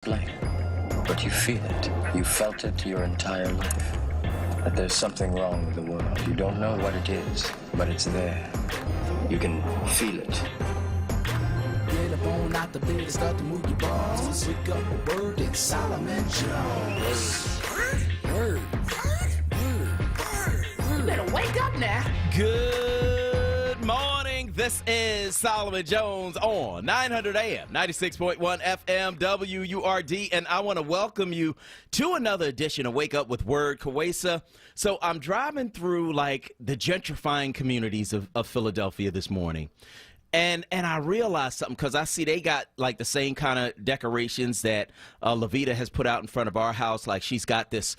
explain, but you feel it. You felt it your entire life. That there's something wrong with the world. You don't know what it is, but it's there. You can feel it. Get up on out the bed and start to move your balls. Wake up with Word and Solomon Jones. Word. You better wake up now. Good morning. This is Solomon Jones on 900 AM, 96.1 FM, WURD, and I want to welcome you to another edition of Wake Up with Word, Kawesa. So I'm driving through, like, the gentrifying communities of Philadelphia this morning. And I realized something because I see they got like the same kind of decorations that Levita has put out in front of our house. Like she's got this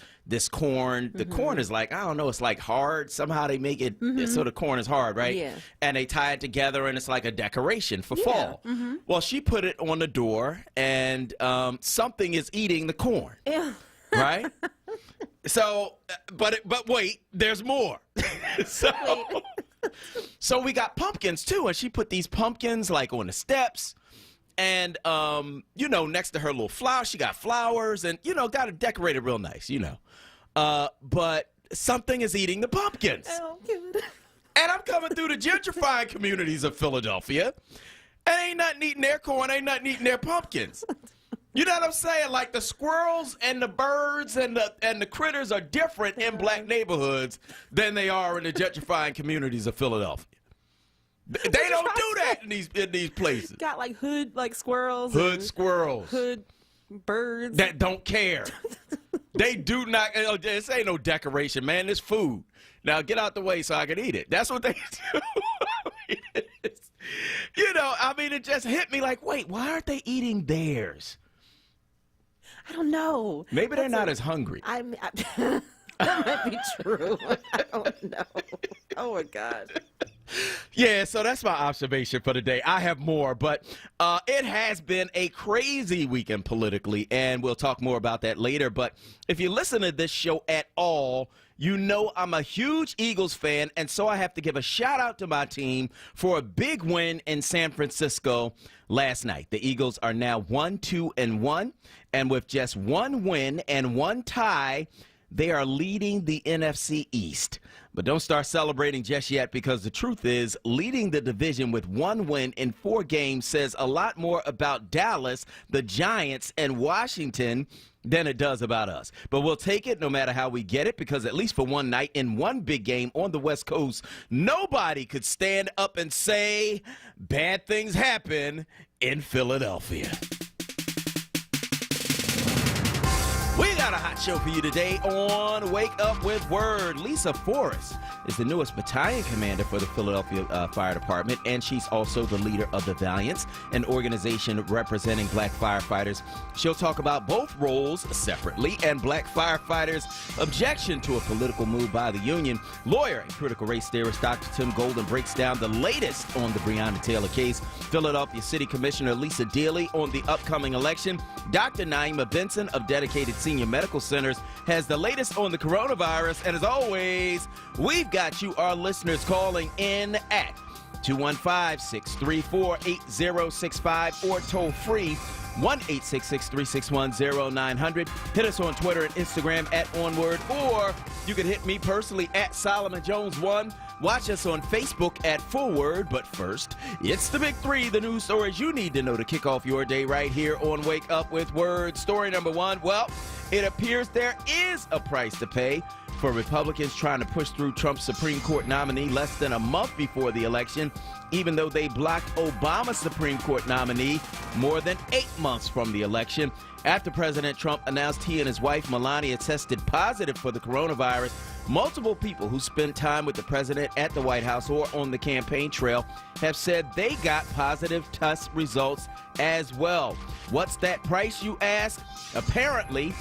corn. The corn is like, I don't know, it's like hard. Somehow they make it so the corn is hard, right? Yeah. And they tie it together and it's like a decoration for fall. Well, she put it on the door and something is eating the corn. Yeah. Right? So, but wait, there's more. So we got pumpkins too, and she put these pumpkins like on the steps, and you know, next to her little flower, she got flowers, and you know, got it decorated real nice, you know. But something is eating the pumpkins. Oh, good. And I'm coming through the gentrifying communities of Philadelphia, and ain't nothing eating their corn, ain't nothing eating their pumpkins. You know what I'm saying? Like the squirrels and the birds and the critters are different in black neighborhoods than they are in the gentrifying communities of Philadelphia. They don't do that in these places. Got like hood squirrels. Squirrels. Hood birds. That don't care. They do not. This ain't no decoration, man. This food. Now get out the way so I can eat it. That's what they do. You know, I mean, it just hit me like, wait, why aren't they eating theirs? I don't know. Maybe they're not as hungry. That might be true. I don't know. Oh, my God. Yeah, so that's my observation for today. I have more, but it has been a crazy weekend politically, and we'll talk more about that later. But if you listen to this show at all, you know I'm a huge Eagles fan, and so I have to give a shout-out to my team for a big win in San Francisco last night. The Eagles are now 1-2-1, and with just one win and one tie, they are leading the NFC East. But don't start celebrating just yet, because the truth is, leading the division with one win in 4 games says a lot more about Dallas, the Giants, and Washington than it does about us. But we'll take it no matter how we get it, because at least for one night in one big game on the West Coast, nobody could stand up and say bad things happen in Philadelphia. We got a hot show for you today on Wake Up with Word. Lisa Forrest is the newest battalion commander for the Philadelphia Fire Department, and she's also the leader of the Valiants, an organization representing black firefighters. She'll talk about both roles separately and black firefighters' objection to a political move by the union. Lawyer and critical race theorist Dr. Tim Golden breaks down the latest on the Breonna Taylor case. Philadelphia City Commissioner Lisa Daly on the upcoming election. Dr. Naima Benson of Dedicated Senior Medical Centers has the latest on the coronavirus. And as always, we've got you, our listeners, calling in at 215-634-8065 or toll free 1-866-361-0900. Hit us on Twitter and Instagram at onWURD, or you can hit me personally at Solomon Jones 1. Watch us on Facebook at FullWord. But first, it's the Big Three, the news stories you need to know to kick off your day right here on Wake Up with Word. Story number 1, well, it appears there is a price to pay for Republicans trying to push through Trump's Supreme Court nominee less than a month before the election, even though they blocked Obama's Supreme Court nominee more than 8 months from the election. After President Trump announced he and his wife Melania tested positive for the coronavirus, multiple people who spent time with the president at the White House or on the campaign trail have said they got positive test results as well. What's that price, you ask? Apparently,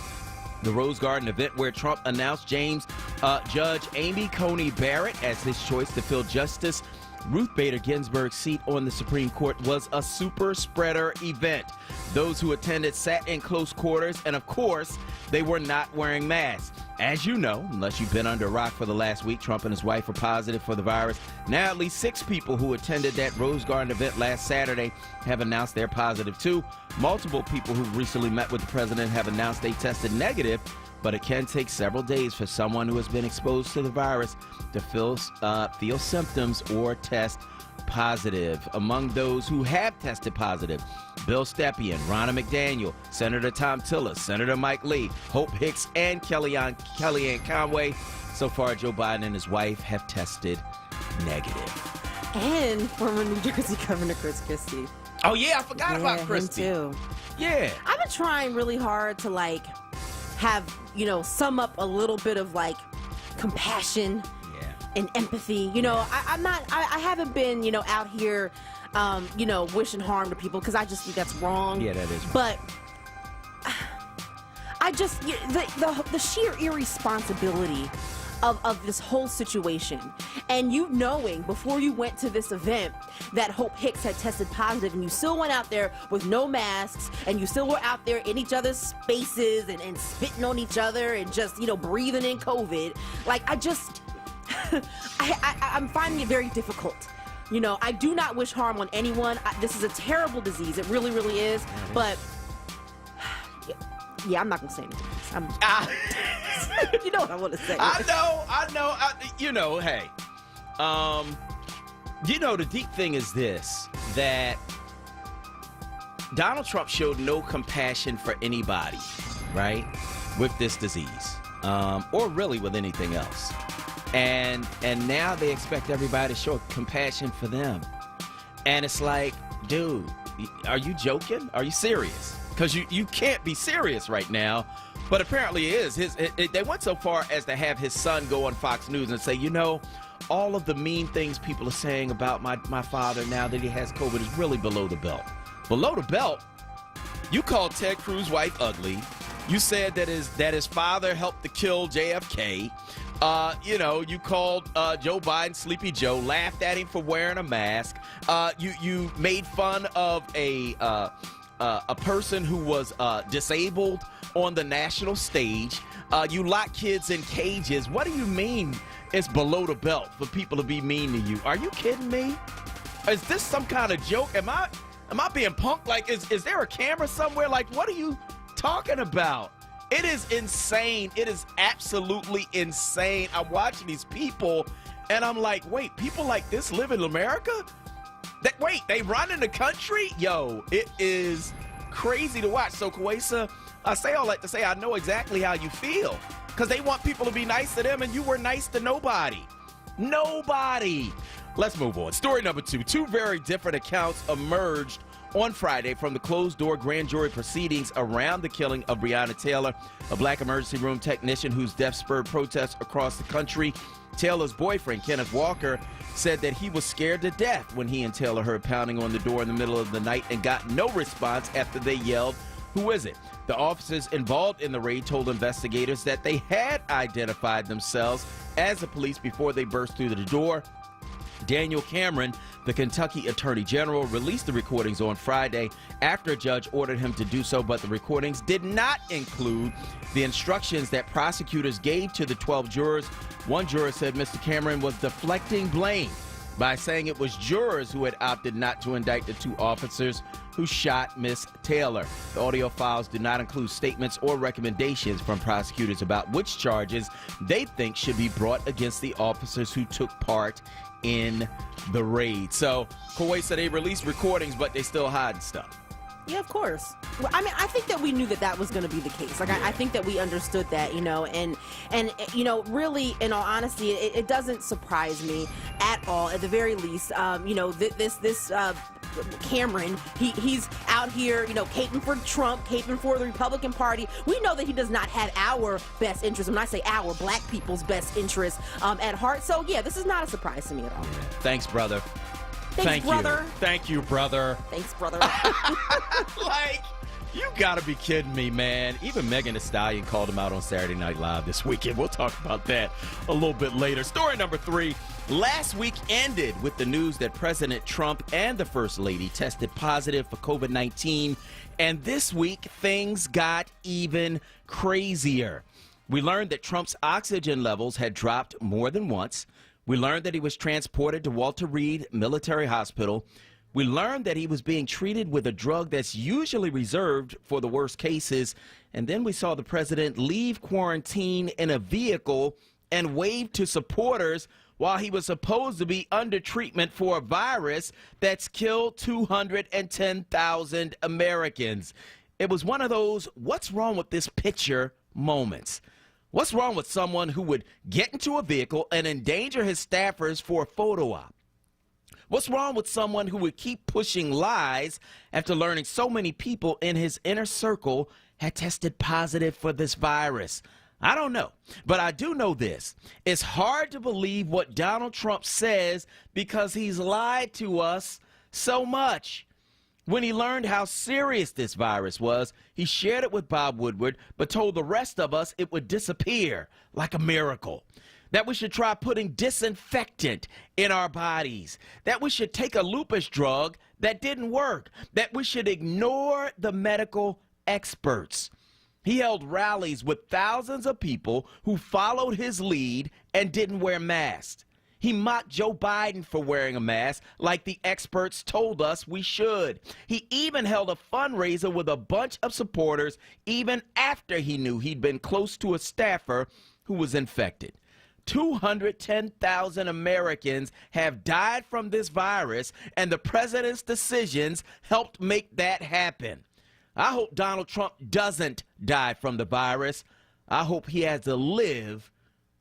the Rose Garden event where Trump announced Judge Amy Coney Barrett as his choice to fill Justice Ruth Bader Ginsburg's seat on the Supreme Court was a super spreader event. Those who attended sat in close quarters, and of course, they were not wearing masks. As you know, unless you've been under a rock for the last week, Trump and his wife were positive for the virus. Now at least 6 people who attended that Rose Garden event last Saturday have announced they're positive too. Multiple people who recently met with the president have announced they tested negative, but it can take several days for someone who has been exposed to the virus to feel symptoms or test positive. Among those who have tested positive, Bill Stepien, Ronna McDaniel, Senator Tom Tillis, Senator Mike Lee, Hope Hicks, and Kellyanne Conway. So far, Joe Biden and his wife have tested negative. And former New Jersey Governor Chris Christie. Oh, yeah, I forgot about Christie. Him too. Yeah. I've been trying really hard to, like, have, sum up a little bit of, like, compassion and empathy. I haven't been, out here, wishing harm to people, because I just think that's wrong. Yeah, that is wrong. But I just, the sheer irresponsibility of this whole situation, and you knowing before you went to this event that Hope Hicks had tested positive, and you still went out there with no masks, and you still were out there in each other's spaces and spitting on each other and just, breathing in COVID. Like, I'm finding it very difficult. I do not wish harm on anyone. This is a terrible disease. It really, really is. But, yeah, I'm not going to say anything. You know what I want to say. I know. Hey. The deep thing is this, that Donald Trump showed no compassion for anybody, right, with this disease, or really with anything else. And now they expect everybody to show compassion for them. And it's like, dude, are you joking? Are you serious? Because you can't be serious right now. But apparently it is. They went so far as to have his son go on Fox News and say, all of the mean things people are saying about my father now that he has COVID is really below the belt. Below the belt? You called Ted Cruz's wife ugly. You said that his father helped to kill JFK. You called Joe Biden Sleepy Joe, laughed at him for wearing a mask. You made fun of a person who was disabled on the national stage. You lock kids in cages. What do you mean it's below the belt for people to be mean to you? Are you kidding me? Is this some kind of joke? Am I being punked? Like, is there a camera somewhere? Like, what are you talking about? It is insane. It is absolutely insane. I'm watching these people, and I'm like, wait, people like this live in America? They run in the country? Yo, it is crazy to watch. So, Kwesa, I say all that to say I know exactly how you feel, because they want people to be nice to them, and you were nice to nobody. Nobody. Let's move on. Story number 2. 2 very different accounts emerged on Friday from the closed-door grand jury proceedings around the killing of Breonna Taylor, a black emergency room technician whose death spurred protests across the country. Taylor's boyfriend, Kenneth Walker, said that he was scared to death when he and Taylor heard pounding on the door in the middle of the night and got no response after they yelled, "Who is it?" The officers involved in the raid told investigators that they had identified themselves as the police before they burst through the door. Daniel Cameron, the Kentucky Attorney General, released the recordings on Friday after a judge ordered him to do so, but the recordings did not include the instructions that prosecutors gave to the 12 jurors. One juror said Mr. Cameron was deflecting blame by saying it was jurors who had opted not to indict the 2 officers who shot Miss Taylor. The audio files do not include statements or recommendations from prosecutors about which charges they think should be brought against the officers who took part in the raid. So, Kuwait said they released recordings, but they still hiding stuff. Yeah, of course. Well, I mean, I think that we knew that was going to be the case. Like, I think that we understood that, and really, in all honesty, it doesn't surprise me at all. At the very least, this Cameron, he's out here, caping for Trump, caping for the Republican Party. We know that he does not have our best interest. When I say our, black people's best interest at heart. So, yeah, this is not a surprise to me at all. Thanks, brother. Thanks, brother. Thank you, brother. Thanks, brother. Like, you gotta be kidding me, man. Even Megan Thee Stallion called him out on Saturday Night Live this weekend. We'll talk about that a little bit later. Story number 3. Last week ended with the news that President Trump and the First Lady tested positive for COVID-19. And this week, things got even crazier. We learned that Trump's oxygen levels had dropped more than once. We learned that he was transported to Walter Reed Military Hospital. We learned that he was being treated with a drug that's usually reserved for the worst cases. And then we saw the president leave quarantine in a vehicle and wave to supporters while he was supposed to be under treatment for a virus that's killed 210,000 Americans. It was one of those what's wrong with this picture moments. What's wrong with someone who would get into a vehicle and endanger his staffers for a photo op? What's wrong with someone who would keep pushing lies after learning so many people in his inner circle had tested positive for this virus? I don't know, but I do know this. It's hard to believe what Donald Trump says because he's lied to us so much. When he learned how serious this virus was, he shared it with Bob Woodward, but told the rest of us it would disappear like a miracle. That we should try putting disinfectant in our bodies. That we should take a lupus drug that didn't work. That we should ignore the medical experts. He held rallies with thousands of people who followed his lead and didn't wear masks. He mocked Joe Biden for wearing a mask like the experts told us we should. He even held a fundraiser with a bunch of supporters even after he knew he'd been close to a staffer who was infected. 210,000 Americans have died from this virus, and the president's decisions helped make that happen. I hope Donald Trump doesn't die from the virus. I hope he has to live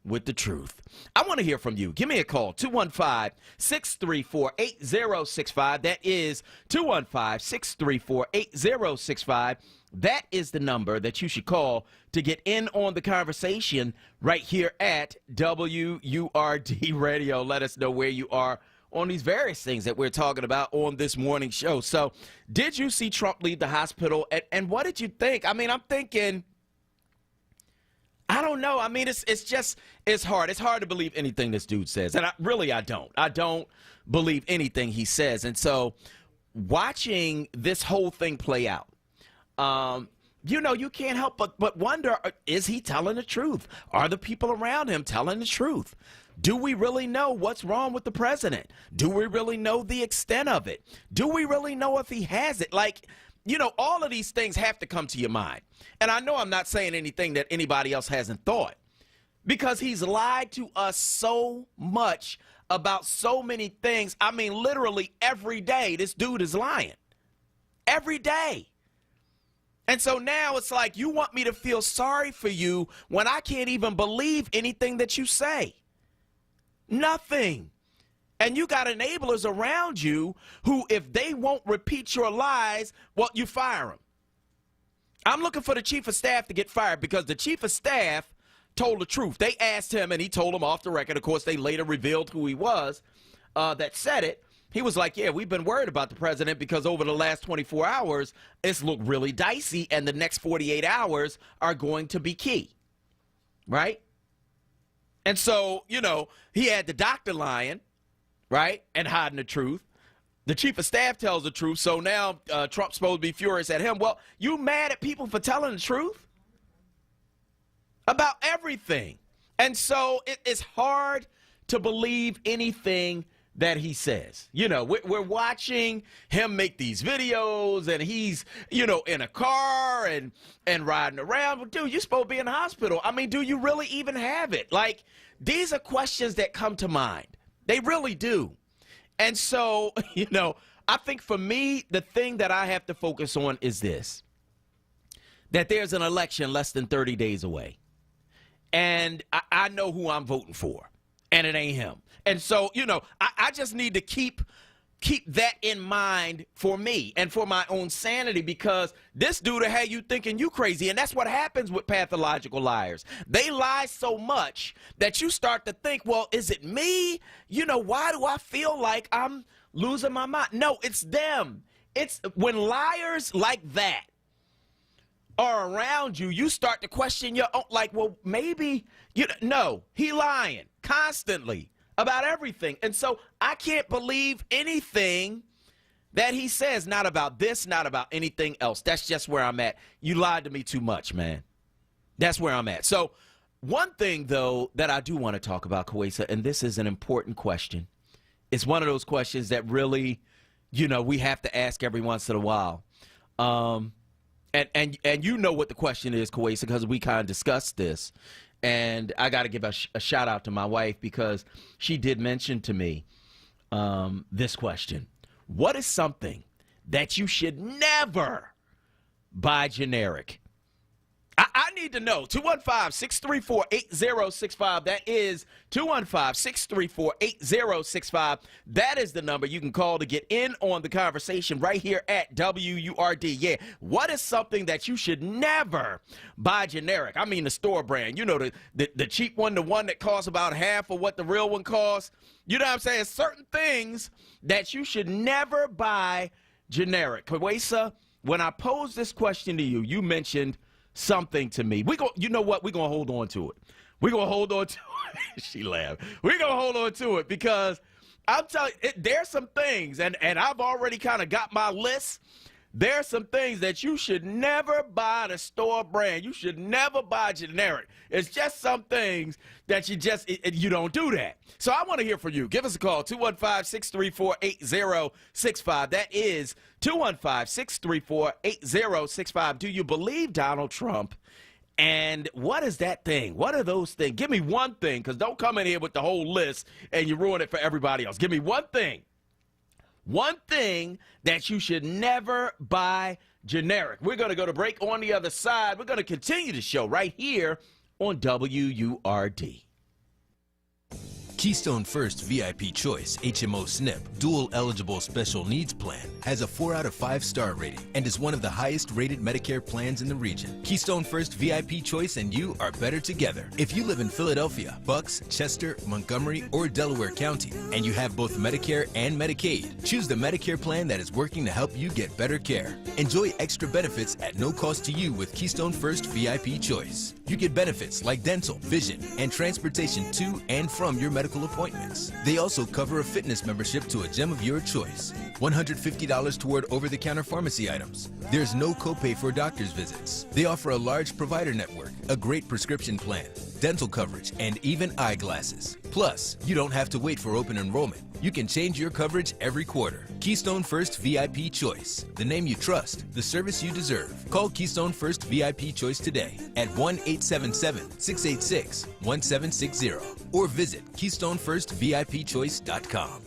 with the truth. I want to hear from you. Give me a call, 215-634-8065. That is 215-634-8065. That is the number that you should call to get in on the conversation right here at WURD Radio. Let us know where you are on these various things that we're talking about on this morning show. So, did you see Trump leave the hospital? And what did you think? I mean, I'm thinking, I don't know. I mean, it's hard. It's hard to believe anything this dude says. And I don't. I don't believe anything he says. And so watching this whole thing play out, you can't help but wonder, is he telling the truth? Are the people around him telling the truth? Do we really know what's wrong with the president? Do we really know the extent of it? Do we really know if he has it? All of these things have to come to your mind. And I know I'm not saying anything that anybody else hasn't thought, because he's lied to us so much about so many things. I mean, literally every day, this dude is lying. Every day. And so now it's like, you want me to feel sorry for you when I can't even believe anything that you say. Nothing. And you got enablers around you who, if they won't repeat your lies, well, you fire them. I'm looking for the chief of staff to get fired because the chief of staff told the truth. They asked him, and he told them off the record. Of course, they later revealed who he was that said it. He was like, yeah, we've been worried about the president because over the last 24 hours, it's looked really dicey, and the next 48 hours are going to be key. Right? And so, he had the doctor lying, right, and hiding the truth. The chief of staff tells the truth, so now Trump's supposed to be furious at him. Well, you mad at people for telling the truth about everything. And so it's hard to believe anything that he says. We're watching him make these videos, and he's, in a car and riding around. Well, dude, you're supposed to be in the hospital. I mean, do you really even have it? These are questions that come to mind. They really do. And so, I think for me, the thing that I have to focus on is this, that there's an election less than 30 days away. And I know who I'm voting for, and it ain't him. And so, I just need to keep that in mind for me and for my own sanity, because this dude will have you thinking you crazy. And that's what happens with pathological liars. They lie so much that you start to think, well, is it me? Why do I feel like I'm losing my mind? No, it's them. It's when liars like that are around you, you start to question your own, well, maybe, no, he lying constantly about everything. And so I can't believe anything that he says, not about this, not about anything else. That's just where I'm at. You lied to me too much, man. That's where I'm at. So one thing, though, that I do want to talk about, Kawesa, and this is an important question. It's one of those questions that really, we have to ask every once in a while. And you know what the question is, Kawesa, because we kind of discussed this. And I got to give a shout out to my wife because she did mention to me this question. What is something that you should never buy generic? I need to know. 215-634-8065. That is 215-634-8065. That is the number you can call to get in on the conversation right here at WURD. Yeah, what is something that you should never buy generic? I mean the store brand. The cheap one, the one that costs about half of what the real one costs. You know what I'm saying? Certain things that you should never buy generic. Kawesa, when I posed this question to you, you mentioned something to me. You know what? We're going to hold on to it. We're going to hold on to it. She laughed. We're going to hold on to it because I'm telling you, there's some things, and I've already kind of got my list. There's some things that you should never buy the store brand. You should never buy generic. It's just some things that you don't do that. So I want to hear from you. Give us a call, 215-634-8065. That is 215-634-8065. Do you believe Donald Trump? And what is that thing? What are those things? Give me one thing, because don't come in here with the whole list and you ruin it for everybody else. Give me one thing. One thing that you should never buy generic. We're going to go to break. On the other side, we're going to continue the show right here on WURD. Keystone First VIP Choice HMO SNP Dual Eligible Special Needs Plan has a 4 out of 5 star rating and is one of the highest rated Medicare plans in the region. Keystone First VIP Choice and you are better together. If you live in Philadelphia, Bucks, Chester, Montgomery, or Delaware County and you have both Medicare and Medicaid, choose the Medicare plan that is working to help you get better care. Enjoy extra benefits at no cost to you with Keystone First VIP Choice. You get benefits like dental, vision, and transportation to and from your medical appointments. They also cover a fitness membership to a gym of your choice. $150 toward over-the-counter pharmacy items. There's no copay for doctor's visits. They offer a large provider network, a great prescription plan, dental coverage, and even eyeglasses. Plus, you don't have to wait for open enrollment. You can change your coverage every quarter. Keystone First VIP Choice. The name you trust, the service you deserve. Call Keystone First VIP Choice today at 1-877-686-1760 or visit KeystoneFirstVIPChoice.com.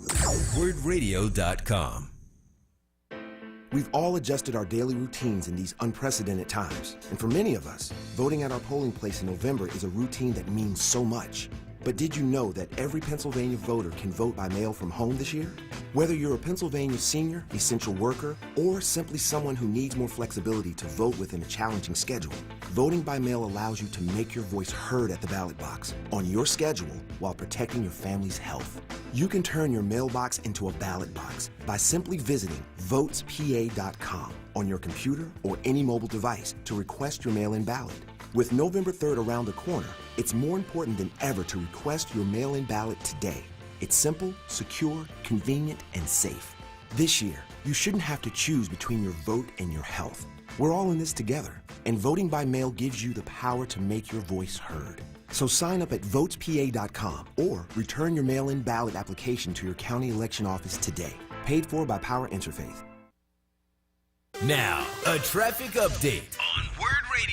WordRadio.com. We've all adjusted our daily routines in these unprecedented times. And for many of us, voting at our polling place in November is a routine that means so much. But did you know that every Pennsylvania voter can vote by mail from home this year? Whether you're a Pennsylvania senior, essential worker, or simply someone who needs more flexibility to vote within a challenging schedule, voting by mail allows you to make your voice heard at the ballot box on your schedule while protecting your family's health. You can turn your mailbox into a ballot box by simply visiting votespa.com on your computer or any mobile device to request your mail-in ballot. With November 3rd around the corner, it's more important than ever to request your mail-in ballot today. It's simple, secure, convenient, and safe. This year, you shouldn't have to choose between your vote and your health. We're all in this together, and voting by mail gives you the power to make your voice heard. So sign up at votespa.com or return your mail-in ballot application to your county election office today. Paid for by Power Interfaith. Now, a traffic update on Word Radio.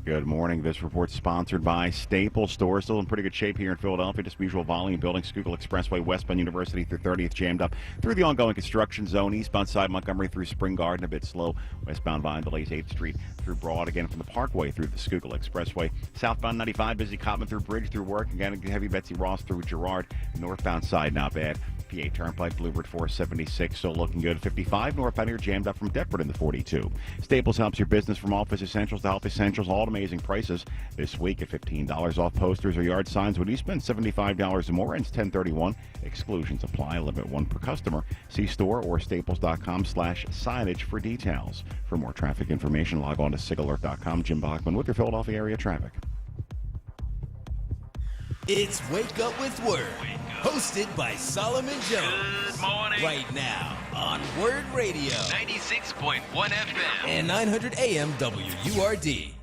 Good morning. This report sponsored by Staples Store. Still in pretty good shape here in Philadelphia. Just usual volume building. Schuylkill Expressway, westbound University through 30th, jammed up through the ongoing construction zone. Eastbound side Montgomery through Spring Garden, a bit slow. Westbound volume delays 8th Street through Broad. Again from the Parkway through the Schuylkill Expressway. Southbound 95, busy Cobham through Bridge through Work. Again, heavy Betsy Ross through Girard. Northbound side not bad. PA Turnpike, Bluebird 476, still looking good. 55 northbound here, jammed up from Deptford in the 42. Staples helps your business from office essentials to health essentials, all at amazing prices. This week at $15 off posters or yard signs when you spend $75 or more. Ends 10/31. Exclusions apply. Limit 1 per customer. See store or staples.com/signage for details. For more traffic information, log on to sigalert.com. Jim Bachman with your Philadelphia area traffic. It's Wake Up with Word, hosted by Solomon Jones. Good morning. Right now on Word Radio. 96.1 FM. And 900 AM WURD.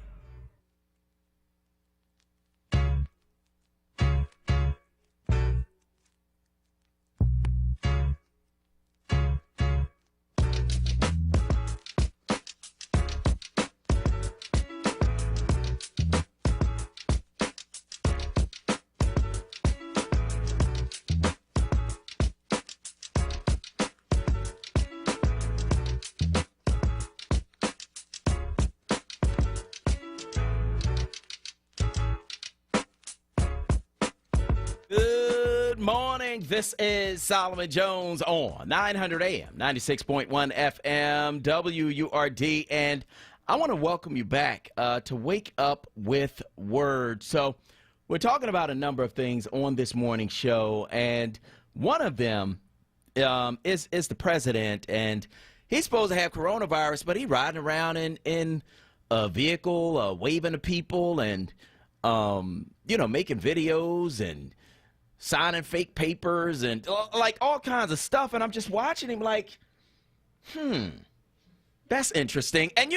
Good morning. This is Solomon Jones on 900 AM, 96.1 FM, WURD, and I want to welcome you back to Wake Up with Word. So we're talking about a number of things on this morning show, and one of them is the president, and he's supposed to have coronavirus, but he's riding around in a vehicle, waving to people, and making videos and signing fake papers and like all kinds of stuff. And I'm just watching him like, that's interesting. And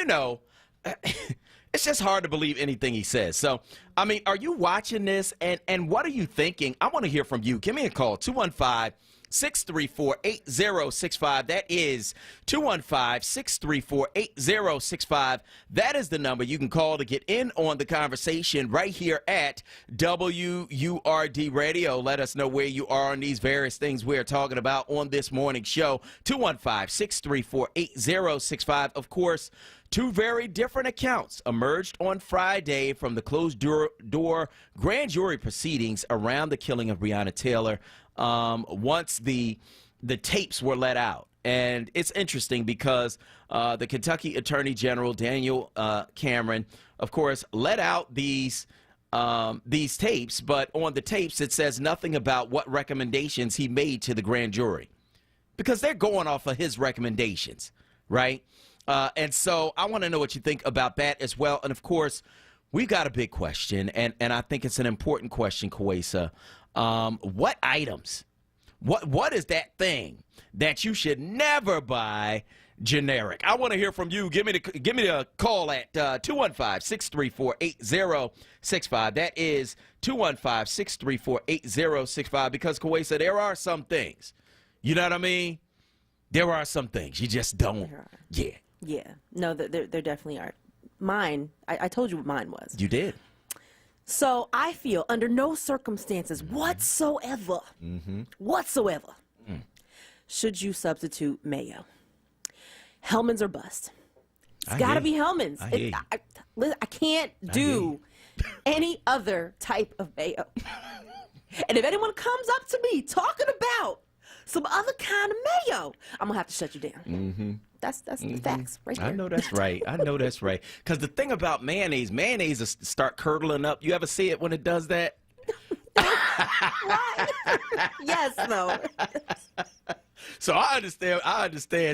it's just hard to believe anything he says. So, I mean, are you watching this and what are you thinking? I want to hear from you. Give me a call, 215-634-8065. That is 215-634-8065. That is the number you can call to get in on the conversation right here at WURD Radio. Let us know where you are on these various things we're talking about on this morning show. 215-634-8065. Of course, two very different accounts emerged on Friday from the closed-door grand jury proceedings around the killing of Breonna Taylor once the tapes were let out. And it's interesting because the Kentucky Attorney General, Daniel Cameron, of course, let out these tapes, but on the tapes it says nothing about what recommendations he made to the grand jury because they're going off of his recommendations, right? And so I want to know what you think about that as well. And, of course, we've got a big question, and I think it's an important question, Kawesa. What items, what is that thing that you should never buy generic? I want to hear from you. Give me a call at 215-634-8065. That is 215-634-8065 because, Kawesa, there are some things, you know what I mean? There are some things you just don't. Yeah. Yeah. No, there definitely are. Mine, I told you what mine was. You did. So I feel under no circumstances whatsoever, should you substitute mayo. Hellman's or bust. It's got to be Hellman's. I can't do any other type of mayo. And if anyone comes up to me talking about some other kind of mayo, I'm going to have to shut you down. That's the facts right there. I know that's right. Because the thing about mayonnaise is start curdling up. You ever see it when it does that? Why? Yes, though. So I understand.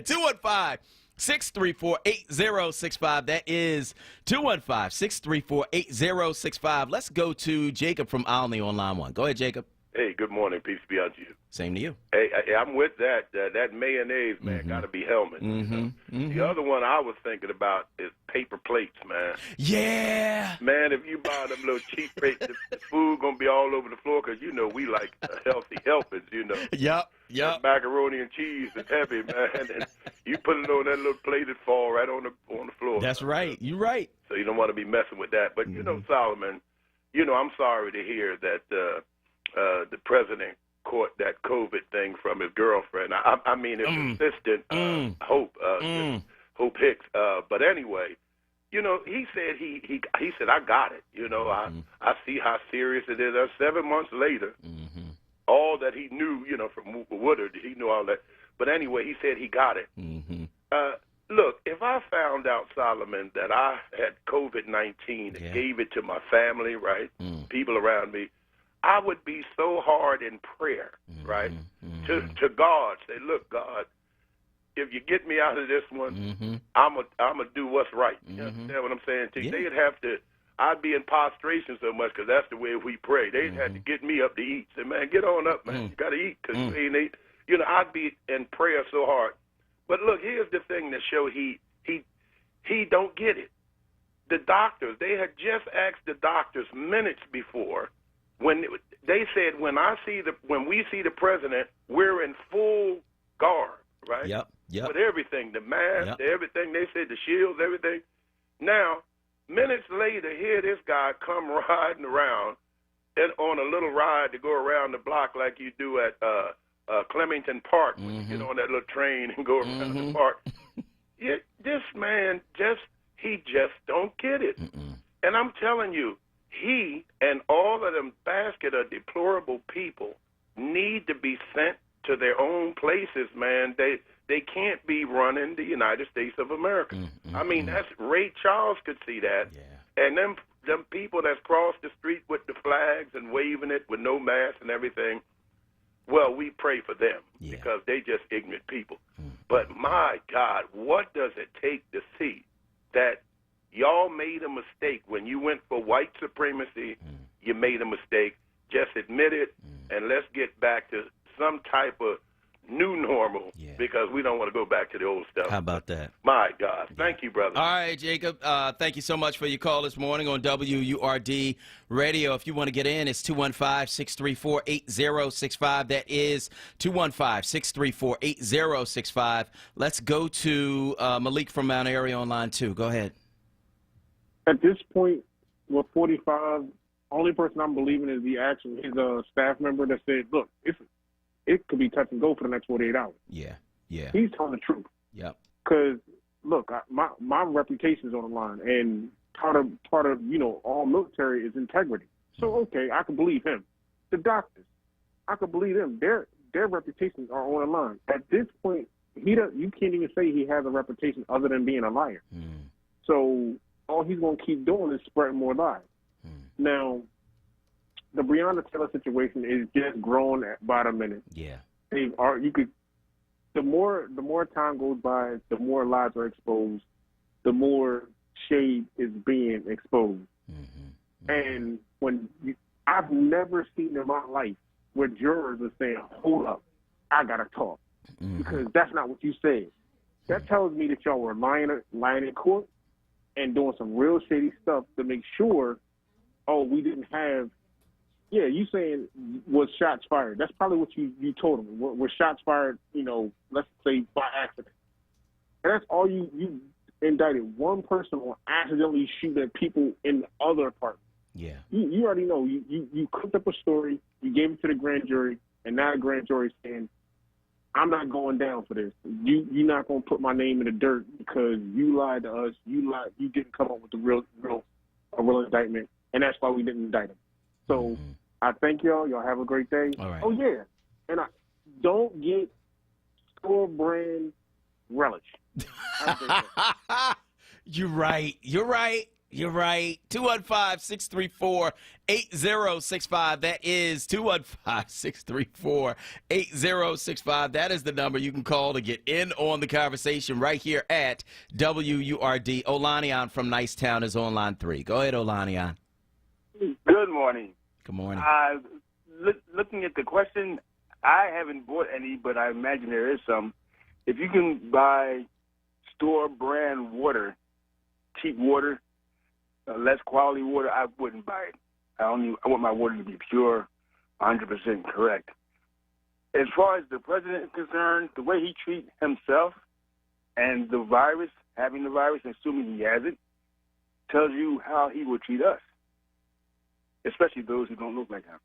215-634-8065. That is 215-634-8065. Let's go to Jacob from Olney on line 1. Go ahead, Jacob. Hey, good morning. Peace be unto you. Same to you. Hey, I'm with that. That mayonnaise, man, got to be Hellman. The other one I was thinking about is paper plates, man. Yeah. Man, if you buy them little cheap plates, the food going to be all over the floor because, we like healthy helpings, Yep. That macaroni and cheese is heavy, man. And you put it on that little plate, it fall right on the floor. That's right. You're right. So you don't want to be messing with that. But, Solomon, I'm sorry to hear that the president caught that COVID thing from his girlfriend. I mean, his assistant, Hope Hicks. But anyway, he said he said I got it. I see how serious it is. 7 months later, all that he knew, from Woodard, he knew all that. But anyway, he said he got it. Look, if I found out, Solomon, that I had COVID-19 and gave it to my family, right, people around me, I would be so hard in prayer, right, to God. Say, look, God, if you get me out of this one, I'm gonna do what's right. You understand what I'm saying? They'd have to. I'd be in prostration so much because that's the way we pray. They'd have to get me up to eat. Say, man, get on up, man. You got to eat because you ain't ate. I'd be in prayer so hard. But look, here's the thing that show he don't get it. The doctors, they had just asked the doctors minutes before. When they said, when we see the president, we're in full garb, right? Yep. With everything, the mask, everything. They said the shields, everything. Now, minutes later, here this guy come riding around and on a little ride to go around the block like you do at Clemington Park when you get on that little train and go around the park. This man he just don't get it. And I'm telling you, he and all of them basket of deplorable people need to be sent to their own places, man. They can't be running the United States of America. I mean, that's Ray Charles could see that. Yeah. And them people that's crossed the street with the flags and waving it with no mask and everything, well, we pray for them because they just ignorant people. But my God, what does it take to see that y'all made a mistake when you went for white supremacy? You made a mistake. Just admit it, and let's get back to some type of new normal because we don't want to go back to the old stuff. How about that? My God. Thank you, brother. All right, Jacob. Thank you so much for your call this morning on WURD Radio. If you want to get in, it's 215-634-8065. That is 215-634-8065. Let's go to Malik from Mount Airy on line 2. Go ahead. At this point, with 45, only person I'm believing is his staff member that said, look, it could be touch and go for the next 48 hours. Yeah. He's telling the truth. Yep. Because, look, my reputation is on the line, and part of all military is integrity. So, okay, I can believe him. The doctors, I can believe them. Their reputations are on the line. At this point, you can't even say he has a reputation other than being a liar. So all he's going to keep doing is spreading more lies. Now, the Breonna Taylor situation is just growing by the minute. Yeah. The more time goes by, the more lies are exposed, the more shade is being exposed. And I've never seen in my life where jurors are saying, hold up, I got to talk. Because that's not what you said. That tells me that y'all were lying in court and doing some real shady stuff to make sure, we didn't have, you saying was shots fired. That's probably what you told them. Were shots fired, let's say by accident. And that's all you indicted one person on accidentally shooting at people in the other apartment. Yeah. You already know. You cooked up a story, you gave it to the grand jury, and now the grand jury's saying, I'm not going down for this. You're not going to put my name in the dirt because you lied to us. You didn't come up with a real indictment, and that's why we didn't indict him. So I thank y'all. Y'all have a great day. All right. Oh, yeah. And don't get store brand relish. You're right. 215-634-8065. That is 215-634-8065. That is the number you can call to get in on the conversation right here at WURD. Olanian from Nicetown is on line 3. Go ahead, Olanian. Good morning. Good morning. Looking at the question, I haven't bought any, but I imagine there is some. If you can buy store brand water, cheap water, less quality water, I wouldn't buy it. I want my water to be pure, 100% correct. As far as the president is concerned, the way he treats himself and the virus, having the virus, assuming he has it, tells you how he will treat us, especially those who don't look like him.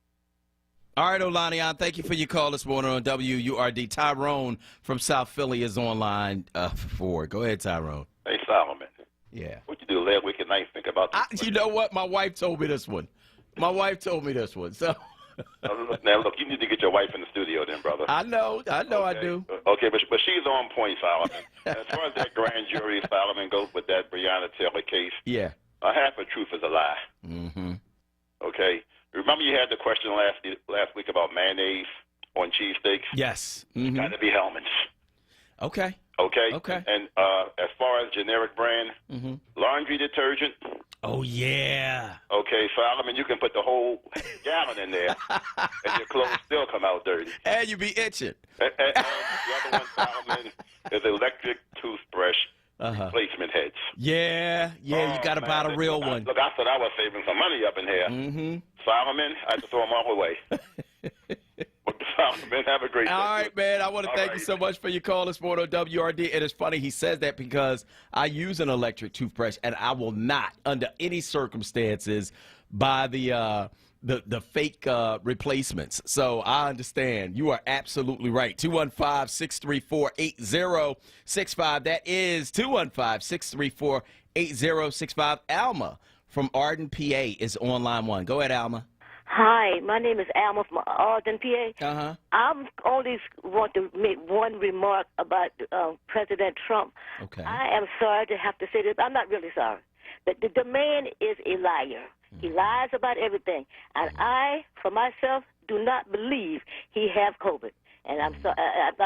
All right, Olanian, thank you for your call this morning on WURD. Tyrone from South Philly is on line 4. Go ahead, Tyrone. Hey, Solomon. Yeah. What you do last week at night? Think about this. You know what? My wife told me this one. So. Now, look, you need to get your wife in the studio then, brother. I know, okay. I do. Okay, but she's on point, Solomon. As far as that grand jury, Solomon, goes with that Breonna Taylor case. Yeah. A half a truth is a lie. Okay. Remember you had the question last week about mayonnaise on cheesesteaks? Yes. Got to be Hellman's. Okay. And as far as generic brand, laundry detergent. Oh, yeah. Okay, Solomon, you can put the whole gallon in there, and your clothes still come out dirty. And you be itching. And the other one, Solomon, is electric toothbrush replacement heads. Yeah, you got to buy the real one. Look, I thought I was saving some money up in here. Solomon, I had to throw them all away. Solomon, have a great day. All right, man. I want to thank you so much for your call this morning on WRD. It is funny he says that because I use an electric toothbrush, and I will not, under any circumstances, buy the fake replacements. So I understand. You are absolutely right. 215-634-8065. That is 215-634-8065. Alma from Arden, PA, is on line 1. Go ahead, Alma. Hi, my name is Alma from Arden, PA. Uh-huh. I only want to make one remark about President Trump. Okay. I am sorry to have to say this. I'm not really sorry. But the man is a liar. He lies about everything. And I, for myself, do not believe he have COVID. And I'm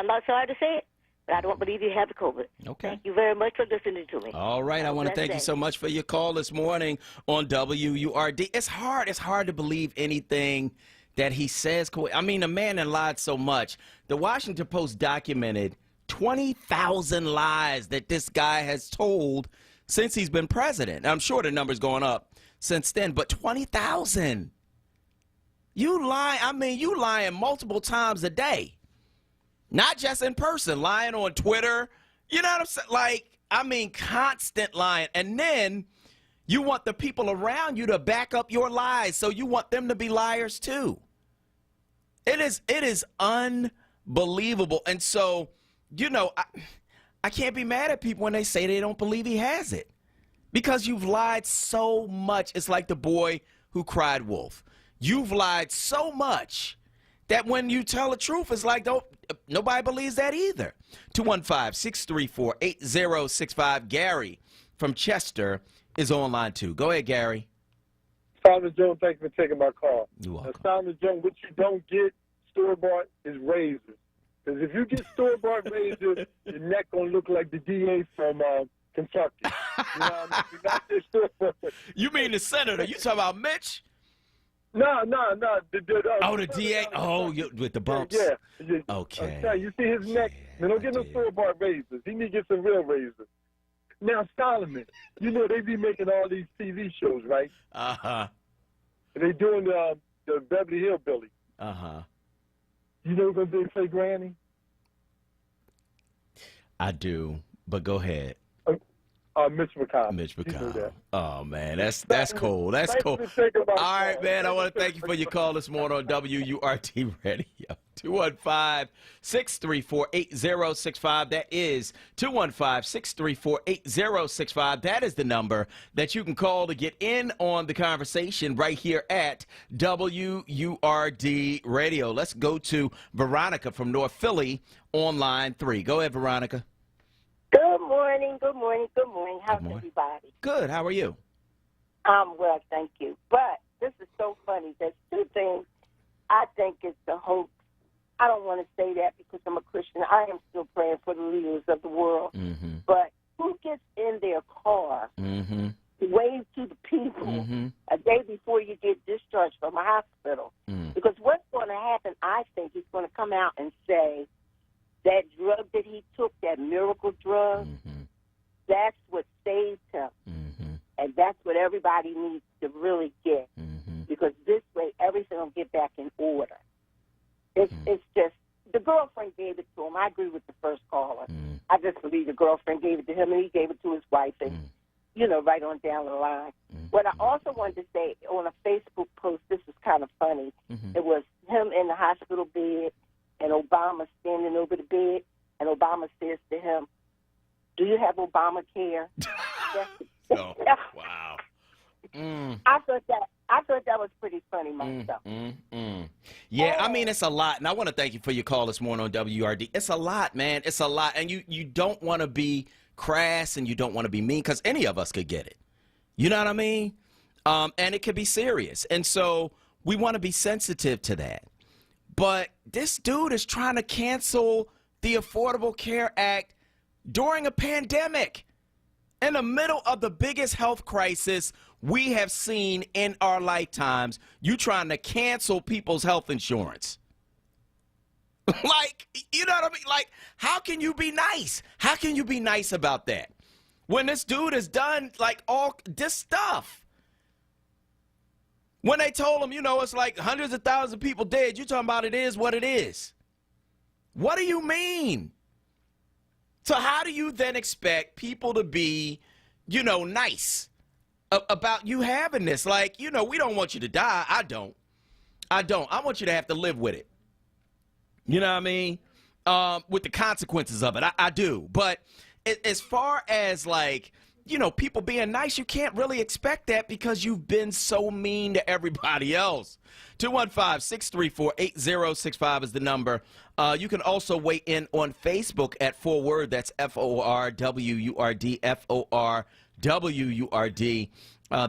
not sorry to say it, but I don't believe he have the COVID. Okay. Thank you very much for listening to me. All right. I want to thank you so much for your call this morning on WURD. It's hard to believe anything that he says. I mean, the man has lied so much. The Washington Post documented 20,000 lies that this guy has told since he's been president. I'm sure the number's going up since then, but 20,000. You lie. I mean, you lying multiple times a day. Not just in person, lying on Twitter. You know what I'm saying? Like, I mean, constant lying. And then you want the people around you to back up your lies, so you want them to be liars too. It is unbelievable. And so, you know, I can't be mad at people when they say they don't believe he has it, because you've lied so much. It's like the boy who cried wolf. You've lied so much that when you tell the truth, it's like nobody believes that either. 215-634-8065. Gary from Chester is on line 2. Go ahead, Gary. Solomon Jones, thanks for taking my call. You're welcome. Solomon Jones, what you don't get store-bought is razors. Because if you get store-bought razors, your neck going to look like the DA from Kentucky. You know what I mean? You're not just store-bought. You mean the senator? You talking about Mitch? No. The DA? Oh, with the bumps? Yeah. Okay. You see his neck? Now, don't get no store-bought razors. He need to get some real razors. Now, Solomon, you know they be making all these TV shows, right? Uh-huh. They doing the Beverly Hillbillies. Uh-huh. You know who's going to play Granny? I do, but go ahead. Mitch McConnell. Mitch McConnell. Oh, man, that's cool. That's cool. All right, man, I want to thank you for your call this morning on WURD Radio. 215-634-8065. That is 215-634-8065. That is the number that you can call to get in on the conversation right here at WURD Radio. Let's go to Veronica from North Philly on line 3. Go ahead, Veronica. Good morning. How's everybody? Good. How are you? I'm well, thank you. But this is so funny. There's two things I think it's a hoax. I don't want to say that because I'm a Christian. I am still praying for the leaders of the world. Mm-hmm. But who gets in their car, mm-hmm. wave to the people mm-hmm. a day before you get discharged from a hospital? Mm. Because what's going to happen, I think, he's going to come out and say, that drug that he took, that miracle drug, mm-hmm. that's what saved him. Mm-hmm. And that's what everybody needs to really get. Mm-hmm. Because this way, everything will get back in order. It's just, the girlfriend gave it to him. I agree with the first caller. Mm-hmm. I just believe the girlfriend gave it to him, and he gave it to his wife, and, you know, right on down the line. Mm-hmm. What I also wanted to say, on a Facebook post, this is kind of funny. Mm-hmm. It was him in the hospital bed, and Obama standing over the bed, and Obama says to him, "Do you have Obamacare?" Oh, wow. I thought that was pretty funny myself. Yeah, I mean, it's a lot, and I want to thank you for your call this morning on WURD. It's a lot, man. It's a lot, and you don't want to be crass and you don't want to be mean, because any of us could get it. You know what I mean? And it could be serious, and so we want to be sensitive to that. But this dude is trying to cancel the Affordable Care Act during a pandemic, in the middle of the biggest health crisis we have seen in our lifetimes. You trying to cancel people's health insurance. Like, you know what I mean? Like, how can you be nice? How can you be nice about that when this dude has done, like, all this stuff? When they told him, you know, it's like hundreds of thousands of people dead, you talking about it is what it is. What do you mean? So how do you then expect people to be, you know, nice about you having this? Like, you know, we don't want you to die. I don't. I want you to have to live with it. You know what I mean? With the consequences of it. I do. But as far as, like, you know, people being nice, you can't really expect that because you've been so mean to everybody else. 215-634-8065 is the number. You can also weigh in on Facebook at ForWord. That's FORWURD, FORWURD.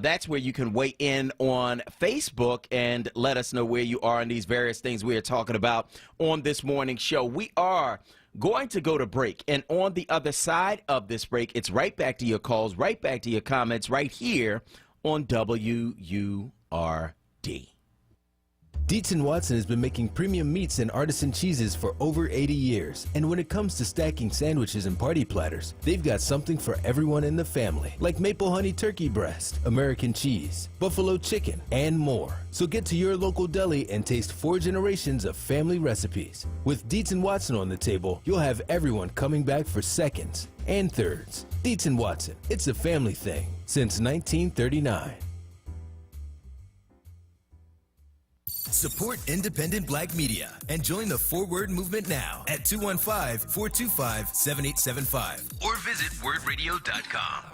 That's where you can weigh in on Facebook and let us know where you are in these various things we are talking about on this morning's show. We are going to go to break, and on the other side of this break, it's right back to your calls, right back to your comments, right here on WURD. Dietz & Watson has been making premium meats and artisan cheeses for over 80 years. And when it comes to stacking sandwiches and party platters, they've got something for everyone in the family, like maple honey turkey breast, American cheese, buffalo chicken, and more. So get to your local deli and taste 4 generations of family recipes. With Dietz & Watson on the table, you'll have everyone coming back for seconds and thirds. Dietz & Watson, it's a family thing since 1939. Support independent black media and join the ForWord movement now at 215-425-7875 or visit wordradio.com.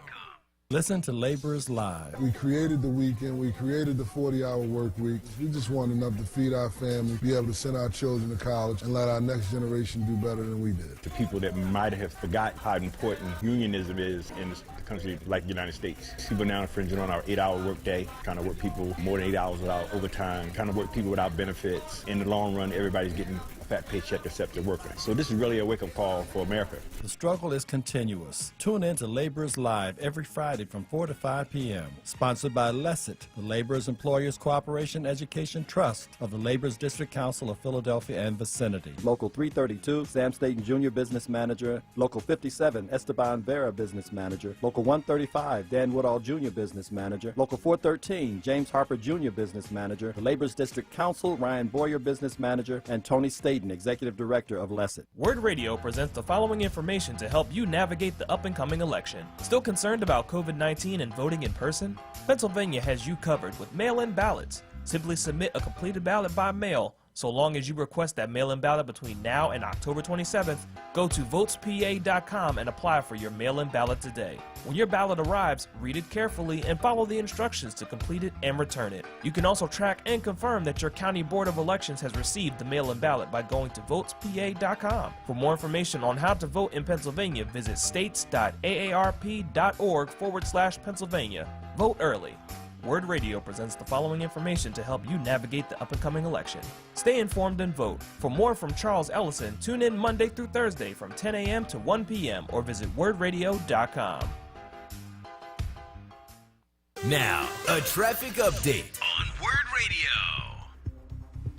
Listen to Laborers Live. We created the weekend. We created the 40-hour work week. We just want enough to feed our family, be able to send our children to college, and let our next generation do better than we did. The people that might have forgot how important unionism is in a country like the United States. People now infringing on our 8-hour workday, trying to work people more than 8 hours without overtime, trying to work people without benefits. In the long run, everybody's getting fat paycheck except the worker. So this is really a wake-up call for America. The struggle is continuous. Tune in to Laborers Live every Friday from 4 to 5 p.m. Sponsored by LESIT, the Laborers Employers Cooperation Education Trust of the Laborers District Council of Philadelphia and vicinity. Local 332, Sam Staten Jr. Business Manager. Local 57, Esteban Vera Business Manager. Local 135, Dan Woodall Jr. Business Manager. Local 413, James Harper Jr. Business Manager. The Laborers District Council, Ryan Boyer Business Manager, and Tony Staten, Executive Director of LESIT. WURD Radio presents the following information to help you navigate the up-and-coming election. Still concerned about COVID-19 and voting in person? Pennsylvania has you covered with mail-in ballots. Simply submit a completed ballot by mail. So long as you request that mail-in ballot between now and October 27th, go to votespa.com and apply for your mail-in ballot today. When your ballot arrives, read it carefully and follow the instructions to complete it and return it. You can also track and confirm that your County Board of Elections has received the mail-in ballot by going to votespa.com. For more information on how to vote in Pennsylvania, visit states.aarp.org/Pennsylvania. Vote early. WURD Radio presents the following information to help you navigate the up-and-coming election. Stay informed and vote. For more from Charles Ellison, tune in Monday through Thursday from 10 a.m. to 1 p.m. or visit wordradio.com. Now, a traffic update on WURD Radio.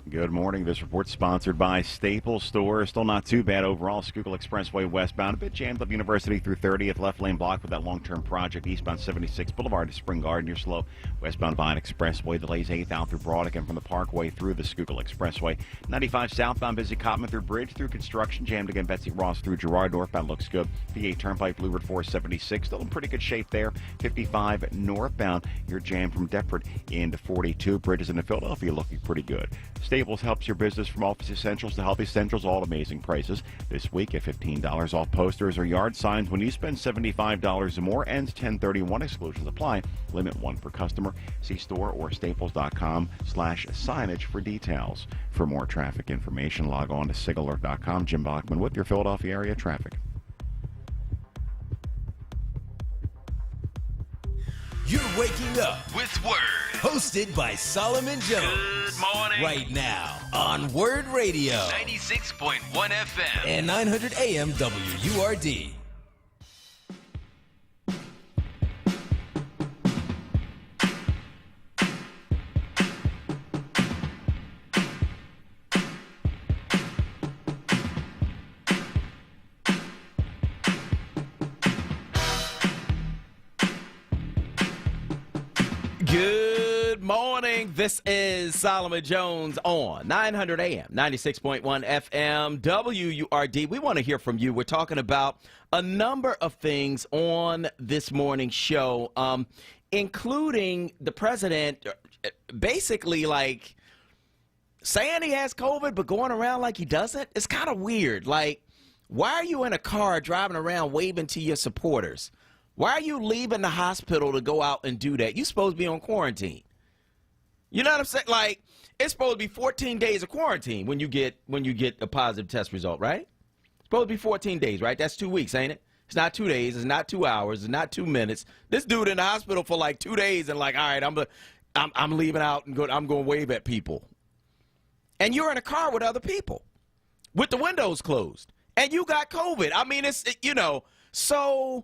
Good morning. This report sponsored by Staples Store. Still not too bad overall. Schuylkill Expressway westbound. A bit jammed up University through 30th. Left lane blocked with that long-term project. Eastbound 76 Boulevard to Spring Garden. You're slow. Westbound Vine Expressway. Delays 8th out through Broderick and from the Parkway through the Schuylkill Expressway. 95 southbound busy Cotman through Bridge through construction. Jammed again Betsy Ross through Girard. Northbound looks good. PA Turnpike Blue Route 476. Still in pretty good shape there. 55 northbound. You're jammed from Deptford into 42. Bridges into Philadelphia looking pretty good. Staples helps your business from office essentials to health essentials, all amazing prices. This week at $15 off posters or yard signs when you spend $75 or more. Ends 10/31. Exclusions apply. Limit 1 per customer. See store or staples.com/signage for details. For more traffic information, log on to sigalert.com. Jim Bachman with your Philadelphia area traffic. You're waking up with WURD, hosted by Solomon Jones. Good morning. Right now on WURD Radio, 96.1 FM and 900 AM WURD. Good morning. This is Solomon Jones on 900 AM, 96.1 FM, WURD. We want to hear from you. We're talking about a number of things on this morning's show, including the president basically like saying he has COVID but going around like he doesn't. It's kind of weird. Like, why are you in a car driving around waving to your supporters? Why are you leaving the hospital to go out and do that? You're supposed to be on quarantine. You know what I'm saying? Like, it's supposed to be 14 days of quarantine when you get a positive test result, right? It's supposed to be 14 days, right? That's 2 weeks, ain't it? It's not 2 days. It's not 2 hours. It's not 2 minutes. This dude in the hospital for like 2 days and like, all right, I'm leaving out and I'm going to wave at people. And you're in a car with other people with the windows closed. And you got COVID. I mean, so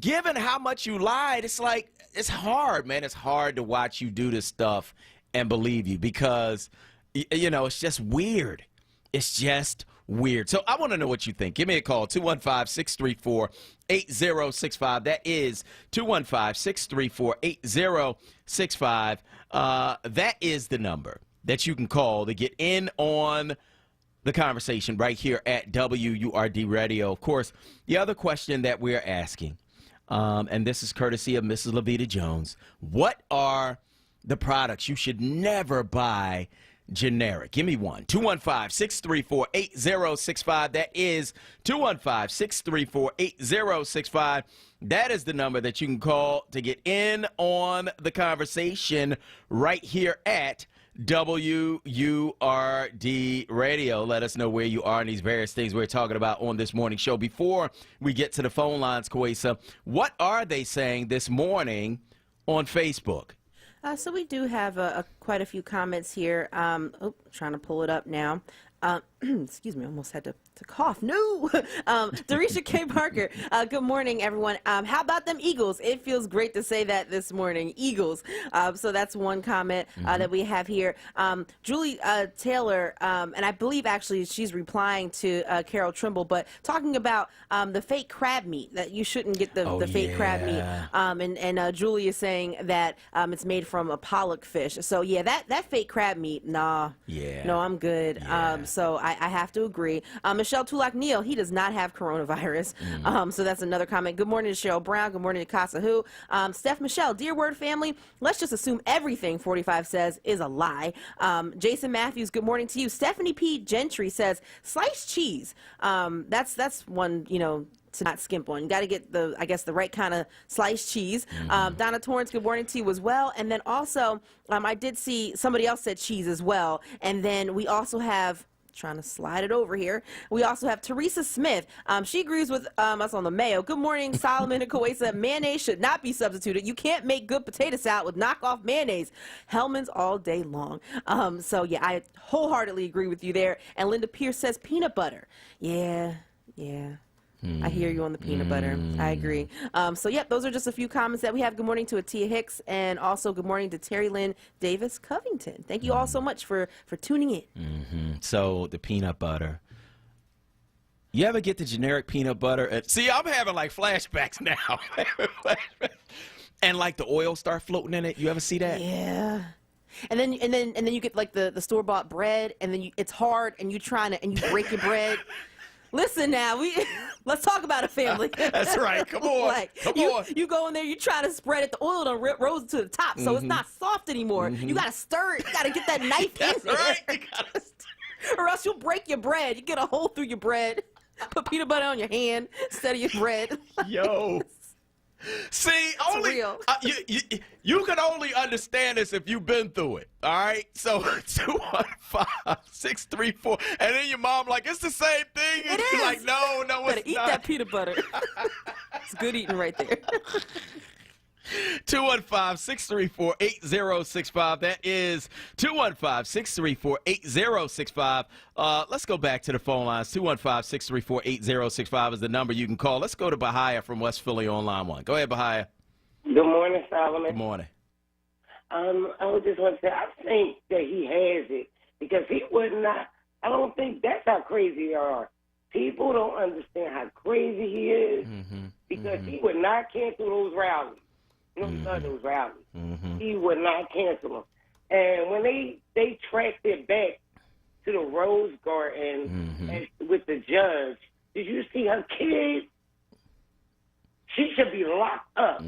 given how much you lied, it's like, it's hard, man. It's hard to watch you do this stuff and believe you because, it's just weird. It's just weird. So I want to know what you think. Give me a call, 215-634-8065. That is 215-634-8065. That is the number that you can call to get in on the conversation right here at WURD Radio. Of course, the other question that we're asking, and this is courtesy of Mrs. Levita Jones, what are the products you should never buy generic? Give me one. 215-634-8065. That is 215-634-8065. That is the number that you can call to get in on the conversation right here at WURD Radio. Let us know where you are in these various things we're talking about on this morning show. Before we get to the phone lines, Kwesa, what are they saying this morning on Facebook? So we do have quite a few comments here. Trying to pull it up now. Excuse me, I almost had to cough. No! Dorisha K. Parker, good morning, everyone. How about them Eagles? It feels great to say that this morning. Eagles. So that's one comment that we have here. Julie Taylor, and I believe actually she's replying to Carol Trimble, but talking about the fake crab meat, that you shouldn't get the fake crab meat. And Julie is saying that it's made from a pollock fish. So, yeah, that fake crab meat, nah. Yeah. No, I'm good. Yeah. So I have to agree. Michelle Tulak-Neal, he does not have coronavirus. So that's another comment. Good morning to Cheryl Brown. Good morning to Casa Who. Steph Michelle, dear Word family, let's just assume everything 45 says is a lie. Jason Matthews, good morning to you. Stephanie P. Gentry says sliced cheese. That's one, to not skimp on. You got to get the right kind of sliced cheese. Donna Torrance, good morning to you as well. And then also, I did see somebody else said cheese as well. And then we also have, trying to slide it over here, we also have Teresa Smith. She agrees with us on the mayo. Good morning, Solomon and Kwesa. Mayonnaise should not be substituted. You can't make good potato salad with knockoff mayonnaise. Hellman's all day long. So yeah, I wholeheartedly agree with you there. And Linda Pierce says peanut butter. Yeah. I hear you on the peanut butter. I agree. So, yep, those are just a few comments that we have. Good morning to Atia Hicks, and also good morning to Terry Lynn Davis Covington. Thank you all so much for tuning in. So, the peanut butter. You ever get the generic peanut butter? See, I'm having like flashbacks now. And like the oil start floating in it. You ever see that? Yeah. And then you get like the store-bought bread, and then it's hard, and you break your bread. Listen now, let's talk about a family. That's right. Come on. Come on. You go in there, you try to spread it. The oil done rose to the top, so it's not soft anymore. You got to stir it. You got to get that knife in there. Right. Or else you'll break your bread. You get a hole through your bread. Put peanut butter on your hand instead of your bread. Yo. See, you can only understand this if you've been through it, all right? So 215-634, and then your mom like, it's the same thing. And you're like, no, it's not. Eat that peanut butter. It's good eating right there. 215-634-8065. That is 215-634-8065. Let's go back to the phone lines. 215-634-8065 is the number you can call. Let's go to Bahia from West Philly on line 1. Go ahead, Bahia. Good morning, Solomon. Good morning. I would just want to say, I think that he has it because he would not. I don't think that's how crazy they are. People don't understand how crazy he is because he would not cancel those rallies. Those rallies. He would not cancel them. And when they tracked it back to the Rose Garden and with the judge, did you see her kids? She should be locked up.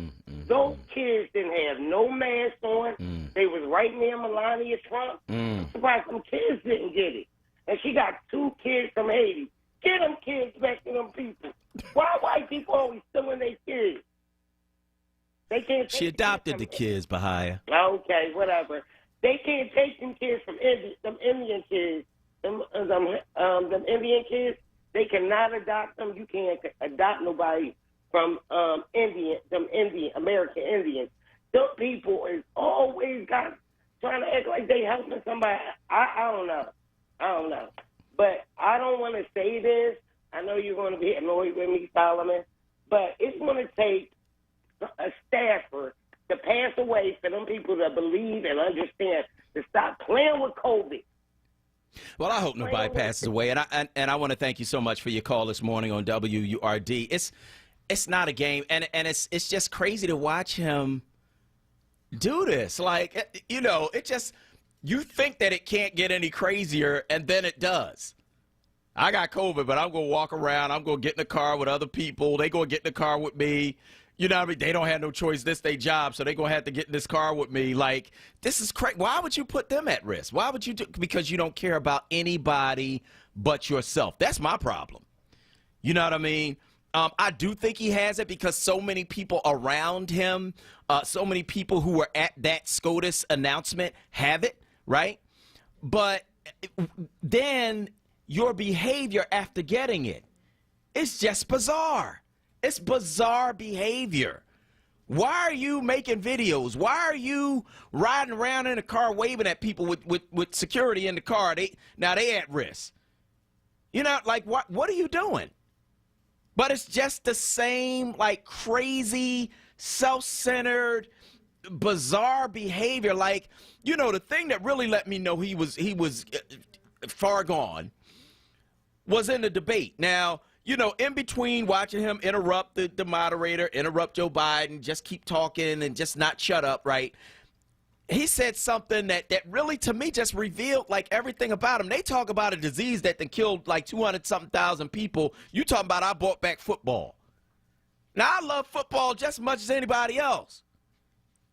Those kids didn't have no mask on. They was right near Melania Trump. I'm surprised some kids didn't get it. And she got 2 kids from Haiti. Get them kids back to them people. Why white people always stealing their kids? They can't. She adopted the kids, Bahia. Okay, whatever. They can't take them kids from them Indian kids, them Indian kids. They cannot adopt them. You can't adopt nobody from American Indians. Those people is always trying to act like they helping somebody. I don't know. But I don't want to say this. I know you're going to be annoyed with me, Solomon. But it's going to take a staffer to pass away for them people to believe and understand to stop playing with COVID. Well, I hope nobody passes away, and I want to thank you so much for your call this morning on WURD. It's not a game, and it's just crazy to watch him do this. Like, you know, it just, you think that it can't get any crazier, and then it does. I got COVID, but I'm going to walk around. I'm going to get in the car with other people. They going to get in the car with me. You know what I mean? They don't have no choice. This their job, so they're going to have to get in this car with me. Like, this is crazy. Why would you put them at risk? Why would you do? Because you don't care about anybody but yourself. That's my problem. You know what I mean? I do think he has it because so many people around him, so many people who were at that SCOTUS announcement have it, right? But then your behavior after getting it, it's just bizarre. It's bizarre behavior. Why are you making videos? Why are you riding around in a car waving at people with security in the car? Now they at risk. You know, like, what are you doing? But it's just the same, like, crazy, self-centered, bizarre behavior. Like, you know, the thing that really let me know he was far gone was in the debate. Now, you know, in between watching him interrupt the moderator, interrupt Joe Biden, just keep talking and just not shut up, right? He said something that really, to me, just revealed, like, everything about him. They talk about a disease that then killed, like, 200-something thousand people. You talking about I brought back football. Now, I love football just as much as anybody else.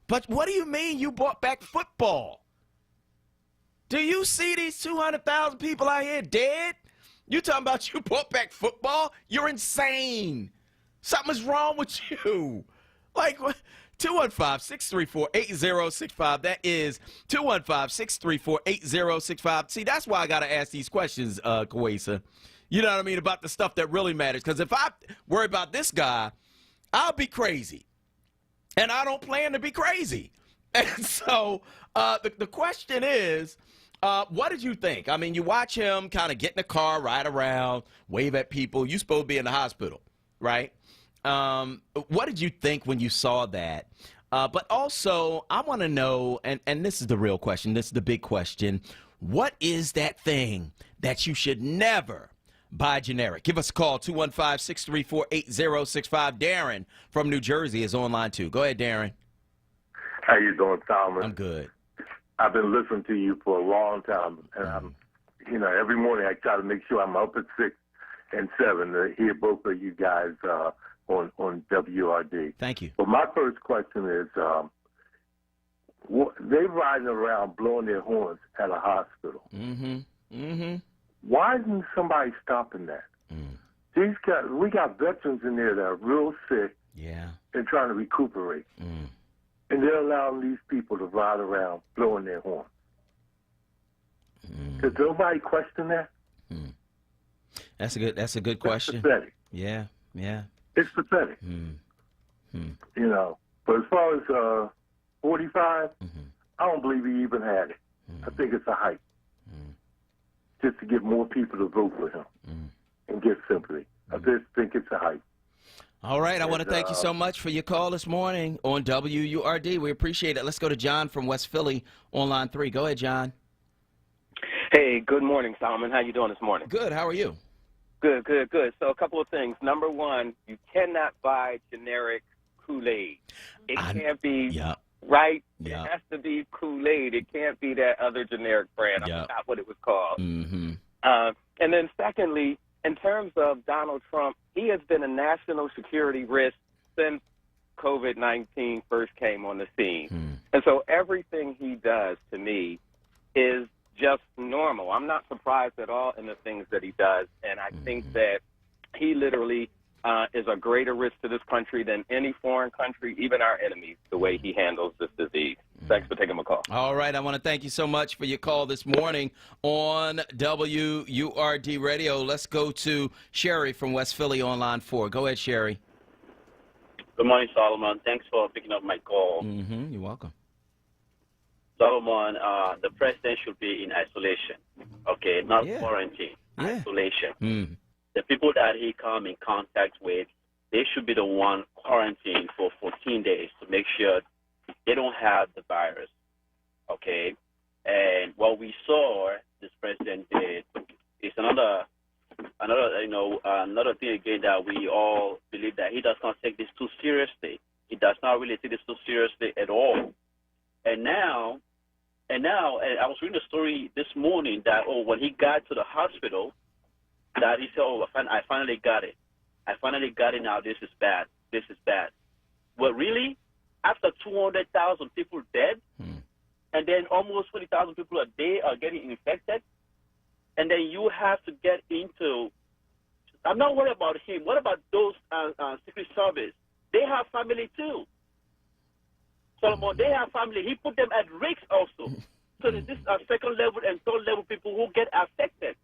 But what do you mean you brought back football? Do you see these 200,000 people out here dead? You talking about you brought back football? You're insane. Something's wrong with you. Like, 215-634-8065. That is 215-634-8065. See, that's why I got to ask these questions, Kawesa. You know what I mean? About the stuff that really matters. Because if I worry about this guy, I'll be crazy. And I don't plan to be crazy. And so the question is, what did you think? I mean, you watch him kind of get in the car, ride around, wave at people. You're supposed to be in the hospital, right? What did you think when you saw that? But also, I want to know, and this is the real question, this is the big question, what is that thing that you should never buy generic? Give us a call, 215-634-8065. Darren from New Jersey is online too. Go ahead, Darren. How you doing, Solomon? I'm good. I've been listening to you for a long time, and every morning I try to make sure I'm up at 6 and 7 to hear both of you guys on WRD. Thank you. But my first question is, they riding around blowing their horns at a hospital. Why isn't somebody stopping that? We got veterans in there that are real sick and trying to recuperate. And they're allowing these people to ride around blowing their horns. Does nobody question that? That's a good question. Pathetic. Yeah. It's pathetic. You know. But as far as 45, I don't believe he even had it. I think it's a hype. Just to get more people to vote for him and get sympathy. I just think it's a hype. All right, I want to thank you so much for your call this morning on WURD. We appreciate it. Let's go to John from West Philly on line 3. Go ahead, John. Hey, good morning, Solomon. How you doing this morning? Good. How are you? Good. So a couple of things. Number one, you cannot buy generic Kool-Aid. It can't be, right? It has to be Kool-Aid. It can't be that other generic brand. I forgot what it was called. And then secondly, in terms of Donald Trump, he has been a national security risk since COVID-19 first came on the scene. And so everything he does, to me, is just normal. I'm not surprised at all in the things that he does, and I think that he literally is a greater risk to this country than any foreign country, even our enemies, the way he handles this disease. Thanks for taking my call. All right. I want to thank you so much for your call this morning on WURD Radio. Let's go to Sherry from West Philly on line 4. Go ahead, Sherry. Good morning, Solomon. Thanks for picking up my call. Mm-hmm. You're welcome. Solomon, the president should be in isolation, okay, not quarantine, isolation. Mm. The people that he come in contact with, they should be the one quarantined for 14 days to make sure they don't have the virus, okay? And what we saw this president did is another thing again that we all believe that he does not take this too seriously. He does not really take this too seriously at all. And now, I was reading a story this morning that, when he got to the hospital, that he said, I finally got it. I finally got it now. This is bad. This is bad. Well, really? After 200,000 people dead, and then almost 20,000 people a day are getting infected, and then you have to get into, I'm not worried about him. What about those Secret Service? They have family too. Solomon, they have family. He put them at risk also. So this is second level and third level people who get affected.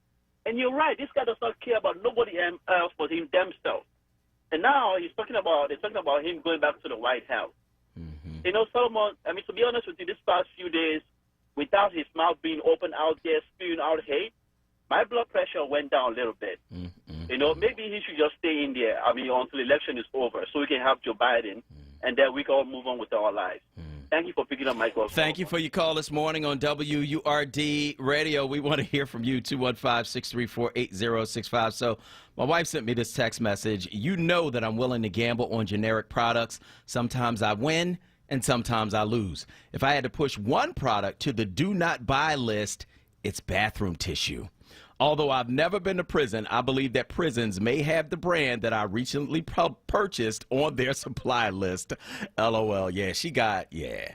And you're right, this guy does not care about nobody else but him themselves. And now they're talking about him going back to the White House. You know, Solomon, I mean, to be honest with you, this past few days, without his mouth being open out there, spewing out hate, my blood pressure went down a little bit. You know, maybe he should just stay in there, until the election is over, so we can have Joe Biden, and then we can all move on with our lives. Thank you for picking up my call. Thank you for your call this morning on WURD Radio. We want to hear from you, 215-634-8065. So my wife sent me this text message. You know that I'm willing to gamble on generic products. Sometimes I win and sometimes I lose. If I had to push one product to the do not buy list, it's bathroom tissue. Although I've never been to prison, I believe that prisons may have the brand that I recently purchased on their supply list. LOL. Yeah, she got, yeah,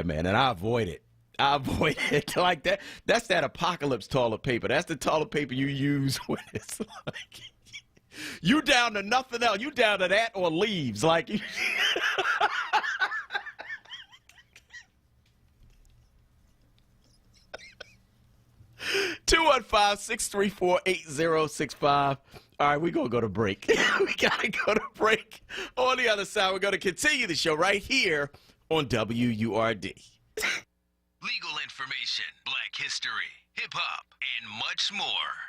man. And I avoid it. Like that. That's that apocalypse toilet paper. That's the toilet paper you use when it's like, you down to nothing else. You down to that or leaves. Like, 215-634-8065. All right, we're going to go to break. We got to go to break. On the other side, we're going to continue the show right here on WURD. Legal information, black history, hip-hop, and much more.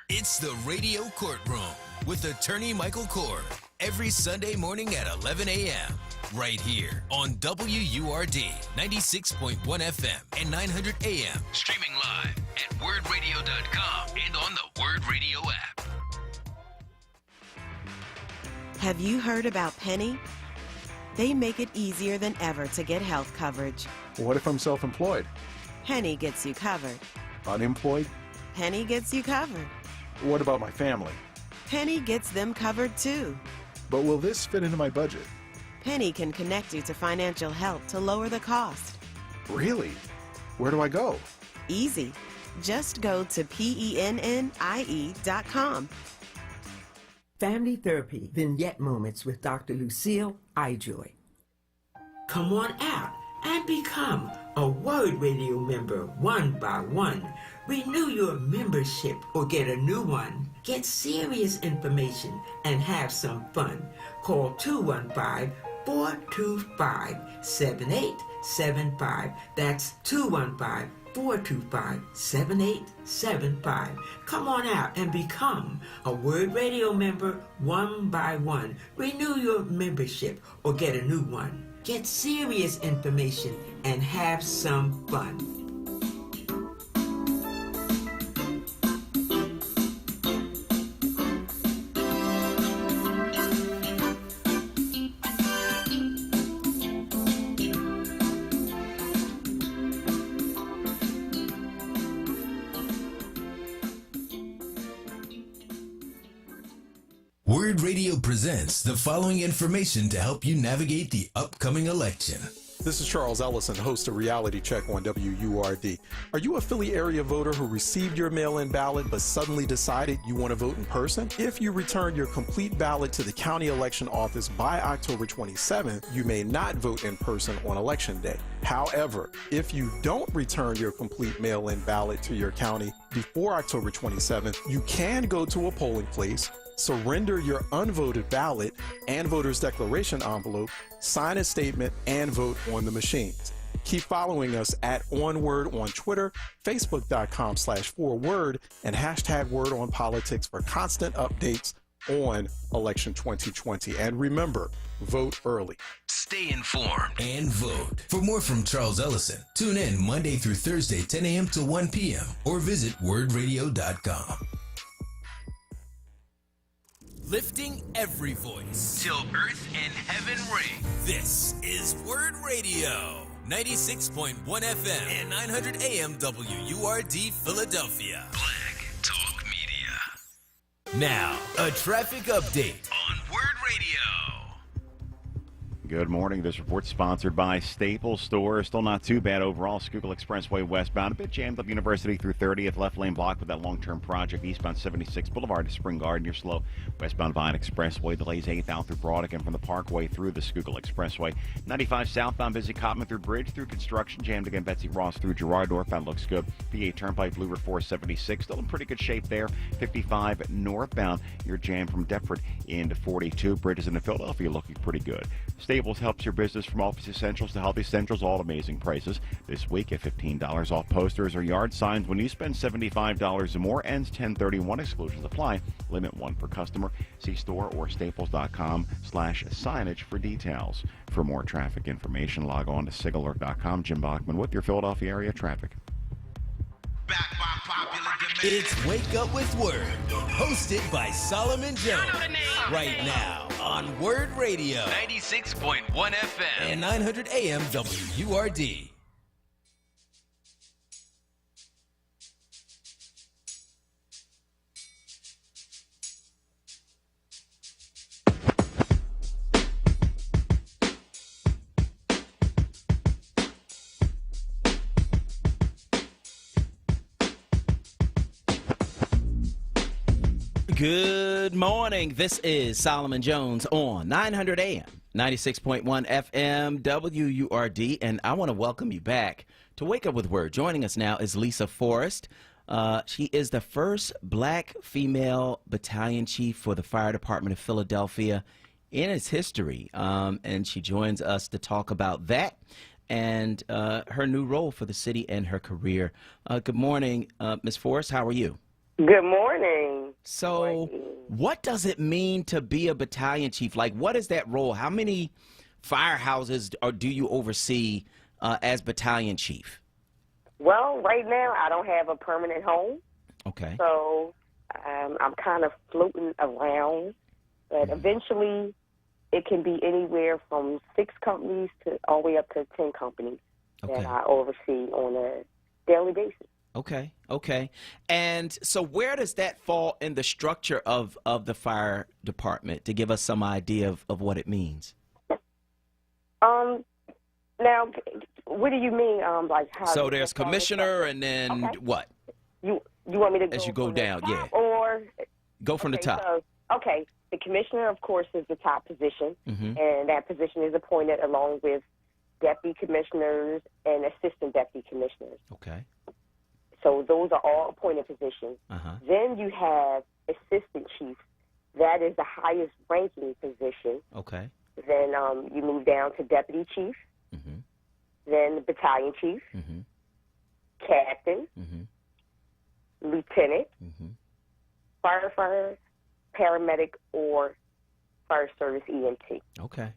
It's the Radio Courtroom with attorney Michael Cord every Sunday morning at 11 a.m. right here on WURD 96.1 FM and 900 AM. Streaming live at wordradio.com and on the Word Radio app. Have you heard about Penny? They make it easier than ever to get health coverage. What if I'm self-employed? Penny gets you covered. Unemployed? Penny gets you covered. What about my family? Penny gets them covered too. But will this fit into my budget? Penny can connect you to financial help to lower the cost. Really? Where do I go? Easy. Just go to PENNIE.com. Family Therapy Vignette Moments with Dr. Lucille iJoy. Come on out and become a WURD Radio member one by one. Renew your membership or get a new one. Get serious information and have some fun. Call 215-425-7875. That's 215-425-7875. Come on out and become a WURD Radio member one by one. Renew your membership or get a new one. Get serious information and have some fun. Word Radio presents the following information to help you navigate the upcoming election. This is Charles Ellison, host of Reality Check on WURD. Are you a Philly area voter who received your mail-in ballot but suddenly decided you want to vote in person? If you return your complete ballot to the county election office by October 27th, you may not vote in person on Election Day. However, if you don't return your complete mail-in ballot to your county before October 27th, you can go to a polling place, surrender your unvoted ballot and voter's declaration envelope, sign a statement, and vote on the machines. Keep following us at onWURD on Twitter, Facebook.com/4WURD, and hashtag Word on Politics for constant updates on election 2020. And remember, vote early. Stay informed and vote. For more from Charles Ellison, tune in Monday through Thursday, 10 a.m. to 1 p.m. or visit wordradio.com. Lifting every voice till earth and heaven ring. This is Word Radio, 96.1 FM and 900 AM WURD Philadelphia. Black Talk Media. Now, a traffic update on Word Radio. Good morning. This report sponsored by Staples Store. Still not too bad overall. Schuylkill Expressway westbound. A bit jammed up University through 30th. Left lane blocked with that long-term project. Eastbound 76 Boulevard to Spring Garden. You're slow. Westbound Vine Expressway. Delays 8th out through Broderick and from the Parkway through the Schuylkill Expressway. 95 southbound busy Cotman through Bridge through construction. Jammed again Betsy Ross through Girard. Northbound looks good. PA Turnpike Blue Route 476. Still in pretty good shape there. 55 northbound. You're jammed from Deptford into 42. Bridges into Philadelphia looking pretty good. Staples helps your business from office essentials to healthy essentials, all at amazing prices. This week at $15 off posters or yard signs when you spend $75 or more. Ends 10/31. Exclusions apply. Limit 1 per customer. See store or staples.com/signage for details. For more traffic information, log on to sigalert.com. Jim Bachman with your Philadelphia area traffic. It's Wake Up with Word, hosted by Solomon Jones. Right now on Word Radio, 96.1 FM and 900 AM WURD. Good morning. This is Solomon Jones on 900 AM, 96.1 FM, WURD, and I want to welcome you back to Wake Up with Word. Joining us now is Lisa Forrest. She is the first black female battalion chief for the Fire Department of Philadelphia in its history, and she joins us to talk about that and her new role for the city and her career. Good morning, Ms. Forrest. How are you? Good morning. So what does it mean to be a battalion chief? Like, what is that role? How many firehouses do you oversee as battalion chief? Well, right now I don't have a permanent home. Okay. So I'm kind of floating around. But eventually it can be anywhere from 6 companies to all the way up to 10 companies that I oversee on a daily basis. Okay, okay. And so where does that fall in the structure of the fire department, to give us some idea of what it means? Now, what do you mean, like how? So there's commissioner and then what? You want me to go as you go down, yeah. Or go from the top. So, the commissioner, of course, is the top position, and that position is appointed along with deputy commissioners and assistant deputy commissioners. Okay. So those are all appointed positions. Then you have assistant chief. That is the highest ranking position. Okay. Then you move down to deputy chief. Then the battalion chief. Captain. Lieutenant. Firefighter, paramedic, or fire service EMT. Okay.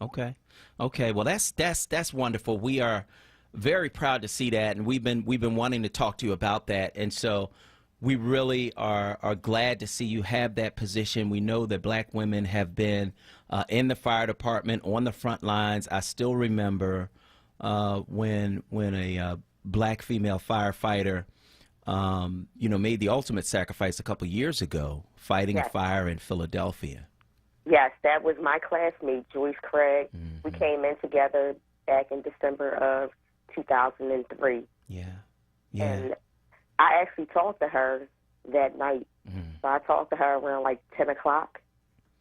Okay. Okay. Well, that's wonderful. We are very proud to see that, and we've been wanting to talk to you about that, and so we really are glad to see you have that position. We know that black women have been in the fire department on the front lines. I still remember when a black female firefighter made the ultimate sacrifice a couple years ago, fighting a fire in Philadelphia. Yes, that was my classmate, Joyce Craig. We came in together back in December of 2003. Yeah. And I actually talked to her that night. So I talked to her around like 10 o'clock,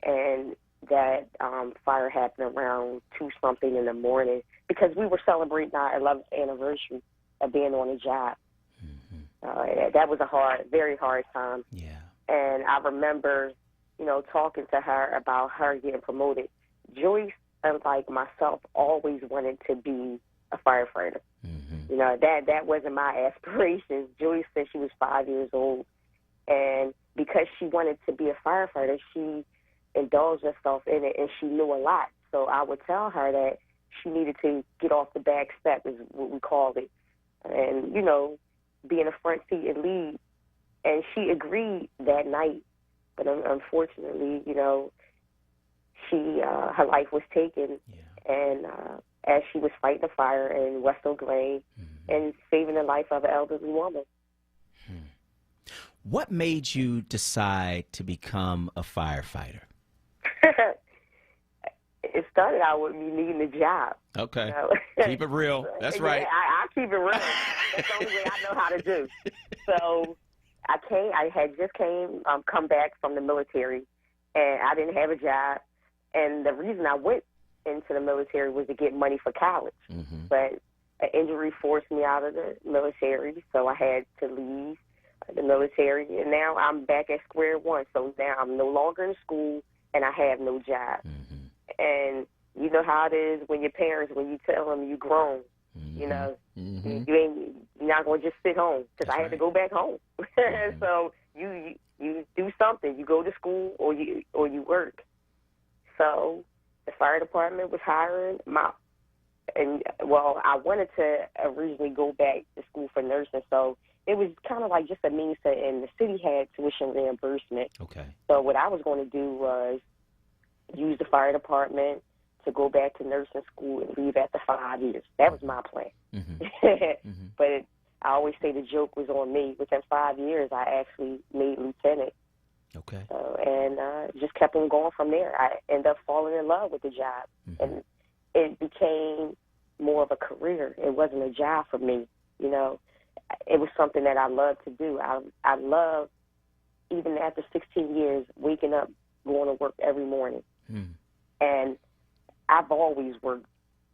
and that fire happened around 2-something in the morning because we were celebrating our 11th anniversary of being on the job. That was a very hard time. Yeah. And I remember, talking to her about her getting promoted. Joyce, unlike myself, always wanted to be a firefighter. That wasn't my aspiration. Joyce said she was 5 years old, and because she wanted to be a firefighter, she indulged herself in it, and she knew a lot. So I would tell her that she needed to get off the back step, is what we called it, and, be in a front seat and lead. And she agreed that night. But unfortunately, her life was taken, and as she was fighting a fire in West Oak Lane and saving the life of an elderly woman. What made you decide to become a firefighter? It started out with me needing a job. Okay. Keep it real. That's right. I keep it real. That's the only way I know how to do. So I had just come back from the military, and I didn't have a job. And the reason I went into the military was to get money for college. But an injury forced me out of the military, so I had to leave the military. And now I'm back at square one. So now I'm no longer in school, and I have no job. And you know how it is when your parents, when you tell them you grown, you're not going to just sit home, because I had to go back home. So you do something. You go to school or you work. So the fire department was hiring I wanted to originally go back to school for nursing, so it was kind of like just a means to, and the city had tuition reimbursement. Okay. So what I was going to do was use the fire department to go back to nursing school and leave after 5 years. That was my plan. But I always say the joke was on me. Within 5 years, I actually made lieutenant. Okay. And just kept on going from there. I ended up falling in love with the job. And it became more of a career. It wasn't a job for me, It was something that I loved to do. I love, even after 16 years, waking up, going to work every morning. And I've always worked.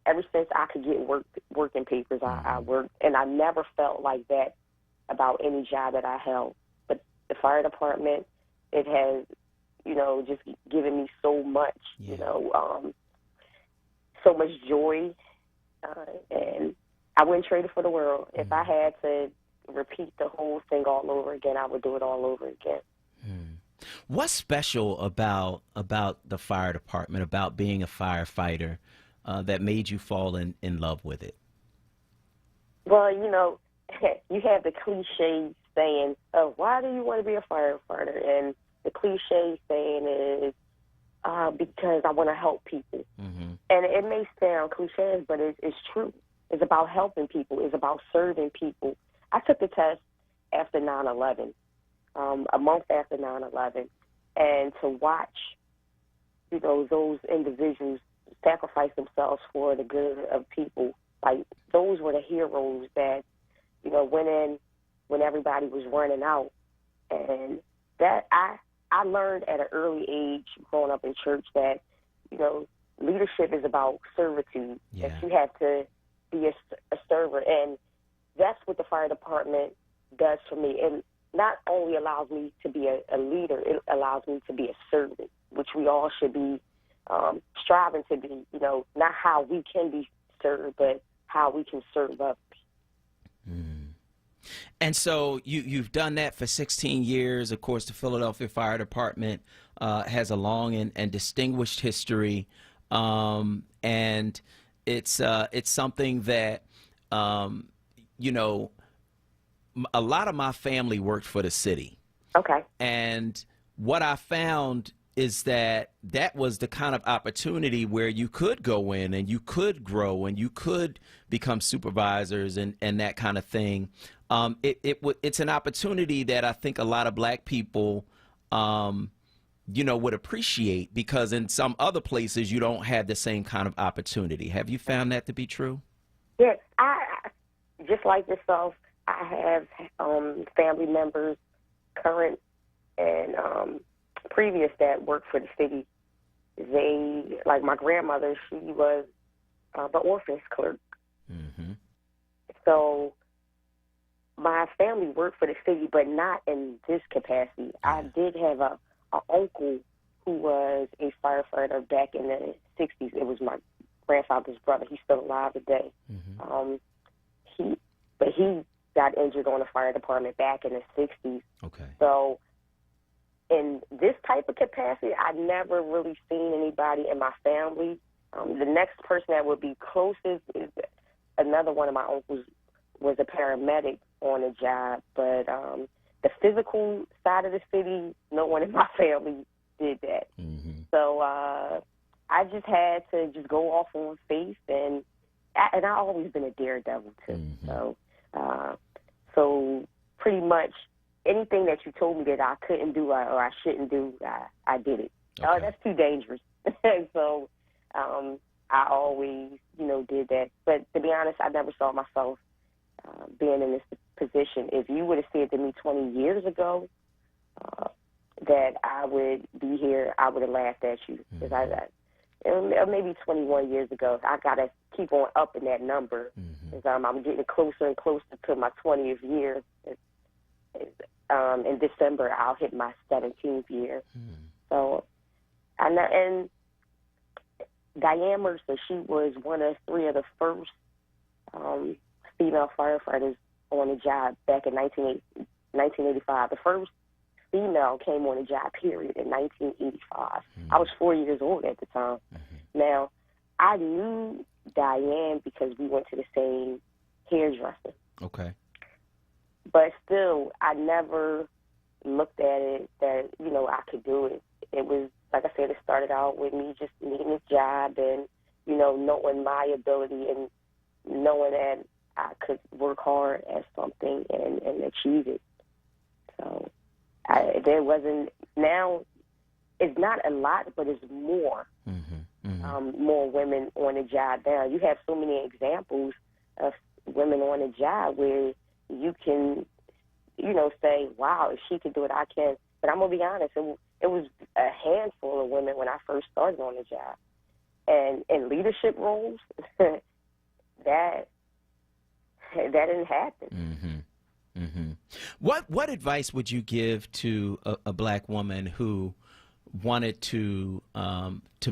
Ever since I could get working papers, I worked. And I never felt like that about any job that I held. But the fire department, it has, just given me so much, so much joy. And I wouldn't trade it for the world. If I had to repeat the whole thing all over again, I would do it all over again. What's special about the fire department, about being a firefighter, that made you fall in love with it? Well, you have the cliche saying, why do you want to be a firefighter? And the cliche saying is, because I want to help people. And it may sound cliche, but it's true. It's about helping people. It's about serving people. I took the test after 9/11. A month after 9/11, and to watch, those individuals sacrifice themselves for the good of people. Like, those were the heroes that, went in when everybody was running out. And that I learned at an early age, growing up in church, that, leadership is about servitude. Yeah. That you have to be a server. And that's what the fire department does for me. And not only allows me to be a leader, it allows me to be a servant, which we all should be striving to be, not how we can be served, but how we can serve others. And so you've done that for 16 years. Of course, the Philadelphia Fire Department has a long and distinguished history, and it's something that, a lot of my family worked for the city. Okay. And what I found is that was the kind of opportunity where you could go in and you could grow and you could become supervisors and that kind of thing. It's an opportunity that I think a lot of black people would appreciate, because in some other places you don't have the same kind of opportunity. Have you found that to be true? Yes, I just like yourself. I have family members, current and previous, that work for the city. They, like my grandmother, she was the orphanage clerk. Mm-hmm. So my family worked for the city, but not in this capacity. I did have an uncle who was a firefighter back in the 60s. It was my grandfather's brother. He's still alive today. He got injured on the fire department back in the 60s. Okay. So in this type of capacity, I've never really seen anybody in my family. The next person that would be closest is another one of my uncles, was a paramedic on a job. But the physical side of the city, no one in my family did that. So I just had to just go off on faith, and I've always been a daredevil too. So pretty much anything that you told me that I couldn't do or I shouldn't do, I did it. Oh, that's too dangerous. So I always, did that. But to be honest, I never saw myself being in this position. If you would have said to me 20 years ago that I would be here, I would have laughed at you. Because maybe 21 years ago, I got to keep on upping that number. Because I'm getting closer and closer to my 20th year. In December, I'll hit my 17th year. So, and Diane Mercer, she was one of 3 of the first female firefighters on the job back in 1985. The first female came on the job, period, in 1985. I was 4 years old at the time. Now, I knew Diane because we went to the same hairdresser. Okay. But still, I never looked at it that, I could do it. It was, like I said, it started out with me just needing a job and, knowing my ability and knowing that I could work hard at something and achieve it. So there wasn't, now it's not a lot, but it's more. More women on the job now. You have so many examples of women on the job where you can, say, wow, if she could do it, I can. But I'm going to be honest, it was a handful of women when I first started on the job. And in leadership roles, that didn't happen. What advice would you give to a black woman who wanted to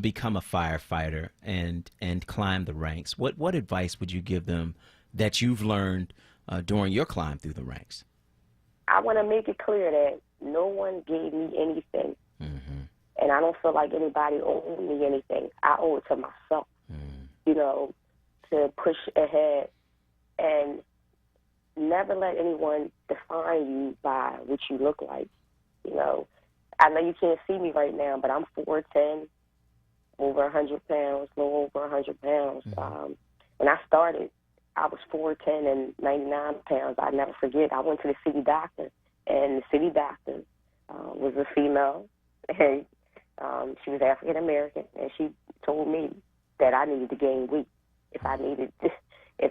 become a firefighter and climb the ranks? What advice would you give them that you've learned during your climb through the ranks? I want to make it clear that no one gave me anything. And I don't feel like anybody owed me anything. I owe it to myself, to push ahead and never let anyone define you by what you look like. I know you can't see me right now, but I'm 4'10", over 100 pounds, a little over 100 pounds. When I started, I was 4'10" and 99 pounds. I never forget. I went to the city doctor, and the city doctor was a female, and she was African American, and she told me that I needed to gain weight if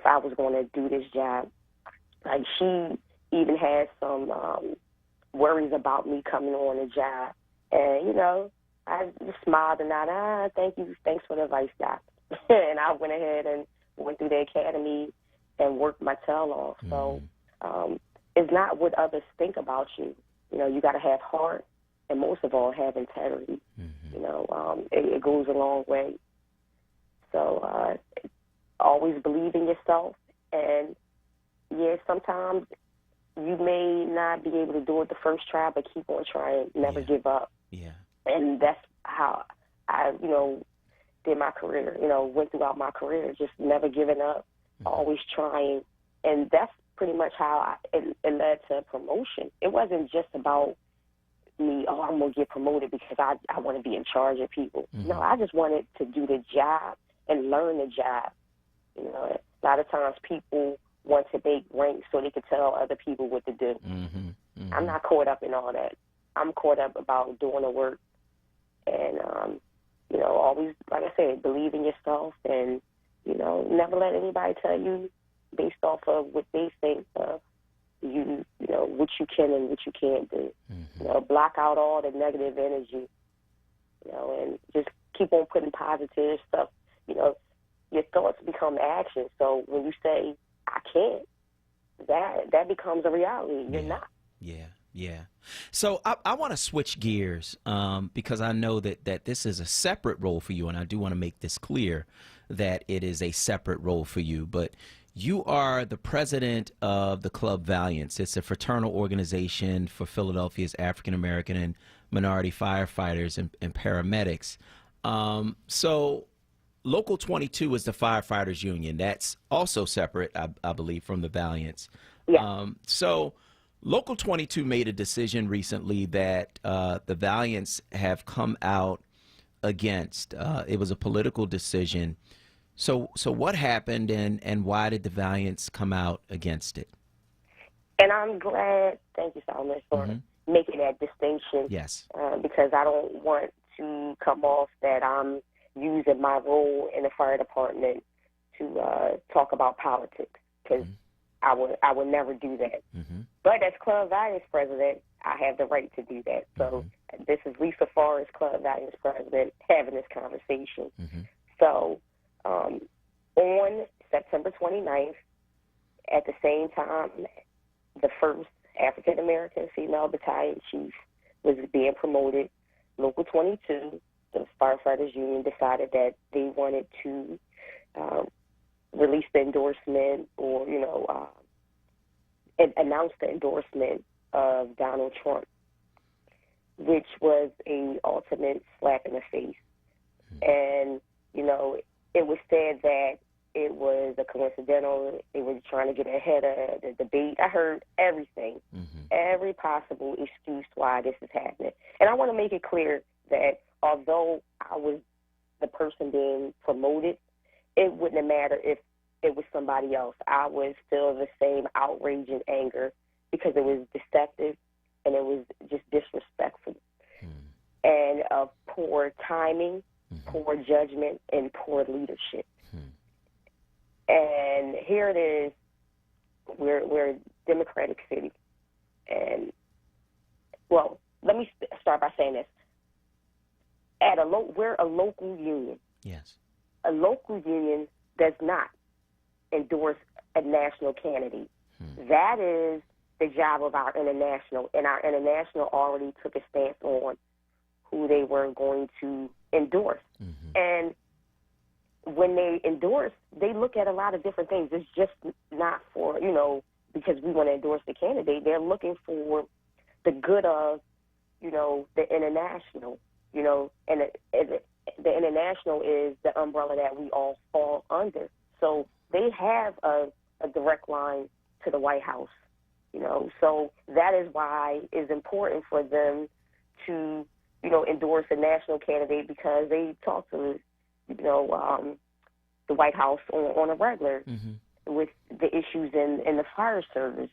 I was going to do this job. Like, she even had some worries about me coming on the job, and I just smiled and nodded. Thank you, thanks for the advice, doc. And I went ahead and went through the academy and worked my tail off. So it's not what others think about you. You got to have heart, and most of all, have integrity. It goes a long way. So always believe in yourself. And, yeah, sometimes you may not be able to do it the first try, but keep on trying. Never give up. Yeah. And that's how I, did my career, went throughout my career, just never giving up, always trying. And that's pretty much how it led to promotion. It wasn't just about me, I'm going to get promoted because I want to be in charge of people. No, I just wanted to do the job and learn the job. A lot of times people want to make ranks so they can tell other people what to do. I'm not caught up in all that. I'm caught up about doing the work And, always, like I said, believe in yourself and, never let anybody tell you based off of what they think of what you can and what you can't do. Block out all the negative energy, and just keep on putting positive stuff. Your thoughts become action. So when you say, I can't, that becomes a reality. You're not. Yeah. So I want to switch gears because I know that this is a separate role for you, and I do want to make this clear that it is a separate role for you. But you are the president of the Club Valiance. It's a fraternal organization for Philadelphia's African American and minority firefighters and paramedics. So Local 22 is the firefighters union. That's also separate, I believe, from the Valiance. Yeah. So Local 22 made a decision recently that the Valiance have come out against. It was a political decision. So what happened, and why did the Valiance come out against it? And I'm glad, thank you, Solomon, for making that distinction. Yes. Because I don't want to come off that I'm using my role in the fire department to talk about politics, because I would never do that. But as Club Valiance president, I have the right to do that. So this is Lisa Farr, Club Valiance president, having this conversation. So on September 29th, at the same time, the first African-American female battalion chief was being promoted. Local 22, the firefighters union, decided that they wanted to release the endorsement or, announce the endorsement of Donald Trump, which was a ultimate slap in the face. And, it was said that it was a coincidental. They were trying to get ahead of the debate. I heard everything, every possible excuse why this is happening. And I want to make it clear that although I was the person being promoted, it wouldn't have mattered if it was somebody else. I was still the same outrage and anger because it was deceptive and it was just disrespectful and of poor timing, poor judgment, and poor leadership. And here it is. We're a democratic city. And, well, let me start by saying this. We're a local union. Yes. A local union does not endorse a national candidate. That is the job of our international, and our international already took a stance on who they were going to endorse. And when they endorse, they look at a lot of different things. It's just not for, because we want to endorse the candidate. They're looking for the good of, the international, and the international is the umbrella that we all fall under. So they have a direct line to the White House, So that is why it's important for them to, endorse a national candidate, because they talk to, the White House on a regular with the issues in the fire service.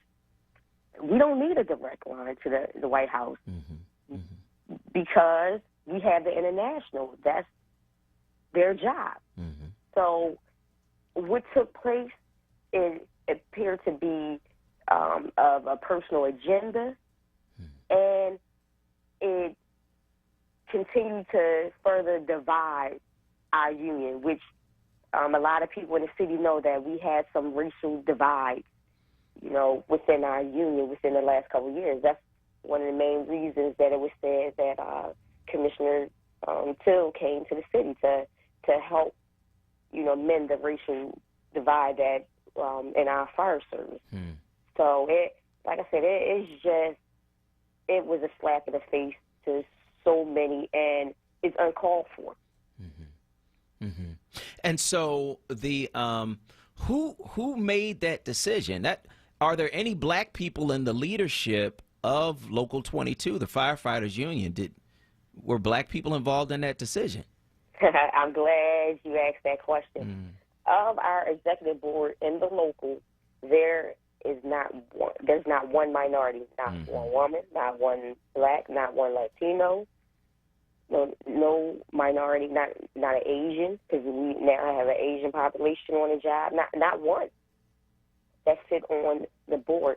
We don't need a direct line to the White House because we have the international. That's their job. So what took place, it appeared to be of a personal agenda, and it continued to further divide our union, which a lot of people in the city know that we had some racial divides, within our union within the last couple of years. That's one of the main reasons that it was said that Commissioner Till came to the city to help, mend the racial divide that in our fire service. So like I said, it was a slap in the face to so many, and it's uncalled for. And so the who made that decision? Are there any black people in the leadership of Local 22, the firefighters union? Were black people involved in that decision? I'm glad you asked that question. Of our executive board in the local, there's not one minority, not one woman, not one black, not one Latino, no minority, not an Asian, because we now have an Asian population on the job. Not one that sit on the board.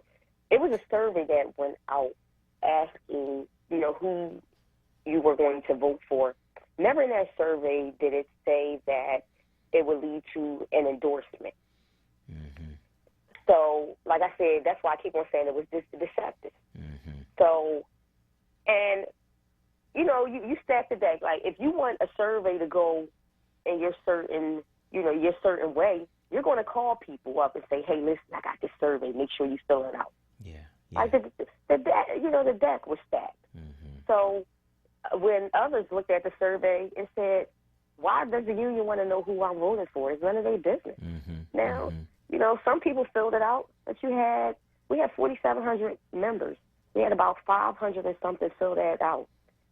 It was a survey that went out asking, who you were going to vote for. Never in that survey did it say that it would lead to an endorsement. Mm-hmm. So, like I said, that's why I keep on saying it was deceptive. Mm-hmm. So, and, you stack the deck. Like, if you want a survey to go in your certain way, you're going to call people up and say, hey, listen, I got this survey. Make sure you fill it out. Yeah. Like the deck was stacked. Mm-hmm. So when others looked at the survey and said, why does the union want to know who I'm voting for? It's none of their business. Mm-hmm. Now, some people filled it out, but we had 4,700 members. We had about 500 and something fill that out.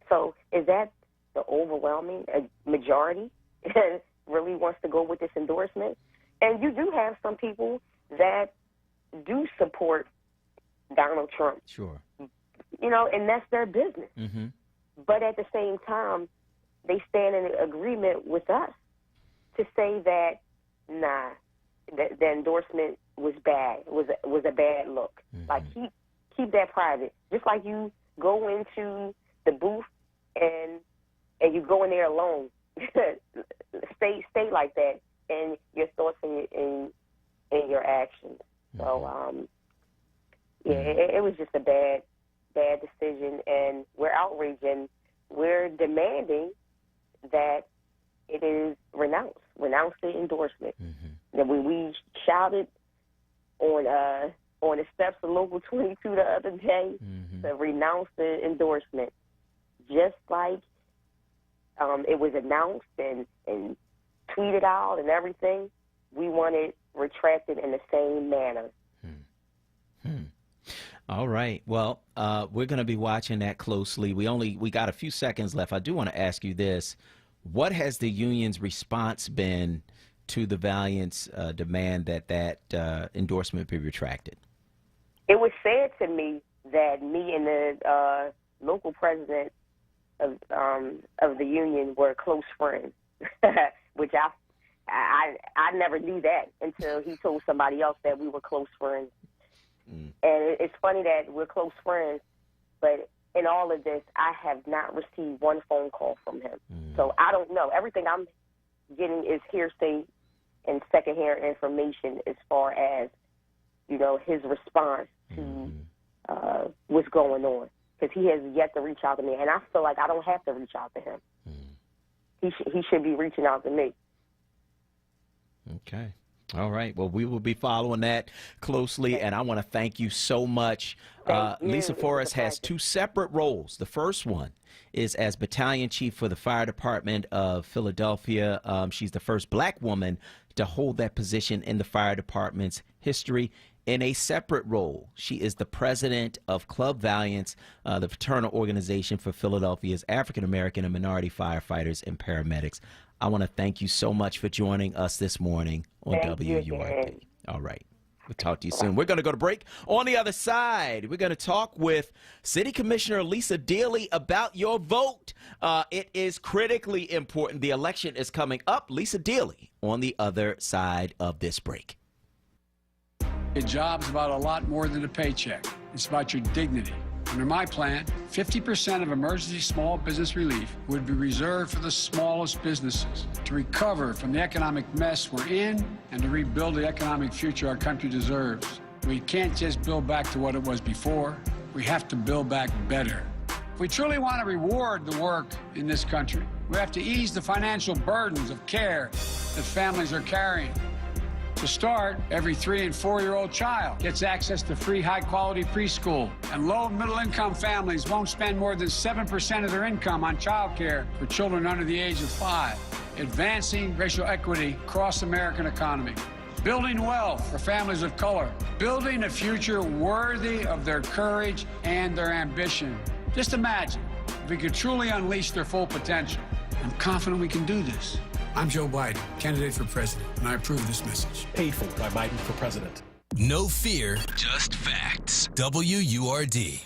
So is that the overwhelming majority that really wants to go with this endorsement? And you do have some people that do support Donald Trump. Sure. And that's their business. Mm-hmm. But at the same time, they stand in agreement with us to say that, the endorsement was bad, was a bad look. Mm-hmm. Like, keep that private. Just like you go into the booth and you go in there alone. stay like that in your thoughts and in your actions. Mm-hmm. So, it was just a bad decision, and we're outraged, and we're demanding that it is renounced. Renounce the endorsement. Mm-hmm. And when we shouted on the steps of Local 22 the other day to renounce the endorsement, just like it was announced and tweeted out and everything, we want it retracted in the same manner. All right. Well, we're going to be watching that closely. We got a few seconds left. I do want to ask you this. What has the union's response been to the Valiant's demand that endorsement be retracted? It was said to me that me and the local president of the union were close friends, which I never knew that until he told somebody else that we were close friends. And it's funny that we're close friends, but in all of this, I have not received one phone call from him. So I don't know. Everything I'm getting is hearsay and secondhand information as far as, his response to what's going on. Because he has yet to reach out to me, and I feel like I don't have to reach out to him. He should be reaching out to me. Okay. All right. Well, we will be following that closely, and I want to thank you so much. Lisa Forrest has two separate roles. The first one is as battalion chief for the fire department of Philadelphia. She's the first black woman to hold that position in the fire department's history. In a separate role, she is the president of Club Valiance, the fraternal organization for Philadelphia's African-American and minority firefighters and paramedics. I want to thank you so much for joining us this morning on WURD. All right. We'll talk to you soon. We're going to go to break. On the other side, we're going to talk with City Commissioner Lisa Daly about your vote. It is critically important. The election is coming up. Lisa Daly on the other side of this break. A job's about a lot more than a paycheck. It's about your dignity. Under my plan, 50% of emergency small business relief would be reserved for the smallest businesses to recover from the economic mess we're in and to rebuild the economic future our country deserves. We can't just build back to what it was before. We have to build back better. If we truly want to reward the work in this country, we have to ease the financial burdens of care that families are carrying. To start, every 3- and 4-year-old child gets access to free high-quality preschool, and low- and middle-income families won't spend more than 7% of their income on child care for children under the age of 5. Advancing racial equity across the American economy. Building wealth for families of color. Building a future worthy of their courage and their ambition. Just imagine if we could truly unleash their full potential. I'm confident we can do this. I'm Joe Biden, candidate for president, and I approve this message. Paid for by Biden for president. No fear, just facts. WURD.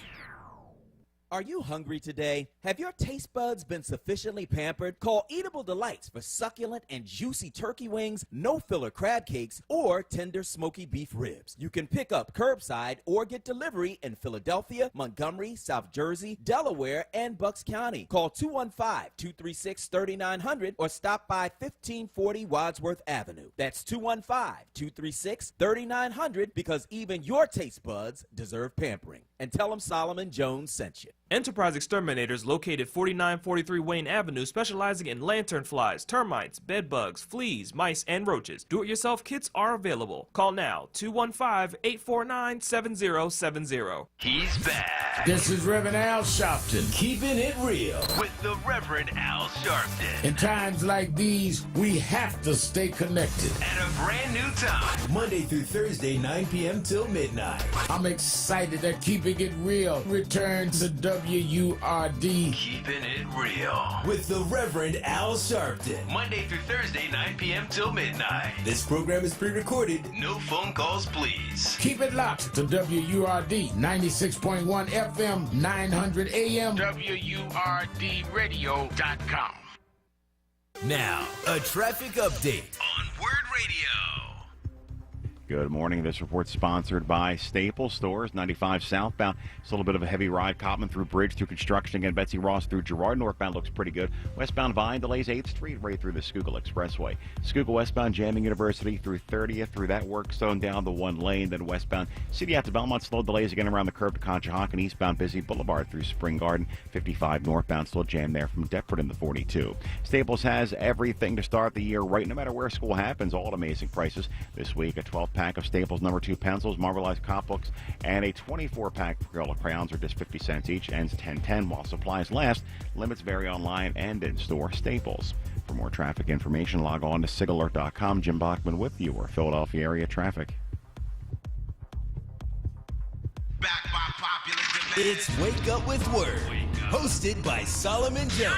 Are you hungry today? Have your taste buds been sufficiently pampered? Call Eatable Delights for succulent and juicy turkey wings, no-filler crab cakes, or tender smoky beef ribs. You can pick up curbside or get delivery in Philadelphia, Montgomery, South Jersey, Delaware, and Bucks County. Call 215-236-3900 or stop by 1540 Wadsworth Avenue. That's 215-236-3900 because even your taste buds deserve pampering. And tell them Solomon Jones sent you. Enterprise Exterminators, located 4943 Wayne Avenue, specializing in lanternflies, termites, bed bugs, fleas, mice, and roaches. Do-it-yourself kits are available. Call now, 215-849-7070. He's back. This is Reverend Al Sharpton. Keeping it real with the Reverend Al Sharpton. In times like these, we have to stay connected. At a brand new time. Monday through Thursday, 9 p.m. till midnight. I'm excited that Keeping It Real returns to WURD. Keeping it real with the Reverend Al Sharpton. Monday through Thursday, 9 p.m. till midnight. This program is pre-recorded. No phone calls, please. Keep it locked to WURD 96.1 FM, 900 AM. WURDradio.com. Now, a traffic update on WURD Radio. Good morning. This report sponsored by Staples Stores, 95 southbound. It's a little bit of a heavy ride. Copman through Bridge, through construction. Again, Betsy Ross through Girard. Northbound looks pretty good. Westbound Vine delays 8th Street right through the Schuylkill Expressway. Schuylkill westbound jamming University through 30th. Through that work zone down the one lane. Then westbound City out to Belmont. Slow delays again around the curve to Conshohocken. Eastbound busy Boulevard through Spring Garden. 55 northbound still jammed there from Deptford in the 42. Staples has everything to start the year right, no matter where school happens. All at amazing prices. This week, a 12-pack of Staples No. 2 pencils, Marvelized cop books, and a 24-pack of crayons are just 50 cents each. Ends 10/10 while supplies last. Limits vary online and in-store. Staples. For more traffic information, log on to sigalert.com. Jim Bachman with you, or Philadelphia area traffic. It's Wake Up with Word, hosted by Solomon Jones.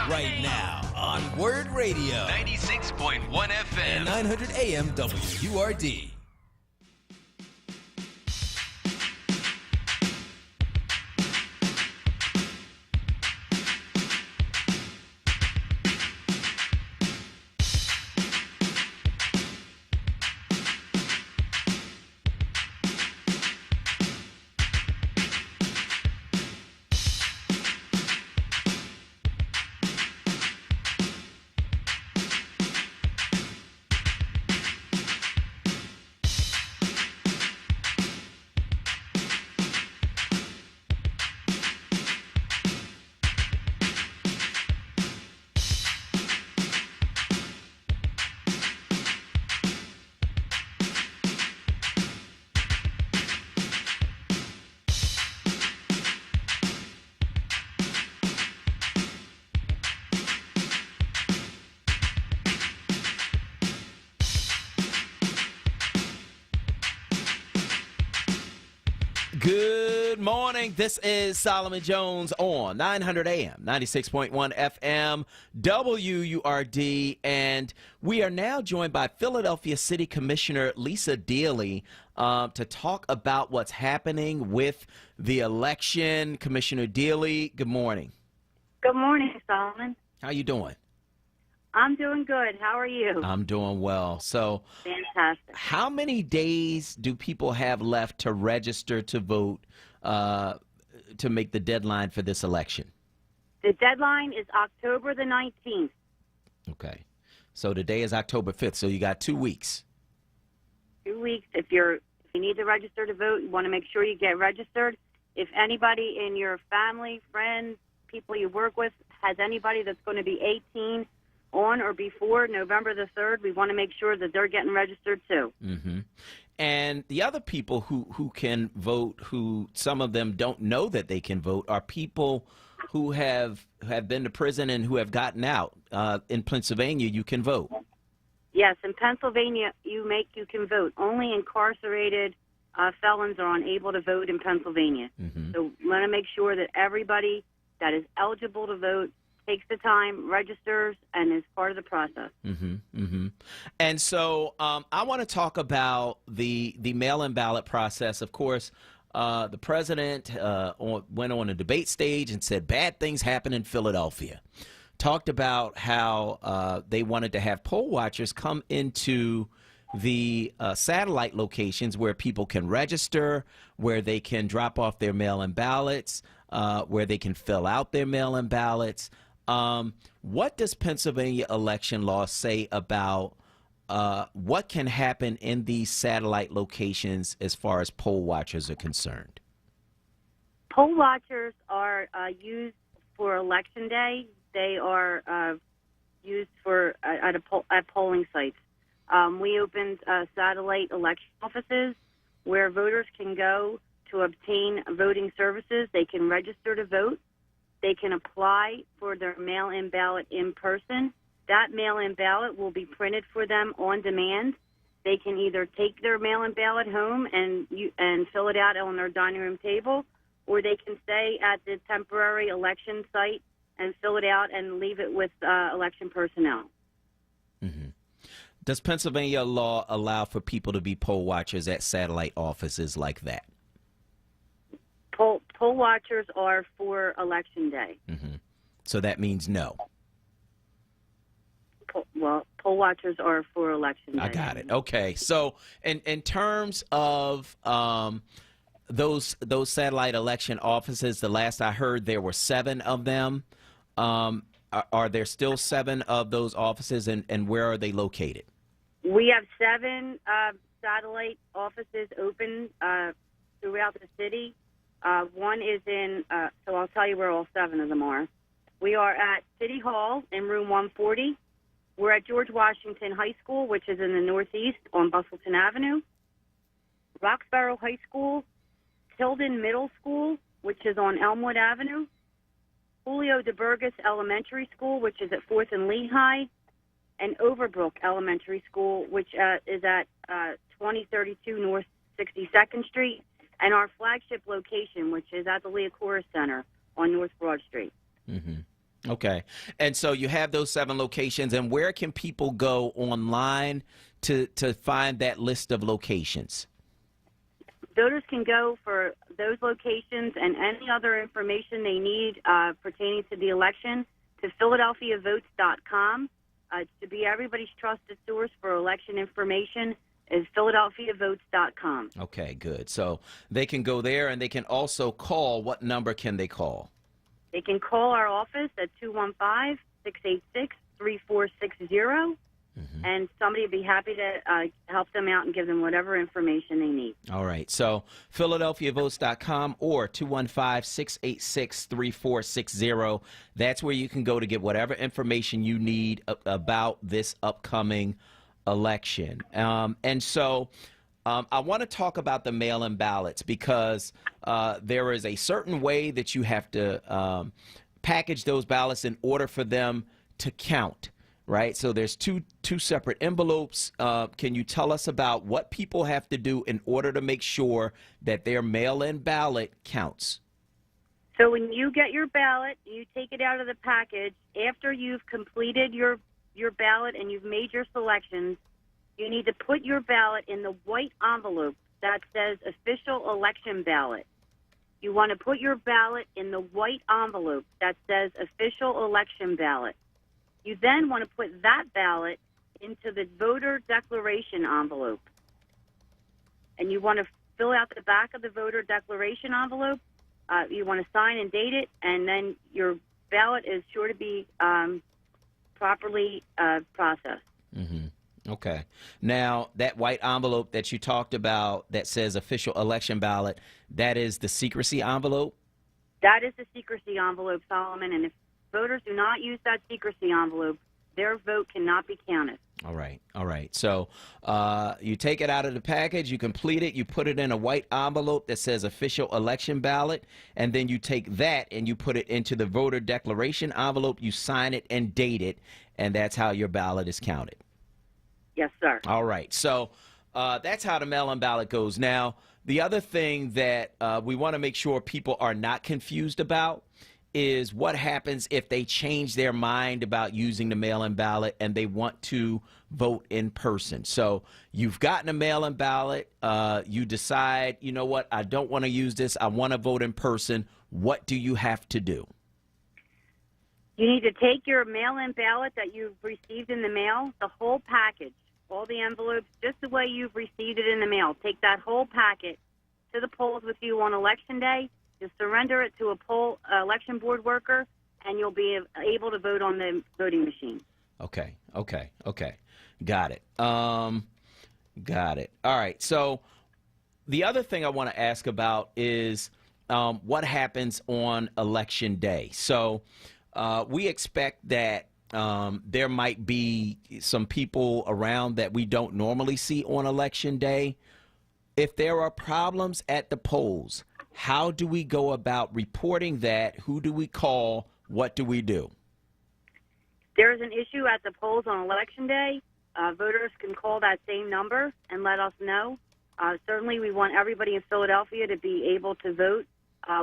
Right now on WURD Radio, 96.1 FM and 900 AM WURD. Good morning. This is Solomon Jones on 900 AM, 96.1 FM, WURD, and we are now joined by Philadelphia City Commissioner Lisa Dealey to talk about what's happening with the election. Commissioner Dealey, good morning. Good morning, Solomon. How you doing? I'm doing good. How are you? I'm doing well. So, fantastic. How many days do people have left to register to vote to make the deadline for this election? The deadline is October the 19th. Okay. So today is October 5th, so you got 2 weeks. 2 weeks. If you need to register to vote, you want to make sure you get registered. If anybody in your family, friends, people you work with has anybody that's going to be 18 on or before November the 3rd, we want to make sure that they're getting registered too. Mm-hmm. And the other people who can vote, who some of them don't know that they can vote, are people who have been to prison and who have gotten out. In Pennsylvania, you can vote. Yes, in Pennsylvania, you can vote. Only incarcerated felons are unable to vote in Pennsylvania. Mm-hmm. So we want to make sure that everybody that is eligible to vote takes the time, registers, and is part of the process. Mm-hmm, mm-hmm. And so I want to talk about the mail-in ballot process. Of course, the president went on a debate stage and said bad things happen in Philadelphia. Talked about how they wanted to have poll watchers come into the satellite locations where people can register, where they can drop off their mail-in ballots, where they can fill out their mail-in ballots. What does Pennsylvania election law say about what can happen in these satellite locations as far as poll watchers are concerned? Poll watchers are used for Election Day. They are used for at polling sites. We opened satellite election offices where voters can go to obtain voting services. They can register to vote. They can apply for their mail-in ballot in person. That mail-in ballot will be printed for them on demand. They can either take their mail-in ballot home and fill it out on their dining room table, or they can stay at the temporary election site and fill it out and leave it with election personnel. Mm-hmm. Does Pennsylvania law allow for people to be poll watchers at satellite offices like that? Poll watchers are for Election Day. Mm-hmm. So that means no. Poll watchers are for Election Day. I got it. Okay. So in terms of those satellite election offices, the last I heard there were 7 of them. Are there still 7 of those offices, and where are they located? We have 7 satellite offices open throughout the city. One is in, so I'll tell you where all 7 of them are. We are at City Hall in room 140. We're at George Washington High School, which is in the northeast on Bustleton Avenue. Roxborough High School, Tilden Middle School, which is on Elmwood Avenue. Julio de Burgos Elementary School, which is at 4th and Lehigh, and Overbrook Elementary School, which is at 2032 North 62nd Street, and our flagship location, which is at the Leocora Center on North Broad Street. Mm-hmm. Okay. And so you have those 7 locations, and where can people go online to find that list of locations? Voters can go for those locations and any other information they need pertaining to the election to PhiladelphiaVotes.com. To be everybody's trusted source for election information is PhiladelphiaVotes.com. Okay, good. So they can go there, and they can also call. What number can they call? They can call our office at 215-686-3460. And somebody would be happy to help them out and give them whatever information they need. All right. So PhiladelphiaVotes.com or 215-686-3460. That's where you can go to get whatever information you need about this upcoming election. And so I want to talk about the mail-in ballots because there is a certain way that you have to package those ballots in order for them to count. Right, so there's two separate envelopes. Can you tell us about what people have to do in order to make sure that their mail-in ballot counts? So when you get your ballot, you take it out of the package. After you've completed your ballot and you've made your selections, you need to put your ballot in the white envelope that says official election ballot. You want to put your ballot in the white envelope that says official election ballot. You then want to put that ballot into the voter declaration envelope. And you want to fill out the back of the voter declaration envelope. You want to sign and date it, and then your ballot is sure to be properly processed. Mm-hmm. Okay. Now, that white envelope that you talked about that says official election ballot, that is the secrecy envelope? That is the secrecy envelope, Solomon, and if voters do not use that secrecy envelope, their vote cannot be counted. All right. All right. So you take it out of the package, you complete it, you put it in a white envelope that says official election ballot, and then you take that and you put it into the voter declaration envelope, you sign it and date it, and that's how your ballot is counted. Yes, sir. All right. So that's how the mail-in ballot goes. Now, the other thing that we want to make sure people are not confused about is what happens if they change their mind about using the mail-in ballot and they want to vote in person. So you've gotten a mail-in ballot. You decide, you know what, I don't want to use this. I want to vote in person. What do you have to do? You need to take your mail-in ballot that you've received in the mail, the whole package, all the envelopes, just the way you've received it in the mail. Take that whole packet to the polls with you on Election Day. You surrender it to a election board worker, and you'll be able to vote on the voting machine. Okay. Got it. Got it. All right. So the other thing I want to ask about is what happens on Election Day. So we expect that there might be some people around that we don't normally see on Election Day. If there are problems at the polls, how do we go about reporting that? Who do we call? What do we do? There is an issue at the polls on Election Day. Voters can call that same number and let us know. Certainly, we want everybody in Philadelphia to be able to vote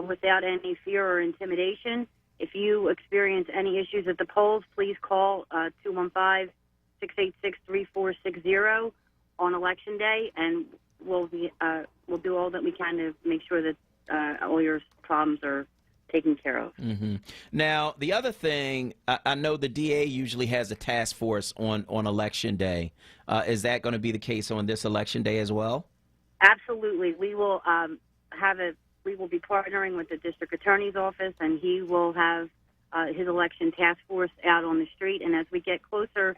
without any fear or intimidation. If you experience any issues at the polls, please call 215-686-3460 on Election Day, and we'll do all that we can to make sure that all your problems are taken care of. Mm-hmm. Now, the other thing, I know the DA usually has a task force on Election Day. Is that going to be the case on this Election Day as well? Absolutely. We will we will be partnering with the district attorney's office, and he will have his election task force out on the street. And as we get closer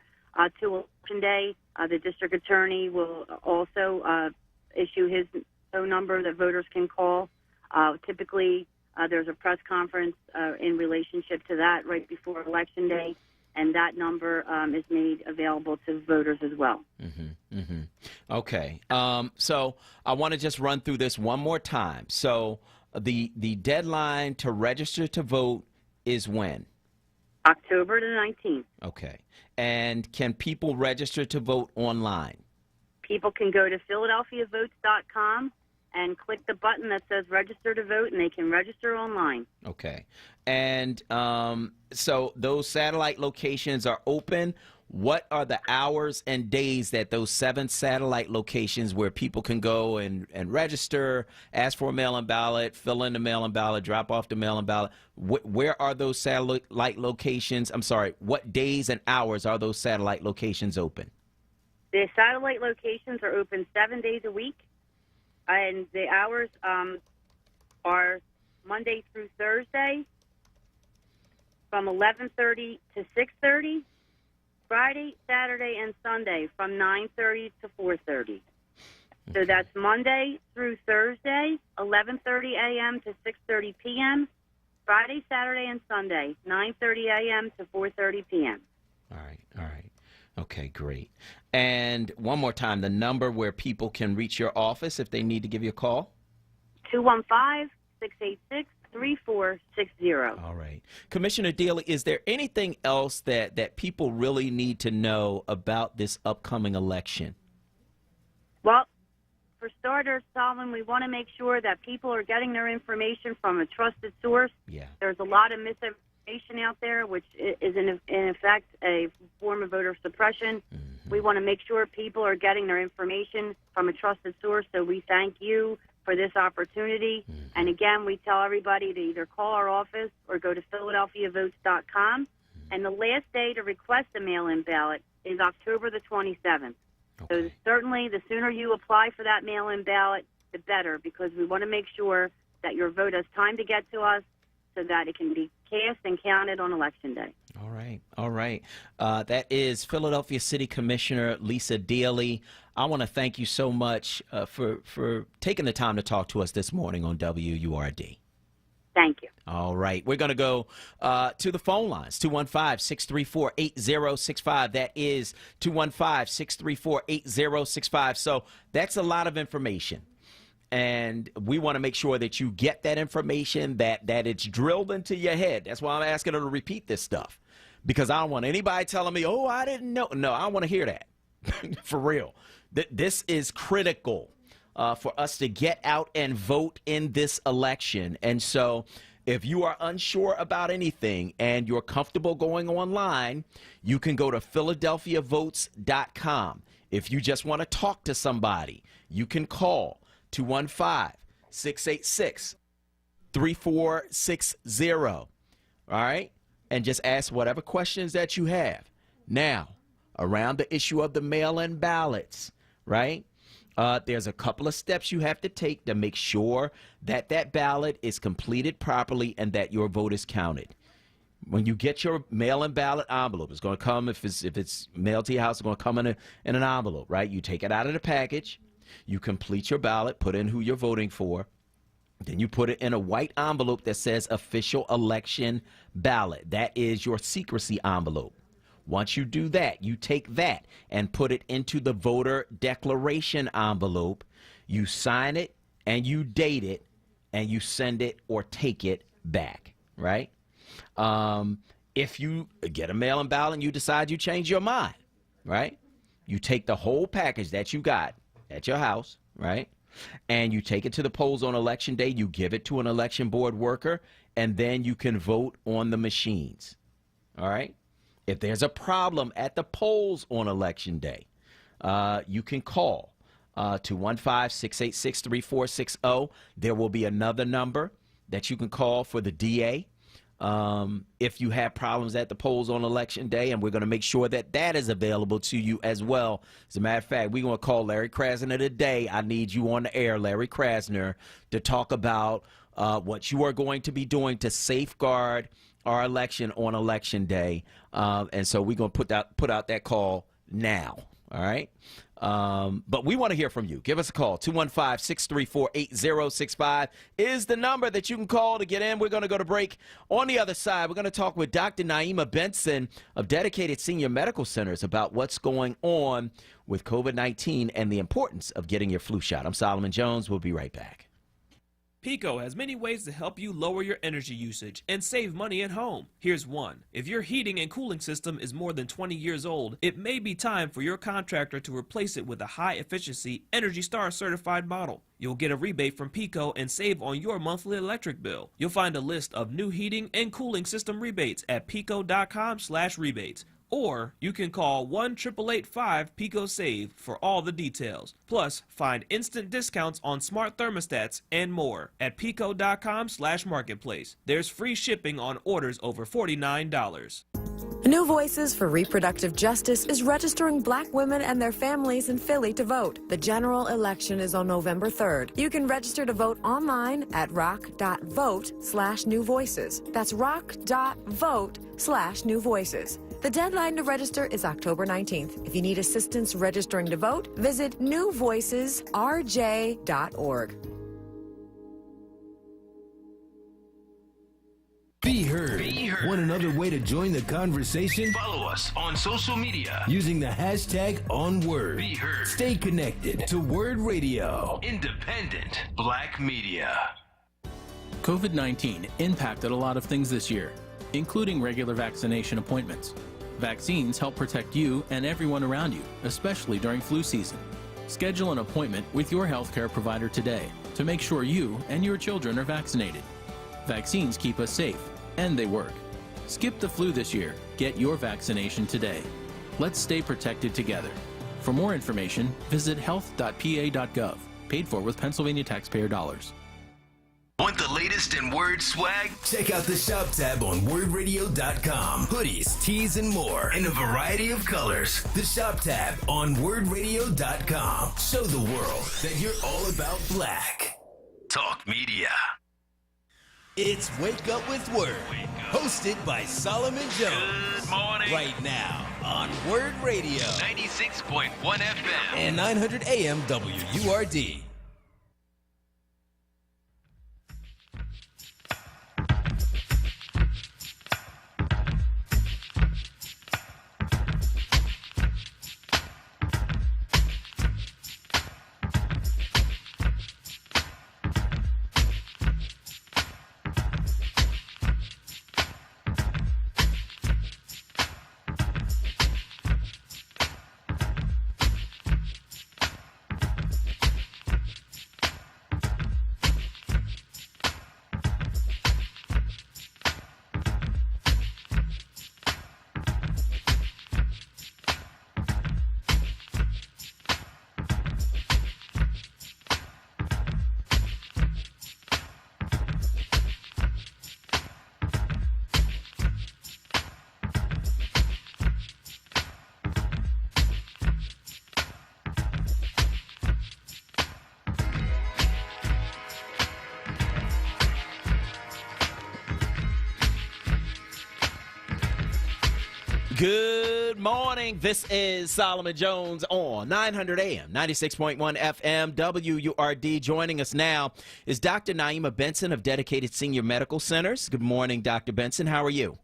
to Election Day, the district attorney will also issue his phone number that voters can call. Typically, there's a press conference in relationship to that right before Election Day, and that number is made available to voters as well. Mm-hmm, mm-hmm. Okay. So I want to just run through this one more time. So the deadline to register to vote is when? October the 19th. Okay. And can people register to vote online? People can go to PhiladelphiaVotes.com and click the button that says register to vote, and they can register online. Okay. And so those satellite locations are open. What are the hours and days that those 7 satellite locations where people can go and register, ask for a mail-in ballot, fill in the mail-in ballot, drop off the mail-in ballot, where are those satellite locations? I'm sorry, what days and hours are those satellite locations open? The satellite locations are open 7 days a week. And the hours are Monday through Thursday from 11:30 to 6:30, Friday, Saturday, and Sunday from 9:30 to 4:30. So that's Monday through Thursday, 11:30 a.m. to 6:30 p.m., Friday, Saturday, and Sunday, 9:30 a.m. to 4:30 p.m. All right. Okay, great. And one more time, the number where people can reach your office if they need to give you a call? 215-686-3460. All right. Commissioner Daly, is there anything else that people really need to know about this upcoming election? Well, for starters, Solomon, we want to make sure that people are getting their information from a trusted source. Yeah. There's a lot of misinformation out there, which is in effect a form of voter suppression. Mm-hmm. We want to make sure people are getting their information from a trusted source, so we thank you for this opportunity. Mm-hmm. And again, we tell everybody to either call our office or go to PhiladelphiaVotes.com. Mm-hmm. And the last day to request a mail-in ballot is October the 27th. Okay. So certainly the sooner you apply for that mail-in ballot, the better, because we want to make sure that your vote has time to get to us so that it can be cast and counted on Election Day. All right. That is Philadelphia City Commissioner Lisa Daly. I want to thank you so much for taking the time to talk to us this morning on WURD. Thank you. All right. We're going to go to the phone lines, 215-634-8065. That is 215-634-8065. So that's a lot of information. And we want to make sure that you get that information, that it's drilled into your head. That's why I'm asking her to repeat this stuff, because I don't want anybody telling me, oh, I didn't know. No, I want to hear that for real. This is critical for us to get out and vote in this election. And so if you are unsure about anything and you're comfortable going online, you can go to philadelphiavotes.com. If you just want to talk to somebody, you can call 215-686-3460. All right? And just ask whatever questions that you have. Now, around the issue of the mail-in ballots, right? There's a couple of steps you have to take to make sure that that ballot is completed properly and that your vote is counted. When you get your mail-in ballot envelope, it's going to come, if it's mailed to your house, it's going to come in an envelope, right? You take it out of the package, you complete your ballot, put in who you're voting for, then you put it in a white envelope that says official election ballot. That is your secrecy envelope. Once you do that, you take that and put it into the voter declaration envelope. You sign it and you date it and you send it or take it back, right? If you get a mail-in ballot and you decide you change your mind, right? You take the whole package that you got at your house, right? And you take it to the polls on election day. You give it to an election board worker, and then you can vote on the machines, all right? If there's a problem at the polls on election day, you can call 215-686-3460. There will be another number that you can call for the DA if you have problems at the polls on election day, and we're going to make sure that that is available to you as well. As a matter of fact, we're going to call Larry Krasner today. I need you on the air, Larry Krasner, to talk about what you are going to be doing to safeguard our election on election day. And so we're going to put out that call now. All right. But we want to hear from you. Give us a call. 215-634-8065 is the number that you can call to get in. We're going to go to break. On the other side, we're going to talk with Dr. Naima Benson of Dedicated Senior Medical Centers about what's going on with COVID-19 and the importance of getting your flu shot. I'm Solomon Jones. We'll be right back. PECO has many ways to help you lower your energy usage and save money at home. Here's one. If your heating and cooling system is more than 20 years old, it may be time for your contractor to replace it with a high-efficiency Energy Star certified model. You'll get a rebate from PECO and save on your monthly electric bill. You'll find a list of new heating and cooling system rebates at PECO.com/rebates. Or you can call 1-888-5-PECO-SAVE for all the details. Plus, find instant discounts on smart thermostats and more at PECO.com/marketplace. There's free shipping on orders over $49. New Voices for Reproductive Justice is registering Black women and their families in Philly to vote. The general election is on November 3rd. You can register to vote online at rock.vote/newvoices. That's rock.vote/newvoices. The deadline to register is October 19th. If you need assistance registering to vote, visit newvoicesrj.org. Be heard. Want another way to join the conversation? Follow us on social media using the hashtag onWURD. Be heard. Stay connected to WURD Radio. Independent Black media. COVID-19 impacted a lot of things this year, including regular vaccination appointments. Vaccines help protect you and everyone around you, especially during flu season. Schedule an appointment with your healthcare provider today to make sure you and your children are vaccinated. Vaccines keep us safe, and they work. Skip the flu this year. Get your vaccination today. Let's stay protected together. For more information, visit health.pa.gov, paid for with Pennsylvania taxpayer dollars. Want the latest in WURD swag? Check out the shop tab on WURDradio.com. Hoodies, tees, and more in a variety of colors. The shop tab on WURDradio.com. Show the world that you're all about black. Talk media. It's Wake Up with WURD, hosted by Solomon Jones. Good morning. Right now on WURD Radio. 96.1 FM. And 900 AM WURD. Good morning. This is Solomon Jones on 900 AM, 96.1 FM, WURD. Joining us now is Dr. Naima Benson of Dedicated Senior Medical Centers. Good morning, Dr. Benson. How are you?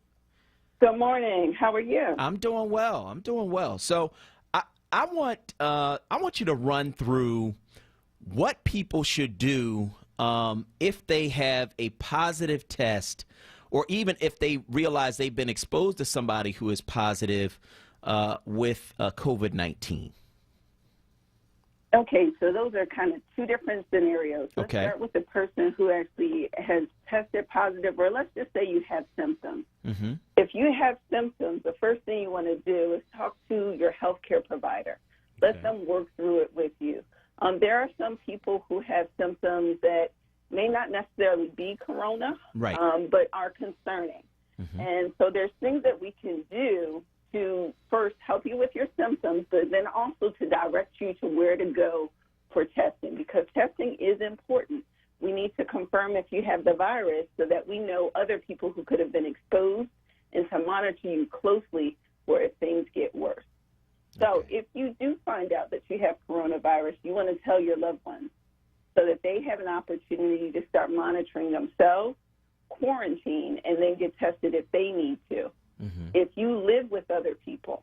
Good morning. How are you? I'm doing well. So I want you to run through what people should do if they have a positive test, or even if they realize they've been exposed to somebody who is positive with COVID-19. Okay, so those are kind of two different scenarios. Let's start with the person who actually has tested positive, or let's just say you have symptoms. Mm-hmm. If you have symptoms, the first thing you want to do is talk to your healthcare provider. Let them work through it with you. There are some people who have symptoms that may not necessarily be corona, right, but are concerning. Mm-hmm. And so there's things that we can do to first help you with your symptoms, but then also to direct you to where to go for testing, because testing is important. We need to confirm if you have the virus so that we know other people who could have been exposed, and to monitor you closely for if things get worse. So if you do find out that you have coronavirus, you want to tell your loved ones so that they have an opportunity to start monitoring themselves, quarantine, and then get tested if they need to. Mm-hmm. If you live with other people,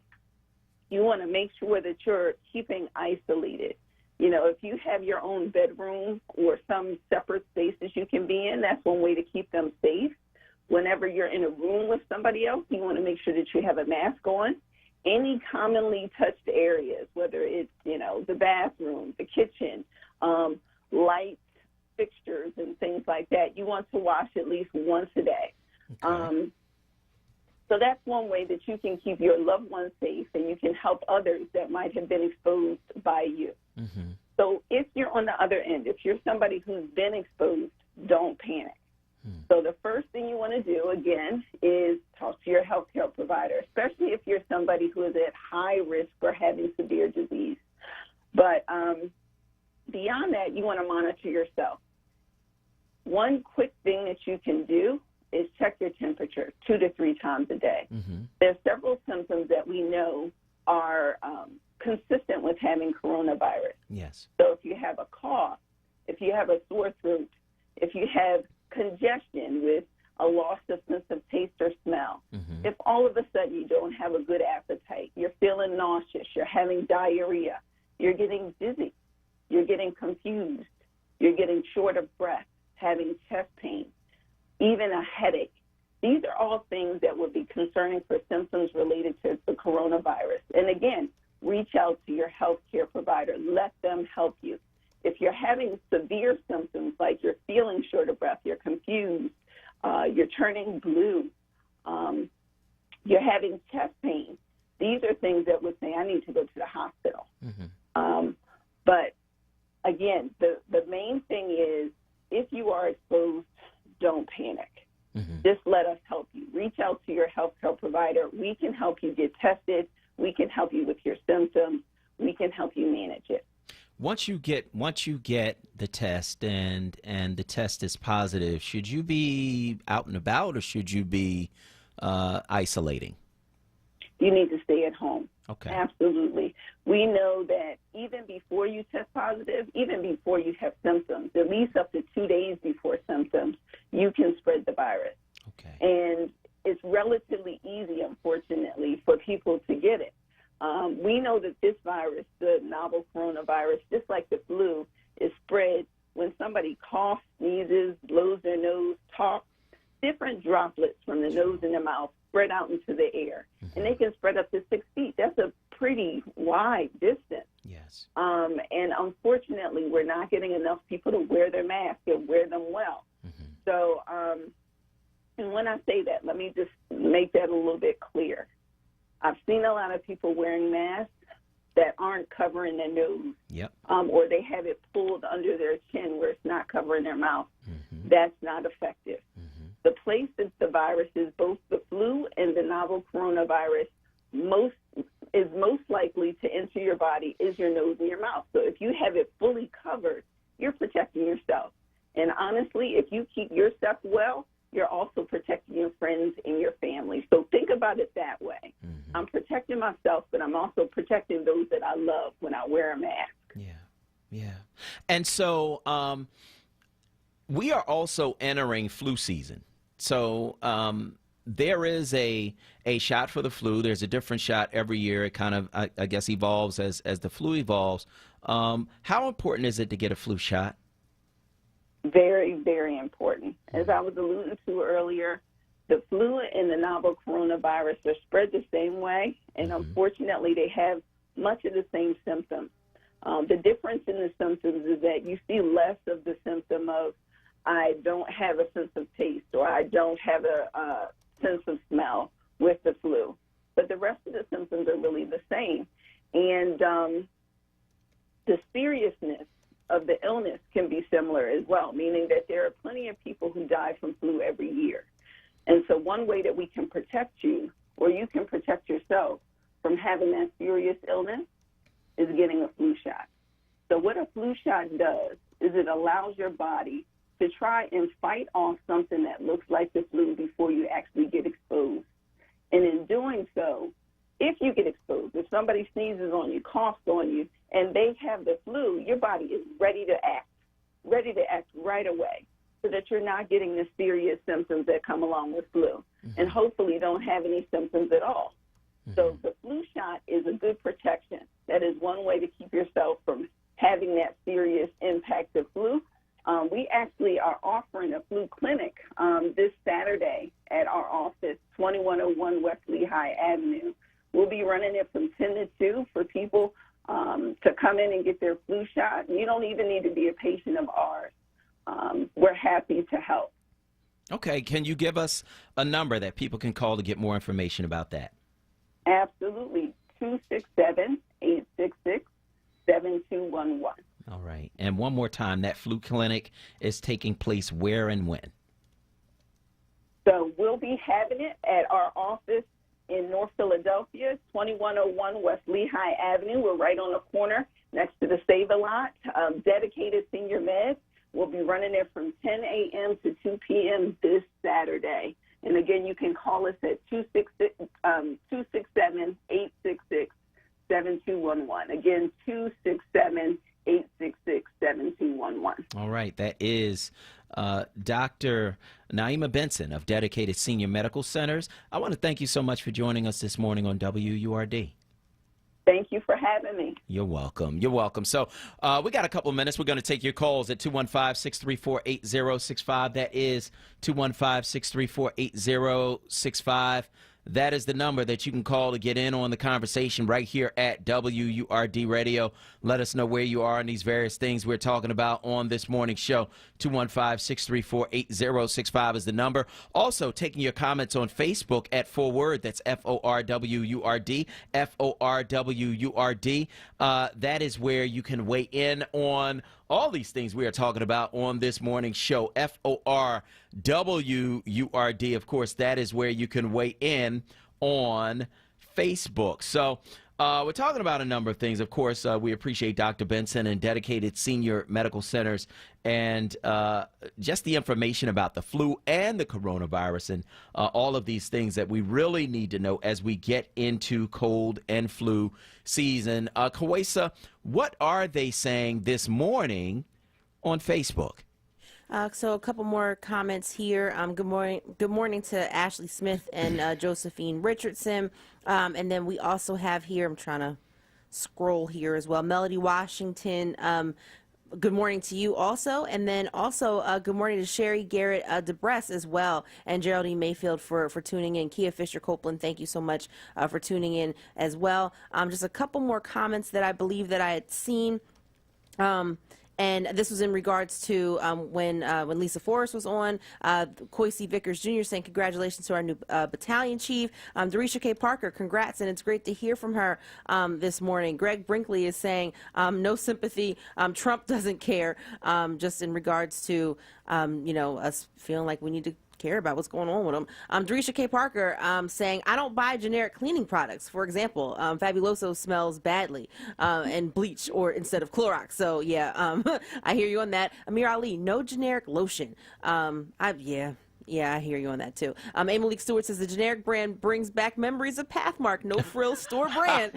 you want to make sure that you're keeping isolated. You know, if you have your own bedroom or some separate spaces you can be in, that's one way to keep them safe. Whenever you're in a room with somebody else, you want to make sure that you have a mask on. Any commonly touched areas, whether it's, you know, the bathroom, the kitchen, lights, fixtures, and things like that, you want to wash at least once a day. So that's one way that you can keep your loved ones safe, and you can help others that might have been exposed by you. Mm-hmm. So if you're on the other end, if you're somebody who's been exposed, don't panic. So the first thing you want to do, again, is talk to your healthcare provider, especially if you're somebody who is at high risk for having severe disease. But beyond that, you want to monitor yourself. One quick thing that you can do is check your temperature 2 to 3 times a day. Mm-hmm. There's several symptoms that we know are consistent with having coronavirus. Yes. So if you have a cough, if you have a sore throat, if you have congestion with a loss of sense of taste or smell, mm-hmm. if all of a sudden you don't have a good appetite, you're feeling nauseous, you're having diarrhea, you're getting dizzy, you're getting confused, you're getting short of breath, having chest pain, even a headache. These are all things that would be concerning for symptoms related to the coronavirus. And again, reach out to your healthcare provider. Let them help you. If you're having severe symptoms like you're feeling short of breath, you're confused, you're turning blue, you're having chest pain, these are things that would say, I need to go to the hospital. Mm-hmm. But again, the main thing is, if you are exposed, don't panic. Mm-hmm. Just let us help you. Reach out to your healthcare provider. We can help you get tested. We can help you with your symptoms. We can help you manage it. Once you get the test and the test is positive, should you be out and about, or should you be isolating? You need to stay at home. Okay. Absolutely. We know that even before you test positive, even before you have symptoms, at least up to 2 days before symptoms, you can spread the virus. Okay. And it's relatively easy, unfortunately, for people to get it. We know that this virus, the novel coronavirus, just like the flu, is spread when somebody coughs, sneezes, blows their nose, talks. Different droplets from the nose and the mouth spread out into the air, and they can spread up to 6 feet. That's a pretty wide distance. Yes. And unfortunately, we're not getting enough people to wear their masks and wear them well. Mm-hmm. So, and when I say that, let me just make that a little bit clear. I've seen a lot of people wearing masks that aren't covering their nose, yep. Or they have it pulled under their chin where it's not covering their mouth. Mm-hmm. That's not effective. Mm-hmm. The place that the virus is, both the flu and the novel coronavirus, most likely to enter your body is your nose and your mouth. So if you have it fully covered, you're protecting yourself. And honestly, if you keep yourself well, you're also protecting your friends and your family. So think about it that way. Mm-hmm. I'm protecting myself, but I'm also protecting those that I love when I wear a mask. Yeah. And so we are also entering flu season. So there is a shot for the flu. There's a different shot every year. It kind of, I guess, evolves as the flu evolves. How important is it to get a flu shot? Very, very important. As I was alluding to earlier, the flu and the novel coronavirus are spread the same way, and unfortunately, they have much of the same symptoms. The difference in the symptoms is that you see less of the symptom of I don't have a sense of taste or I don't have a sense of smell with the flu. But the rest of the symptoms are really the same. And the seriousness of the illness can be similar as well, meaning that there are plenty of people who die from flu every year. And so one way that we can protect you, or you can protect yourself from having that serious illness, is getting a flu shot. So what a flu shot does is it allows your body to try and fight off something that looks like the flu before you actually get exposed. And in doing so, if you get exposed, if somebody sneezes on you, coughs on you, and they have the flu, your body is ready to act right away so that you're not getting the serious symptoms that come along with flu, and hopefully don't have any symptoms at all. So the flu shot is a good protection. That is one way to keep yourself from having that serious impact of flu. We actually are offering a flu clinic this Saturday at our office, 2101 West Lehigh Avenue. We'll be running it from 10 to 2 for people to come in and get their flu shot. You don't even need to be a patient of ours. We're happy to help. Okay. Can you give us a number that people can call to get more information about that? Absolutely. 267-866-7211. All right. And one more time, that flu clinic is taking place where and when? So we'll be having it at our office in North Philadelphia, 2101 West Lehigh Avenue. We're right on the corner next to the Save-A-Lot. Dedicated senior meds. We'll be running it from 10 a.m. to 2 p.m. this Saturday. And again, you can call us at 267-866-7211. Again, 267-866-7211. All right. That is Dr. Naima Benson of Dedicated Senior Medical Centers. I want to thank you so much for joining us this morning on WURD. Thank you for having me. You're welcome. You're welcome. So we got a couple minutes. We're going to take your calls at 215-634-8065. That is 215-634-8065. That is the number that you can call to get in on the conversation right here at WURD Radio. Let us know where you are on these various things we're talking about on this morning's show. 215-634-8065 is the number. Also, taking your comments on Facebook at FORWURD. That's FORWURD, FORWURD. That is where you can weigh in on all these things we are talking about on this morning's show. FORWURD. Of course, that is where you can weigh in on Facebook. So we're talking about a number of things. Of course, we appreciate Dr. Benson and Dedicated Senior Medical Centers and just the information about the flu and the coronavirus and all of these things that we really need to know as we get into cold and flu season. Kawesa, what are they saying this morning on Facebook? So a couple more comments here. Good morning to Ashley Smith and Josephine Richardson. And then we also have here, I'm trying to scroll here as well, Melody Washington. Good morning to you also. And then also good morning to Sherry Garrett DeBress as well, and Geraldine Mayfield for tuning in. Kia Fisher Copeland, thank you so much for tuning in as well. Just a couple more comments that I believe that I had seen. And this was in regards to when Lisa Forrest was on. Coyce Vickers Jr. saying congratulations to our new battalion chief. Dorisha K. Parker, congrats, and it's great to hear from her this morning. Greg Brinkley is saying no sympathy. Trump doesn't care. Just in regards to us feeling like we need to care about what's going on with them. Dorisha K. Parker saying, I don't buy generic cleaning products. For example, Fabuloso smells badly and bleach or instead of Clorox. So, yeah, I hear you on that. Amir Ali, no generic lotion. Yeah, I hear you on that too. Malik Stewart says the generic brand brings back memories of Pathmark, no frill store brand.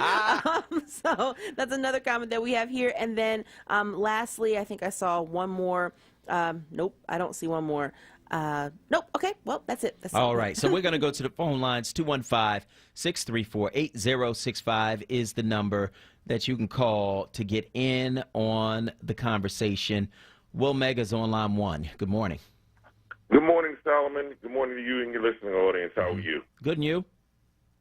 So that's another comment that we have here. And then lastly, I think I saw one more. Nope, I don't see one more. Nope. Okay. Well, that's it. All right. So we're going to go to the phone lines. 215-634-8065 is the number that you can call to get in on the conversation. Will Mega's on line 1. Good morning. Good morning, Solomon. Good morning to you and your listening audience. How are you? Good, and you?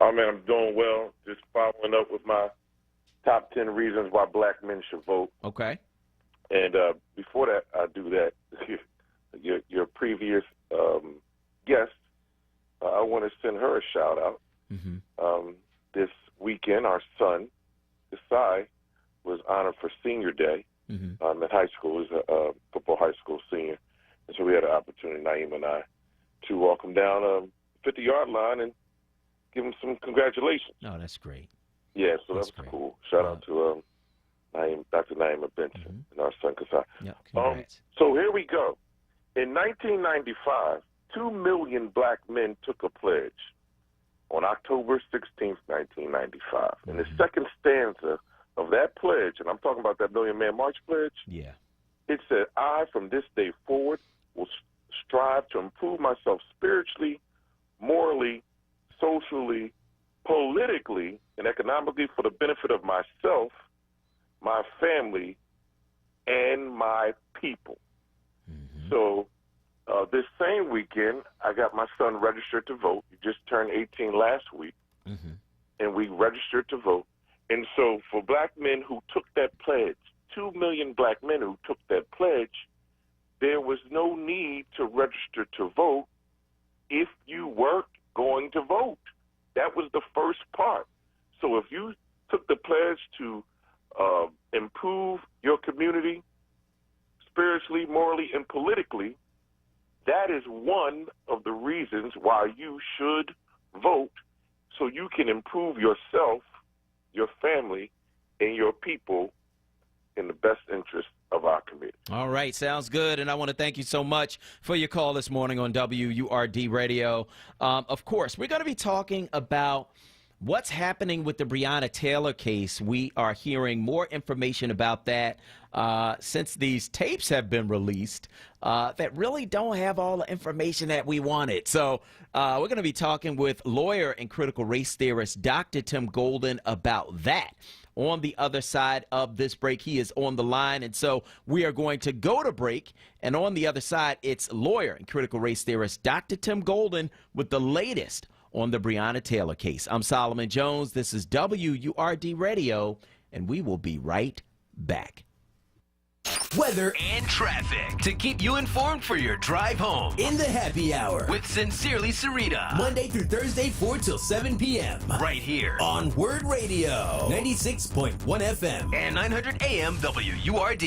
Oh, man, I'm doing well. Just following up with my top 10 reasons why black men should vote. Okay. And before that, I do that. Your previous guest, I want to send her a shout-out. Mm-hmm. This weekend, our son, Desai, was honored for Senior Day in high school. He's a football high school senior. And so we had an opportunity, Naeem and I, to walk him down a 50-yard line and give him some congratulations. Oh, that's great. Yeah, so that was cool. Shout out to Naeem, Dr. Naeem Benson and our son, Kasai. Yeah, congrats. So here we go. In 1995, 2 million black men took a pledge on October 16th, 1995. And the second stanza of that pledge, and I'm talking about that Million Man March pledge, it said, I, from this day forward, will strive to improve myself spiritually, morally, socially, politically, and economically for the benefit of myself, my family, and my people. So this same weekend, I got my son registered to vote. He just turned 18 last week, and we registered to vote. And so for black men who took that pledge, 2 million black men who took that pledge, there was no need to register to vote if you weren't going to vote. That was the first part. So if you took the pledge to improve your community spiritually, morally, and politically, that is one of the reasons why you should vote, so you can improve yourself, your family, and your people in the best interest of our community. All right, sounds good. And I want to thank you so much for your call this morning on WURD Radio. Of course, we're going to be talking about what's happening with the Breonna Taylor case. We are hearing more information about that since these tapes have been released that really don't have all the information that we wanted. So we're going to be talking with lawyer and critical race theorist Dr. Tim Golden about that. On the other side of this break, he is on the line, and so we are going to go to break. And on the other side, it's lawyer and critical race theorist Dr. Tim Golden with the latest on the Breonna Taylor case. I'm Solomon Jones. This is WURD Radio, and we will be right back. Weather and traffic to keep you informed for your drive home in the happy hour with Sincerely Sarita, Monday through Thursday 4 till 7 p.m. right here on WURD Radio 96.1 FM and 900 AM WURD.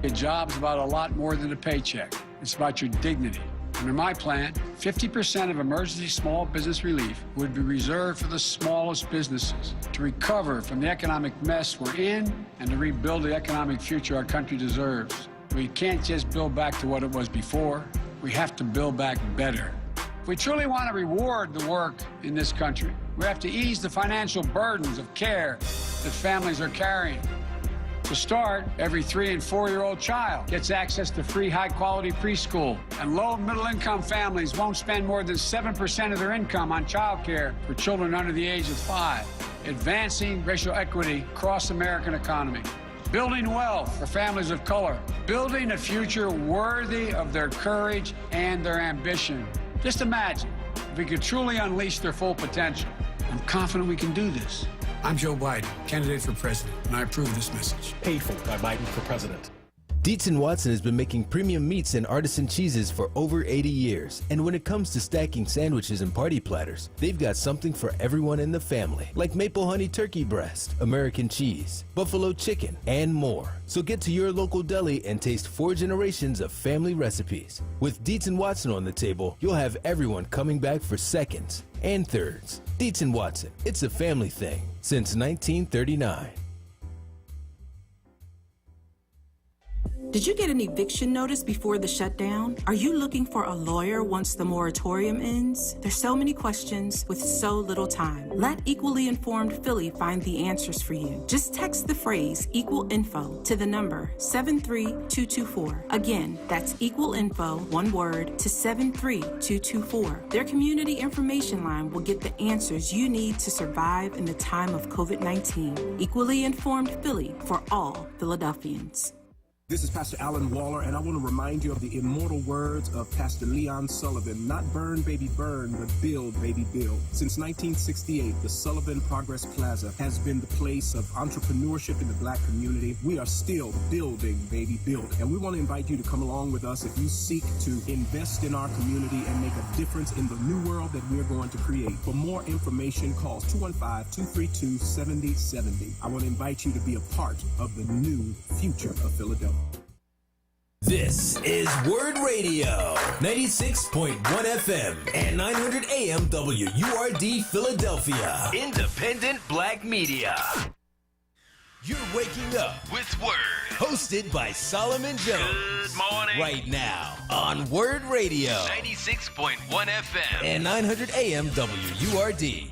A job's about a lot more than a paycheck. It's about your dignity. Under my plan, 50% of emergency small business relief would be reserved for the smallest businesses to recover from the economic mess we're in and to rebuild the economic future our country deserves. We can't just build back to what it was before. We have to build back better. If we truly want to reward the work in this country, we have to ease the financial burdens of care that families are carrying. To start, every 3- and 4-year-old child gets access to free high-quality preschool, and low- and middle-income families won't spend more than 7% of their income on child care for children under the age of 5, advancing racial equity across the American economy, building wealth for families of color, building a future worthy of their courage and their ambition. Just imagine if we could truly unleash their full potential. I'm confident we can do this. I'm Joe Biden, candidate for president, and I approve this message. Paid for by Biden for president. Dietz & Watson has been making premium meats and artisan cheeses for over 80 years. And when it comes to stacking sandwiches and party platters, they've got something for everyone in the family, like maple honey turkey breast, American cheese, buffalo chicken, and more. So get to your local deli and taste 4 generations of family recipes. With Dietz & Watson on the table, you'll have everyone coming back for seconds and thirds. Dietz & Watson, it's a family thing since 1939. Did you get an eviction notice before the shutdown? Are you looking for a lawyer once the moratorium ends? There's so many questions with so little time. Let Equally Informed Philly find the answers for you. Just text the phrase Equal Info to the number 73224. Again, that's Equal Info, one word, to 73224. Their community information line will get the answers you need to survive in the time of COVID-19. Equally Informed Philly for all Philadelphians. This is Pastor Alan Waller, and I want to remind you of the immortal words of Pastor Leon Sullivan, not burn, baby, burn, but build, baby, build. Since 1968, the Sullivan Progress Plaza has been the place of entrepreneurship in the Black community. We are still building, baby, build. And we want to invite you to come along with us if you seek to invest in our community and make a difference in the new world that we're going to create. For more information, call 215-232-7070. I want to invite you to be a part of the new future of Philadelphia. This is WURD Radio, 96.1 FM and 900 AM WURD Philadelphia. Independent Black Media. You're waking up with WURD, hosted by Solomon Jones. Good morning. Right now on WURD Radio, 96.1 FM and 900 AM WURD.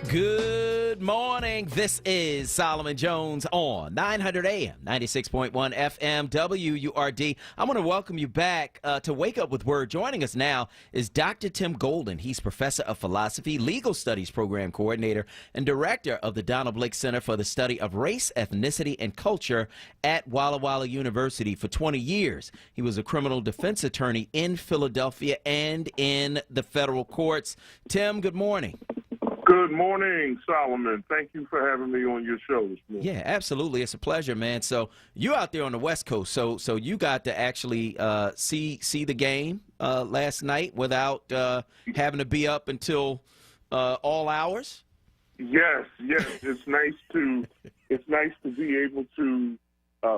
Good morning. This is Solomon Jones on 900 AM, 96.1 FM, WURD. I want to welcome you back to Wake Up with Word. Joining us now is Dr. Tim Golden. He's professor of philosophy, legal studies program coordinator, and director of the Donald Blake Center for the Study of Race, Ethnicity, and Culture at Walla Walla University for 20 years. He was a criminal defense attorney in Philadelphia and in the federal courts. Tim, good morning. Good morning, Solomon. Thank you for having me on your show this morning. Yeah, absolutely. It's a pleasure, man. So you out there on the West Coast, so you got to actually see the game last night without having to be up until all hours? Yes. It's nice to be able to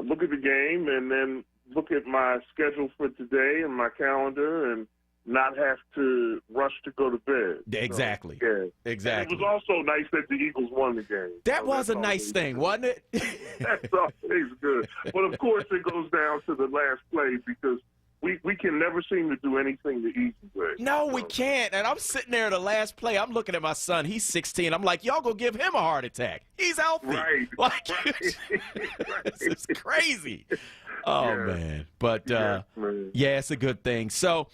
look at the game and then look at my schedule for today and my calendar and not have to rush to go to bed. Exactly. So, yeah. Exactly. And it was also nice that the Eagles won the game. That was a nice thing, wasn't it? That's always good. But, of course, it goes down to the last play because we can never seem to do anything the easy way. No, we can't. And I'm sitting there the last play. I'm looking at my son. He's 16. I'm like, y'all go give him a heart attack. He's healthy. Right. Like, right. It's crazy. Oh, yeah. Man. But, yeah, it's a good thing. So,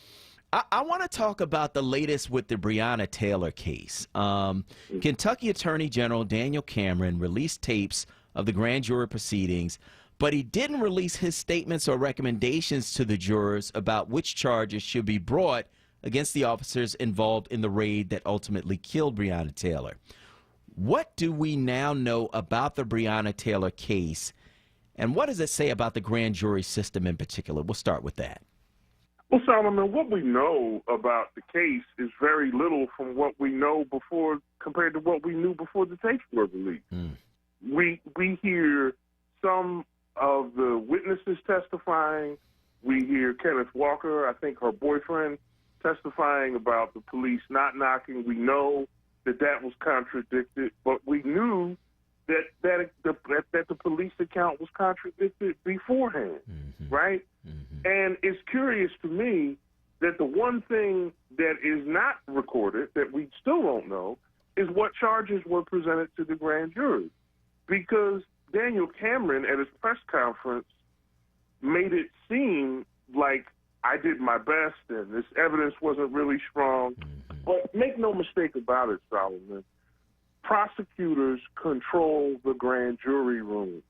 I want to talk about the latest with the Breonna Taylor case. Kentucky Attorney General Daniel Cameron released tapes of the grand jury proceedings, but he didn't release his statements or recommendations to the jurors about which charges should be brought against the officers involved in the raid that ultimately killed Breonna Taylor. What do we now know about the Breonna Taylor case, and what does it say about the grand jury system in particular? We'll start with that. Well, Solomon, what we know about the case is very little from what we know before compared to what we knew before the tapes were released. We hear some of the witnesses testifying. We hear Kenneth Walker, I think her boyfriend, testifying about the police not knocking. We know that was contradicted, but we knew that the police account was contradicted beforehand, right? And it's curious to me that the one thing that is not recorded, that we still don't know, is what charges were presented to the grand jury. Because Daniel Cameron, at his press conference, made it seem like I did my best and this evidence wasn't really strong. But make no mistake about it, Solomon, prosecutors control the grand jury room.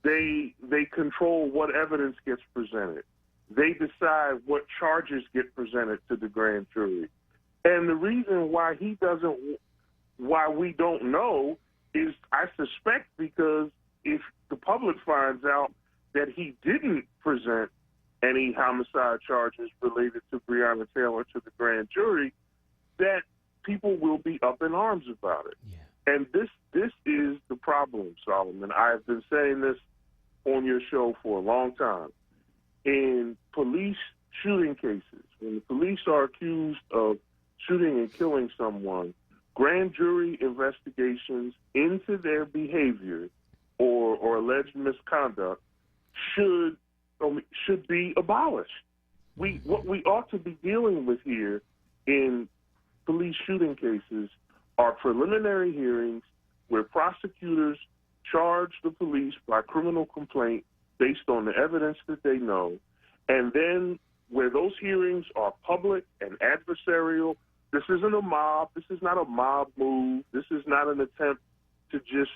They control what evidence gets presented. They decide what charges get presented to the grand jury. And the reason why why we don't know is, I suspect, because if the public finds out that he didn't present any homicide charges related to Breonna Taylor to the grand jury, that people will be up in arms about it. And this is the problem, Solomon. I've been saying this on your show for a long time. In police shooting cases, when the police are accused of shooting and killing someone, grand jury investigations into their behavior or alleged misconduct should be abolished. What we ought to be dealing with here in police shooting cases are preliminary hearings where prosecutors charge the police by criminal complaint based on the evidence that they know, and then where those hearings are public and adversarial. This isn't a mob. This is not a mob move. This is not an attempt to just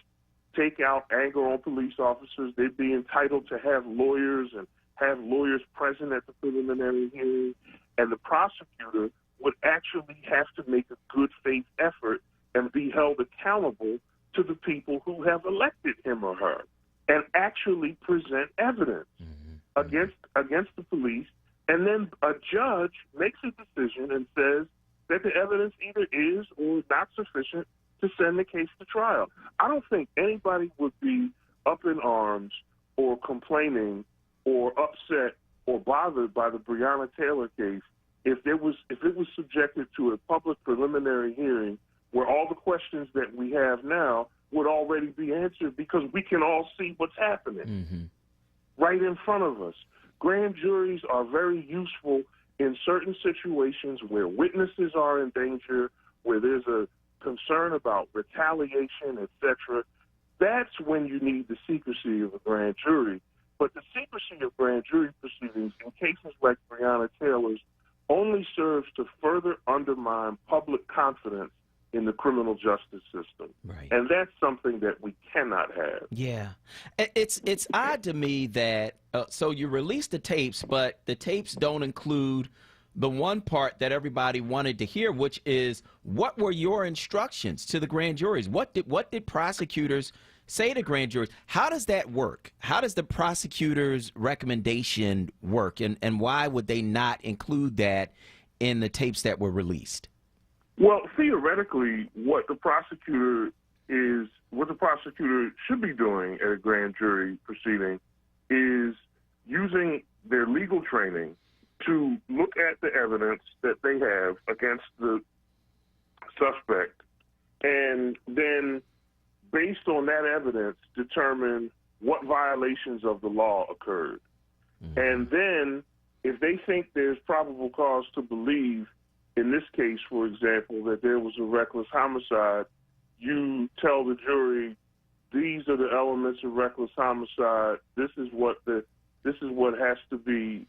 take out anger on police officers. They'd be entitled to have lawyers and have lawyers present at the preliminary hearing, and the prosecutor would actually have to make a good faith effort and be held accountable to the people who have elected him or her, and actually present evidence against the police. And then a judge makes a decision and says that the evidence either is or is not sufficient to send the case to trial. I don't think anybody would be up in arms or complaining or upset or bothered by the Breonna Taylor case if it was subjected to a public preliminary hearing where all the questions that we have now would already be answered, because we can all see what's happening right in front of us. Grand juries are very useful in certain situations where witnesses are in danger, where there's a concern about retaliation, etc. That's when you need the secrecy of a grand jury. But the secrecy of grand jury proceedings in cases like Breonna Taylor's only serves to further undermine public confidence in the criminal justice system. Right. And that's something that we cannot have. Yeah. It's odd to me that, so you release the tapes, but the tapes don't include the one part that everybody wanted to hear, which is, what were your instructions to the grand juries? What did prosecutors say to grand juries? How does that work? How does the prosecutor's recommendation work? And why would they not include that in the tapes that were released? Well, theoretically, what the prosecutor should be doing at a grand jury proceeding is using their legal training to look at the evidence that they have against the suspect, and then, based on that evidence, determine what violations of the law occurred. And then, if they think there's probable cause to believe, in this case, for example, that there was a reckless homicide, you tell the jury, these are the elements of reckless homicide. This is what has to be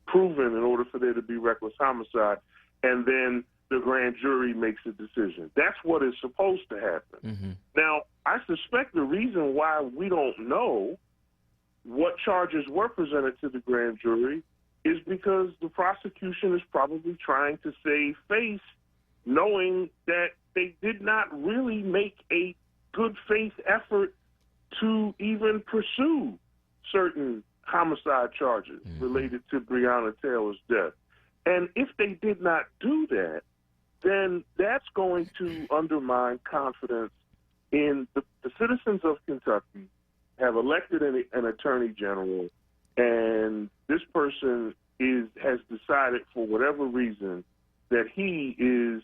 proven in order for there to be reckless homicide, and then the grand jury makes a decision. That's what is supposed to happen. Now, I suspect the reason why we don't know what charges were presented to the grand jury is because the prosecution is probably trying to save face, knowing that they did not really make a good faith effort to even pursue certain homicide charges related to Breonna Taylor's death. And if they did not do that, then that's going to undermine confidence in the citizens of Kentucky have elected an attorney general, and this person has decided for whatever reason that he is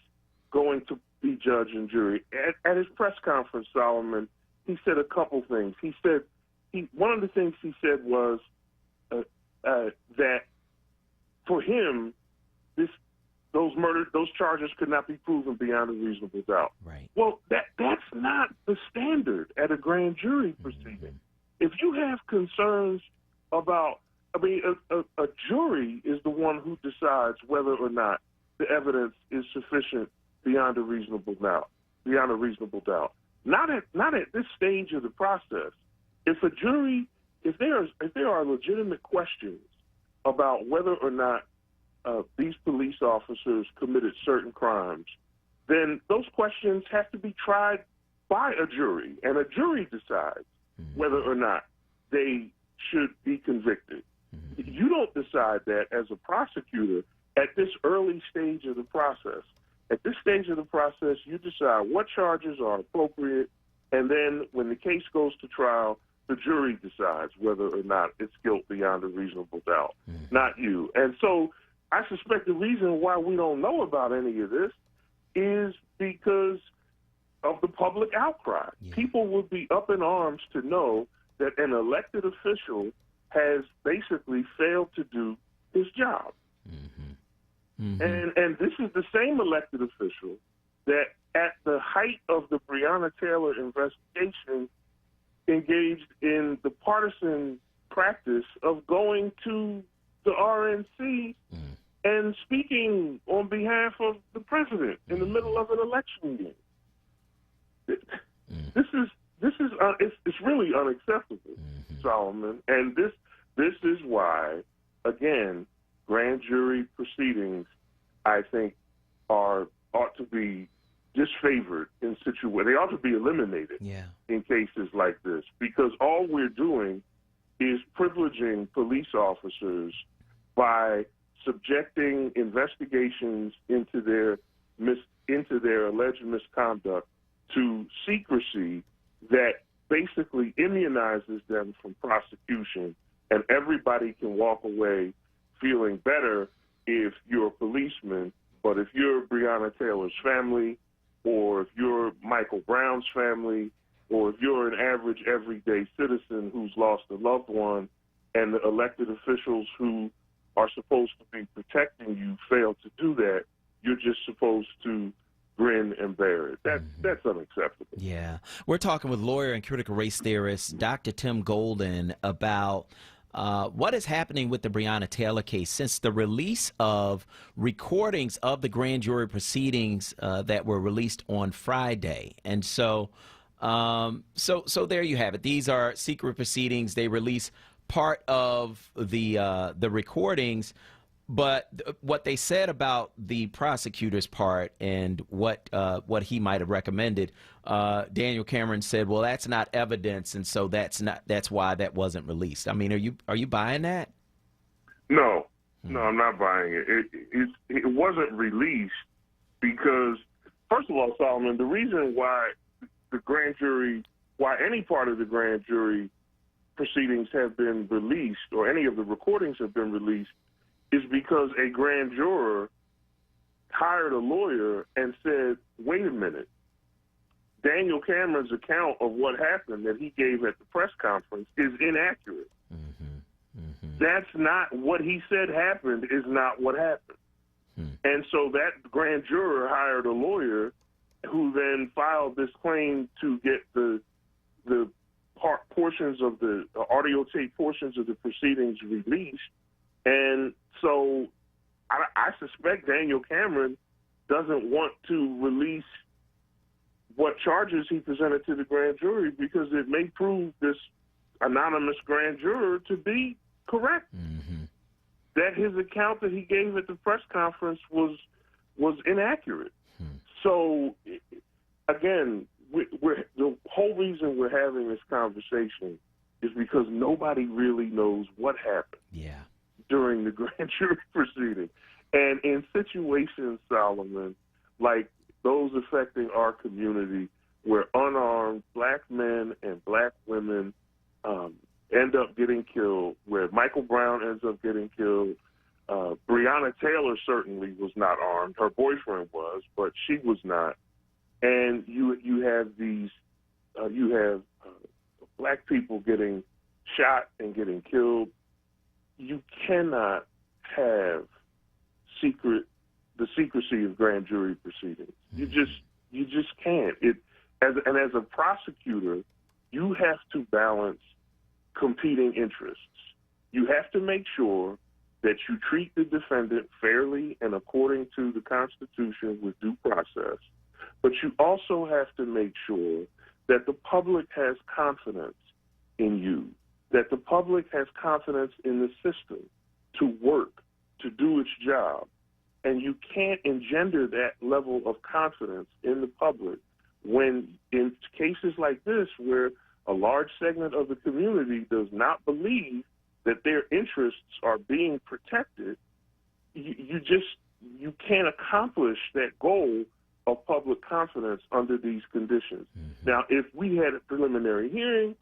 going to be judge and jury. At his press conference, Solomon, he said a couple things. He said one of the things he said was that for him, those charges could not be proven beyond a reasonable doubt. Right. Well, that's not the standard at a grand jury proceeding. If you have concerns about, a jury is the one who decides whether or not the evidence is sufficient beyond a reasonable doubt. Not at this stage of the process. If a jury, if there are legitimate questions about whether or not these police officers committed certain crimes, then those questions have to be tried by a jury, and a jury decides whether or not they should be convicted. You don't decide that as a prosecutor at this early stage of the process. At this stage of the process, you decide what charges are appropriate, and then when the case goes to trial, the jury decides whether or not it's guilt beyond a reasonable doubt, not you. And so I suspect the reason why we don't know about any of this is because of the public outcry. People would be up in arms to know that an elected official has basically failed to do his job. And this is the same elected official that at the height of the Breonna Taylor investigation engaged in the partisan practice of going to the RNC and speaking on behalf of the president in the middle of an election game. It's really unacceptable, Solomon. And this is why, again, grand jury proceedings, I think, ought to be disfavored in situations. They ought to be eliminated in cases like this, because all we're doing is privileging police officers by subjecting investigations into their alleged misconduct to secrecy that basically immunizes them from prosecution, and everybody can walk away feeling better if you're a policeman. But if you're Breonna Taylor's family, or if you're Michael Brown's family, or if you're an average everyday citizen who's lost a loved one, and the elected officials who are supposed to be protecting you fail to do that, you're just supposed to grin and bear it. That's unacceptable. Yeah. We're talking with lawyer and critical race theorist Dr. Tim Golden about what is happening with the Breonna Taylor case since the release of recordings of the grand jury proceedings that were released on Friday. And so there you have it. These are secret proceedings. They release part of the recordings, but what they said about the prosecutor's part and what he might have recommended, Daniel Cameron said, well, that's not evidence, and so that's why that wasn't released. I mean, are you buying that? No, I'm not buying it. It wasn't released because, first of all, Solomon, the reason why the grand jury, why any part of the grand jury proceedings have been released, or any of the recordings have been released, is because a grand juror hired a lawyer and said, wait a minute, Daniel Cameron's account of what happened that he gave at the press conference is inaccurate. That's not what he said happened, is not what happened. And so that grand juror hired a lawyer who then filed this claim to get the portions of the audio tape portions of the proceedings released. And so I suspect Daniel Cameron doesn't want to release what charges he presented to the grand jury because it may prove this anonymous grand juror to be correct. That his account that he gave at the press conference was inaccurate. So, again, the whole reason we're having this conversation is because nobody really knows what happened during the grand jury proceeding. And in situations, Solomon, like those affecting our community, where unarmed black men and black women end up getting killed, where Michael Brown ends up getting killed, Breonna Taylor certainly was not armed. Her boyfriend was, but she was not. And you have these, black people getting shot and getting killed. You cannot have the secrecy of grand jury proceedings. You just can't. As a prosecutor, you have to balance competing interests. You have to make sure that you treat the defendant fairly and according to the Constitution with due process, but you also have to make sure that the public has confidence in you, that the public has confidence in the system to work, to do its job. And you can't engender that level of confidence in the public when, in cases like this, where a large segment of the community does not believe that their interests are being protected, you you can't accomplish that goal of public confidence under these conditions. Now, if we had a preliminary hearing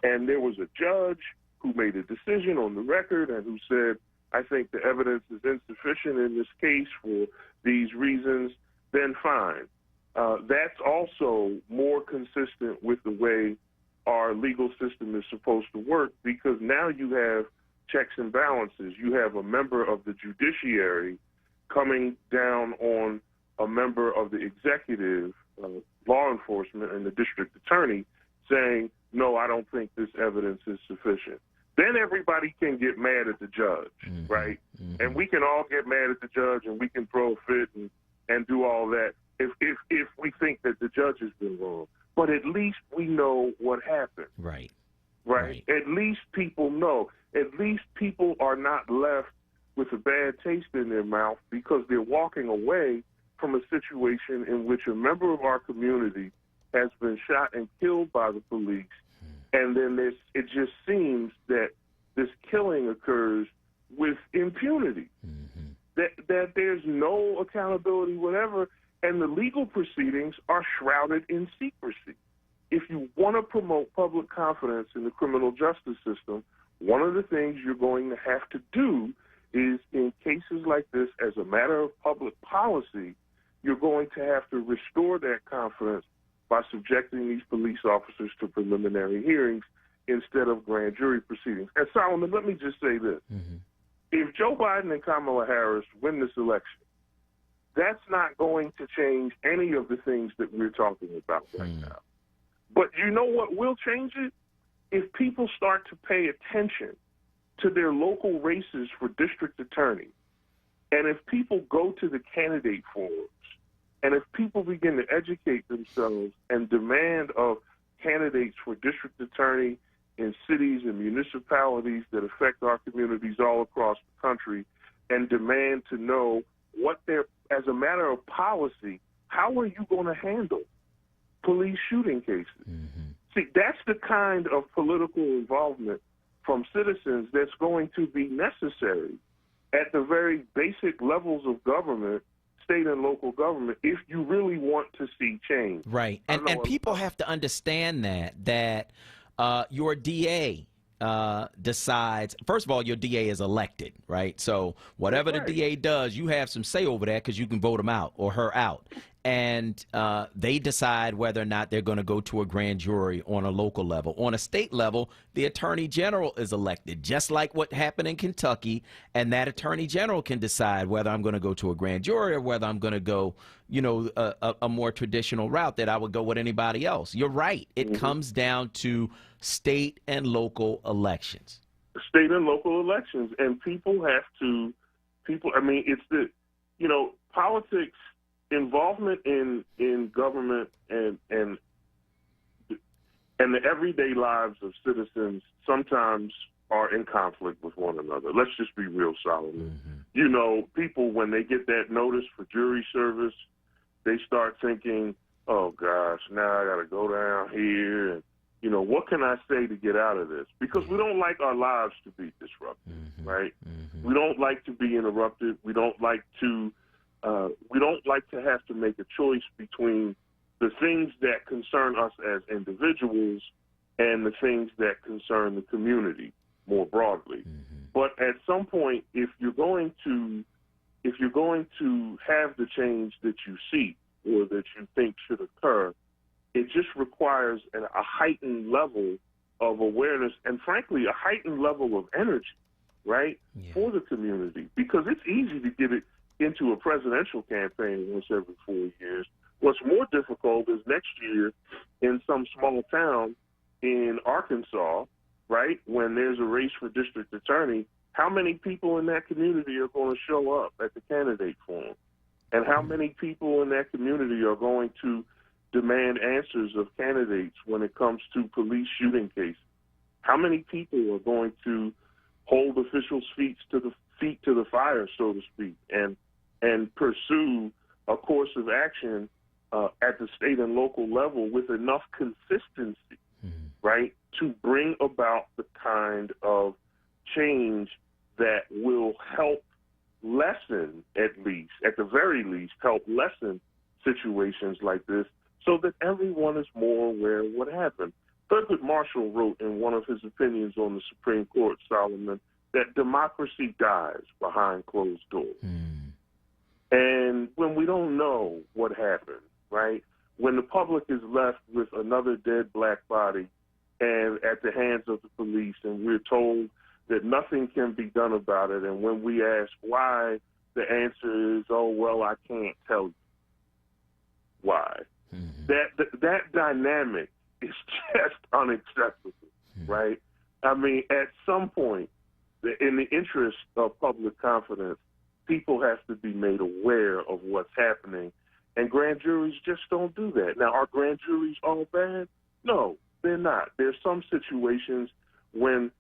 and there was a judge who made a decision on the record and who said, I think the evidence is insufficient in this case for these reasons, then fine. That's also more consistent with the way our legal system is supposed to work, because now you have checks and balances. You have a member of the judiciary coming down on a member of the executive, law enforcement, and the district attorney saying, no, I don't think this evidence is sufficient. Then everybody can get mad at the judge, right? And we can all get mad at the judge and we can throw a fit and do all that if we think that the judge has been wrong. But at least we know what happened. Right. At least people know. At least people are not left with a bad taste in their mouth because they're walking away from a situation in which a member of our community has been shot and killed by the police. And then it just seems that this killing occurs with impunity, that there's no accountability, whatever, and the legal proceedings are shrouded in secrecy. If you want to promote public confidence in the criminal justice system, one of the things you're going to have to do is, in cases like this, as a matter of public policy, you're going to have to restore that confidence by subjecting these police officers to preliminary hearings instead of grand jury proceedings. And Solomon, let me just say this. If Joe Biden and Kamala Harris win this election, that's not going to change any of the things that we're talking about right now. But you know what will change it? If people start to pay attention to their local races for district attorney, and if people go to the candidate forums, and if people begin to educate themselves and demand of candidates for district attorney in cities and municipalities that affect our communities all across the country, and demand to know what they're, as a matter of policy, how are you going to handle police shooting cases? See, that's the kind of political involvement from citizens that's going to be necessary at the very basic levels of government, state and local government, if you really want to see change. Right. And people have to understand that your DA decides, first of all, your DA is elected, right? So whatever the DA does, you have some say over that because you can vote him out or her out. And they decide whether or not they're going to go to a grand jury on a local level. On a state level, the attorney general is elected, just like what happened in Kentucky. And that attorney general can decide whether I'm going to go to a grand jury or whether I'm going to go, you know, a more traditional route that I would go with anybody else. You're right. It comes down to state and local elections. State and local elections. And people have to, I mean, it's the, you know, politics, involvement in government and the everyday lives of citizens sometimes are in conflict with one another. Let's just be real, Solomon. You know, people, when they get that notice for jury service, they start thinking, oh, gosh, now I got to go down here. And, you know, what can I say to get out of this? Because we don't like our lives to be disrupted, right? We don't like to be interrupted. We don't like to have to make a choice between the things that concern us as individuals and the things that concern the community more broadly. But at some point, if you're going to have the change that you seek or that you think should occur, it just requires a heightened level of awareness and, frankly, a heightened level of energy, right, for the community. Because it's easy to get it into a presidential campaign once every 4 years. What's more difficult is next year in some small town in Arkansas, right, when there's a race for district attorney, how many people in that community are going to show up at the candidate forum? And how many people in that community are going to demand answers of candidates when it comes to police shooting cases? How many people are going to hold officials' feet to the fire, so to speak, and pursue a course of action at the state and local level with enough consistency, right, to bring about the kind of change that will help lessen, at the very least, help lessen situations like this so that everyone is more aware of what happened. Thurgood Marshall wrote in one of his opinions on the Supreme Court, Solomon, that democracy dies behind closed doors. And when we don't know what happened, right, when the public is left with another dead black body and at the hands of the police, and we're told that nothing can be done about it, and when we ask why, the answer is, oh, well, I can't tell you why. That dynamic is just unacceptable, right? I mean, at some point, in the interest of public confidence, people have to be made aware of what's happening, and grand juries just don't do that. Now, are grand juries all bad? No, they're not. There's some situations when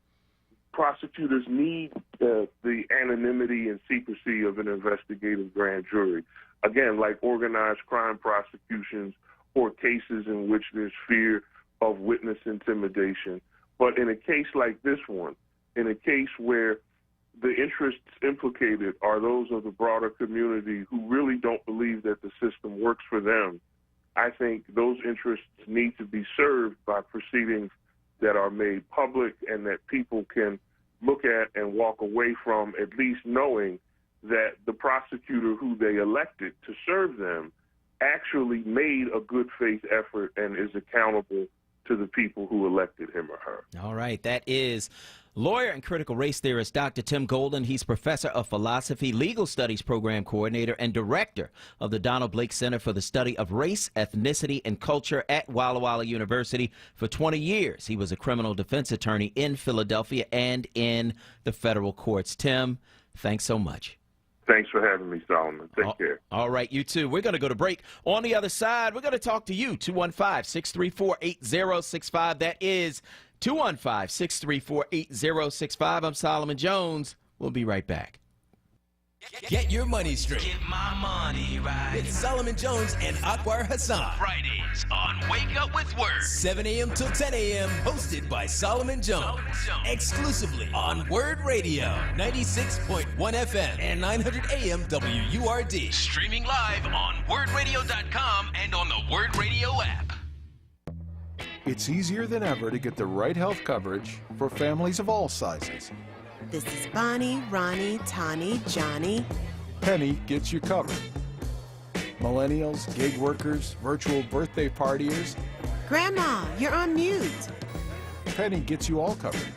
prosecutors need the anonymity and secrecy of an investigative grand jury. Again, like organized crime prosecutions or cases in which there's fear of witness intimidation. But in a case like this one, in a case where the interests implicated are those of the broader community who really don't believe that the system works for them, I think those interests need to be served by proceedings that are made public and that people can look at and walk away from, at least knowing that the prosecutor who they elected to serve them actually made a good faith effort and is accountable to the people who elected him or her. All right, that is lawyer and critical race theorist Dr. Tim Golden. He's professor of philosophy, legal studies program coordinator, and director of the Donald Blake Center for the Study of Race, Ethnicity, and Culture at Walla Walla University. For 20 years, he was a criminal defense attorney in Philadelphia and in the federal courts. Tim, thanks so much. Thanks for having me, Solomon. Take care. All right, you too. We're going to go to break. On the other side, we're going to talk to you, 215-634-8065. That is 215-634-8065. I'm Solomon Jones. We'll be right back. Get your money straight. Get my money right. It's Solomon Jones and Akbar Hassan. Fridays on Wake Up with WURD. 7 a.m. till 10 a.m. Hosted by Solomon Jones. Exclusively on WURD Radio. 96.1 FM and 900 AM WURD. Streaming live on WURDradio.com and on the WURD Radio app. It's easier than ever to get the right health coverage for families of all sizes. This is Bonnie, Ronnie, Tani, Johnny. Penny gets you covered. Millennials, gig workers, virtual birthday partiers. Grandma, you're on mute. Penny gets you all covered.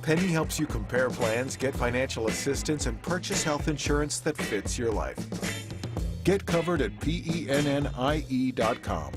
Penny helps you compare plans, get financial assistance, and purchase health insurance that fits your life. Get covered at PENNIE.com.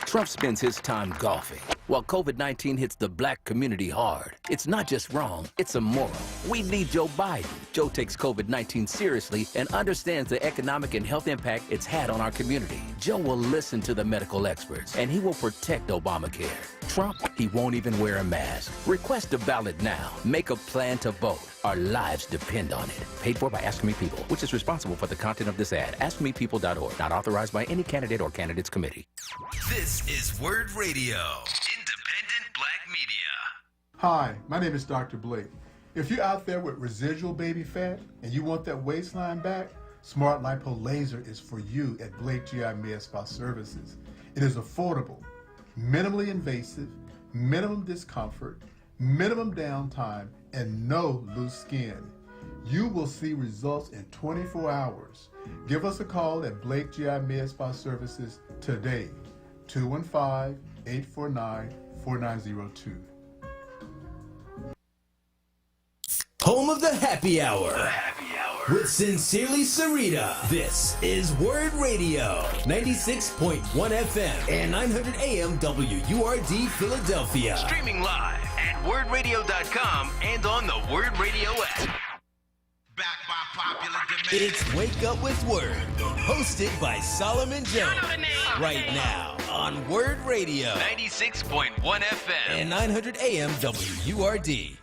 Trump spends his time golfing, while COVID-19 hits the black community hard. It's not just wrong, it's immoral. We need Joe Biden. Joe takes COVID-19 seriously and understands the economic and health impact it's had on our community. Joe will listen to the medical experts, and he will protect Obamacare. Trump, he won't even wear a mask. Request a ballot now. Make a plan to vote. Our lives depend on it. Paid for by Ask Me People, which is responsible for the content of this ad. AskMePeople.org. Not authorized by any candidate or candidates committee. This is WURD Radio. Independent black media. Hi, my name is Dr. Blake. If you're out there with residual baby fat and you want that waistline back, Smart Lipo Laser is for you at Blake GI Med Spa Services. It is affordable, minimally invasive, minimum discomfort, minimum downtime, and no loose skin. You will see results in 24 hours. Give us a call at Blake GI Med Spa Services today, 215-849-4902. Home of the Happy Hour. The Happy Hour. With Sincerely Sarita. This is WURD Radio. 96.1 FM and 900 AM WURD Philadelphia. Streaming live at WURDradio.com and on the WURD Radio app. Back by popular demand. It's Wake Up with WURD. Hosted by Solomon Jones. Right now on WURD Radio. 96.1 FM and 900 AM WURD.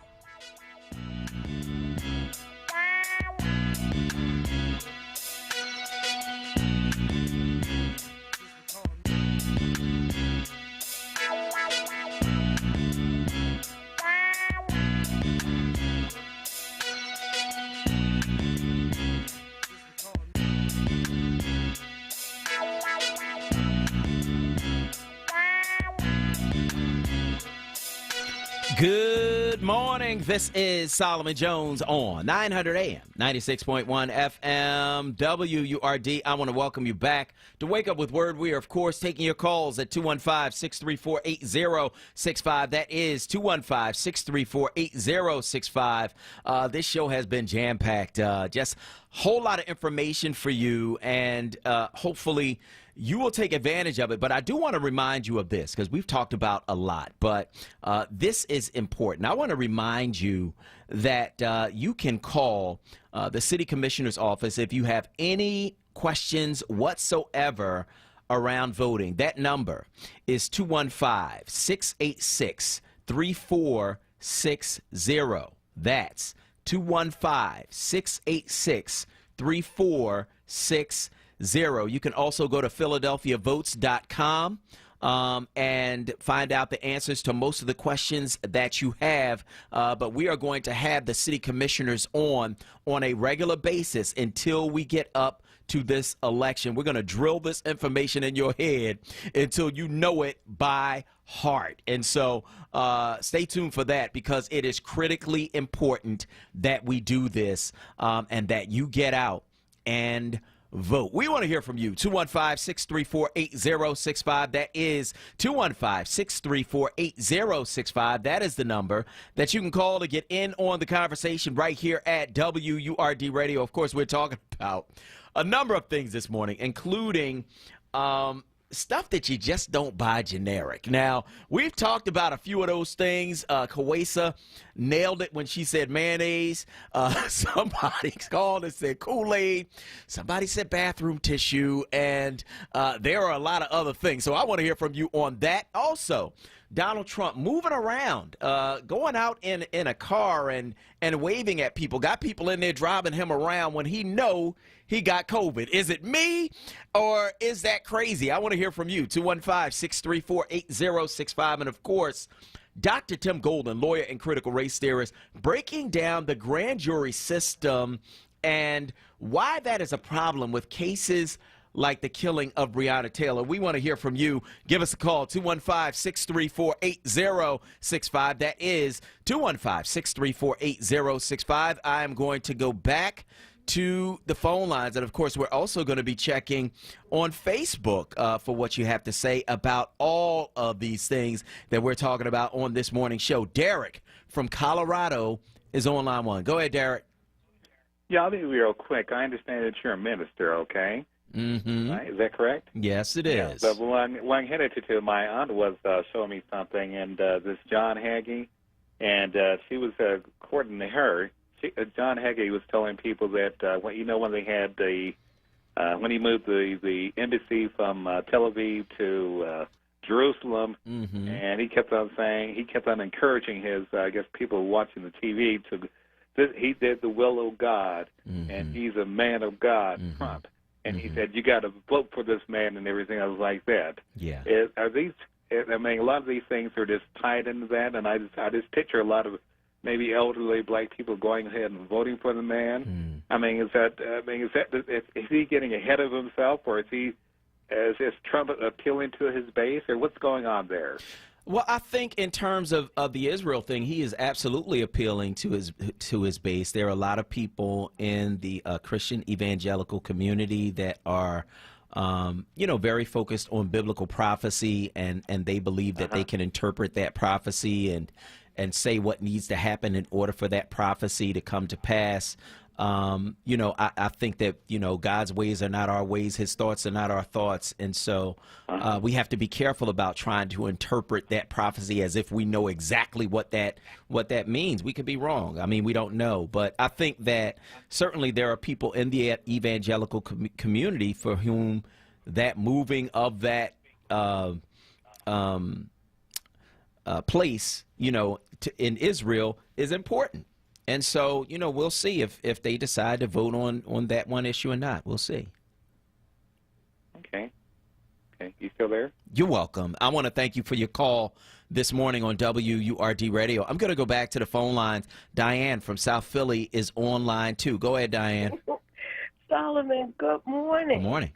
Good morning. This is Solomon Jones on 900 AM, 96.1 FM, WURD. I want to welcome you back to Wake Up with Word. We are, of course, taking your calls at 215-634-8065. That is 215-634-8065. This show has been jam-packed. Just a whole lot of information for you, and hopefully you will take advantage of it. But I do want to remind you of this, because we've talked about a lot, but this is important. I want to remind you that you can call the city commissioner's office if you have any questions whatsoever around voting. That number is 215-686-3460. That's 215-686-3460. You can also go to PhiladelphiaVotes.com and find out the answers to most of the questions that you have. But we are going to have the city commissioners on a regular basis until we get up to this election. We're going to drill this information in your head until you know it by heart. And so stay tuned for that, because it is critically important that we do this and that you get out and vote. We want to hear from you. 215-634-8065. That is 215-634-8065. That is the number that you can call to get in on the conversation right here at WURD Radio. Of course, we're talking about a number of things this morning, including stuff that you just don't buy generic. Now, we've talked about a few of those things. Kawesa nailed it when she said mayonnaise. Somebody called and said Kool-Aid. Somebody said bathroom tissue. And there are a lot of other things. So I want to hear from you on that. Also, Donald Trump moving around, going out in a car and waving at people. Got people in there driving him around when he know he got COVID. Is it me, or is that crazy? I want to hear from you. 215-634-8065. And, of course, Dr. Tim Golden, lawyer and critical race theorist, breaking down the grand jury system and why that is a problem with cases like the killing of Breonna Taylor. We want to hear from you. Give us a call, 215-634-8065. That is 215-634-8065. I am going to go back to the phone lines. And, of course, we're also going to be checking on Facebook for what you have to say about all of these things that we're talking about on this morning show. Derek from Colorado is on line one. Go ahead, Derek. Yeah, I'll be real quick. I understand that you're a minister, okay? Mm-hmm. Right? Is that correct? Yes, it is. But when I headed to my aunt was showing me something, and this John Hagee, and she was according to her, John Hagee was telling people that when they had when he moved the embassy from Tel Aviv to Jerusalem, and he kept on encouraging his people watching the TV he did the will of God, and he's a man of God, Trump. And he said, you got to vote for this man and everything else like that. Yeah. Are these? I mean, a lot of these things are just tied into that, and I just picture a lot of maybe elderly black people going ahead and voting for the man. I mean, is he getting ahead of himself, or is Trump appealing to his base, or what's going on there? Well, I think in terms of the Israel thing, he is absolutely appealing to his base. There are a lot of people in the Christian evangelical community that are, very focused on biblical prophecy, and they believe that they can interpret that prophecy and say what needs to happen in order for that prophecy to come to pass. I think that, God's ways are not our ways. His thoughts are not our thoughts. And so we have to be careful about trying to interpret that prophecy as if we know exactly what that means. We could be wrong. I mean, we don't know. But I think that certainly there are people in the evangelical community for whom that moving of that place, in Israel is important. And so, we'll see if they decide to vote on that one issue or not. We'll see. Okay. You still there? You're welcome. I want to thank you for your call this morning on WURD Radio. I'm going to go back to the phone lines. Diane from South Philly is on line 2. Go ahead, Diane. Solomon, good morning. Good morning.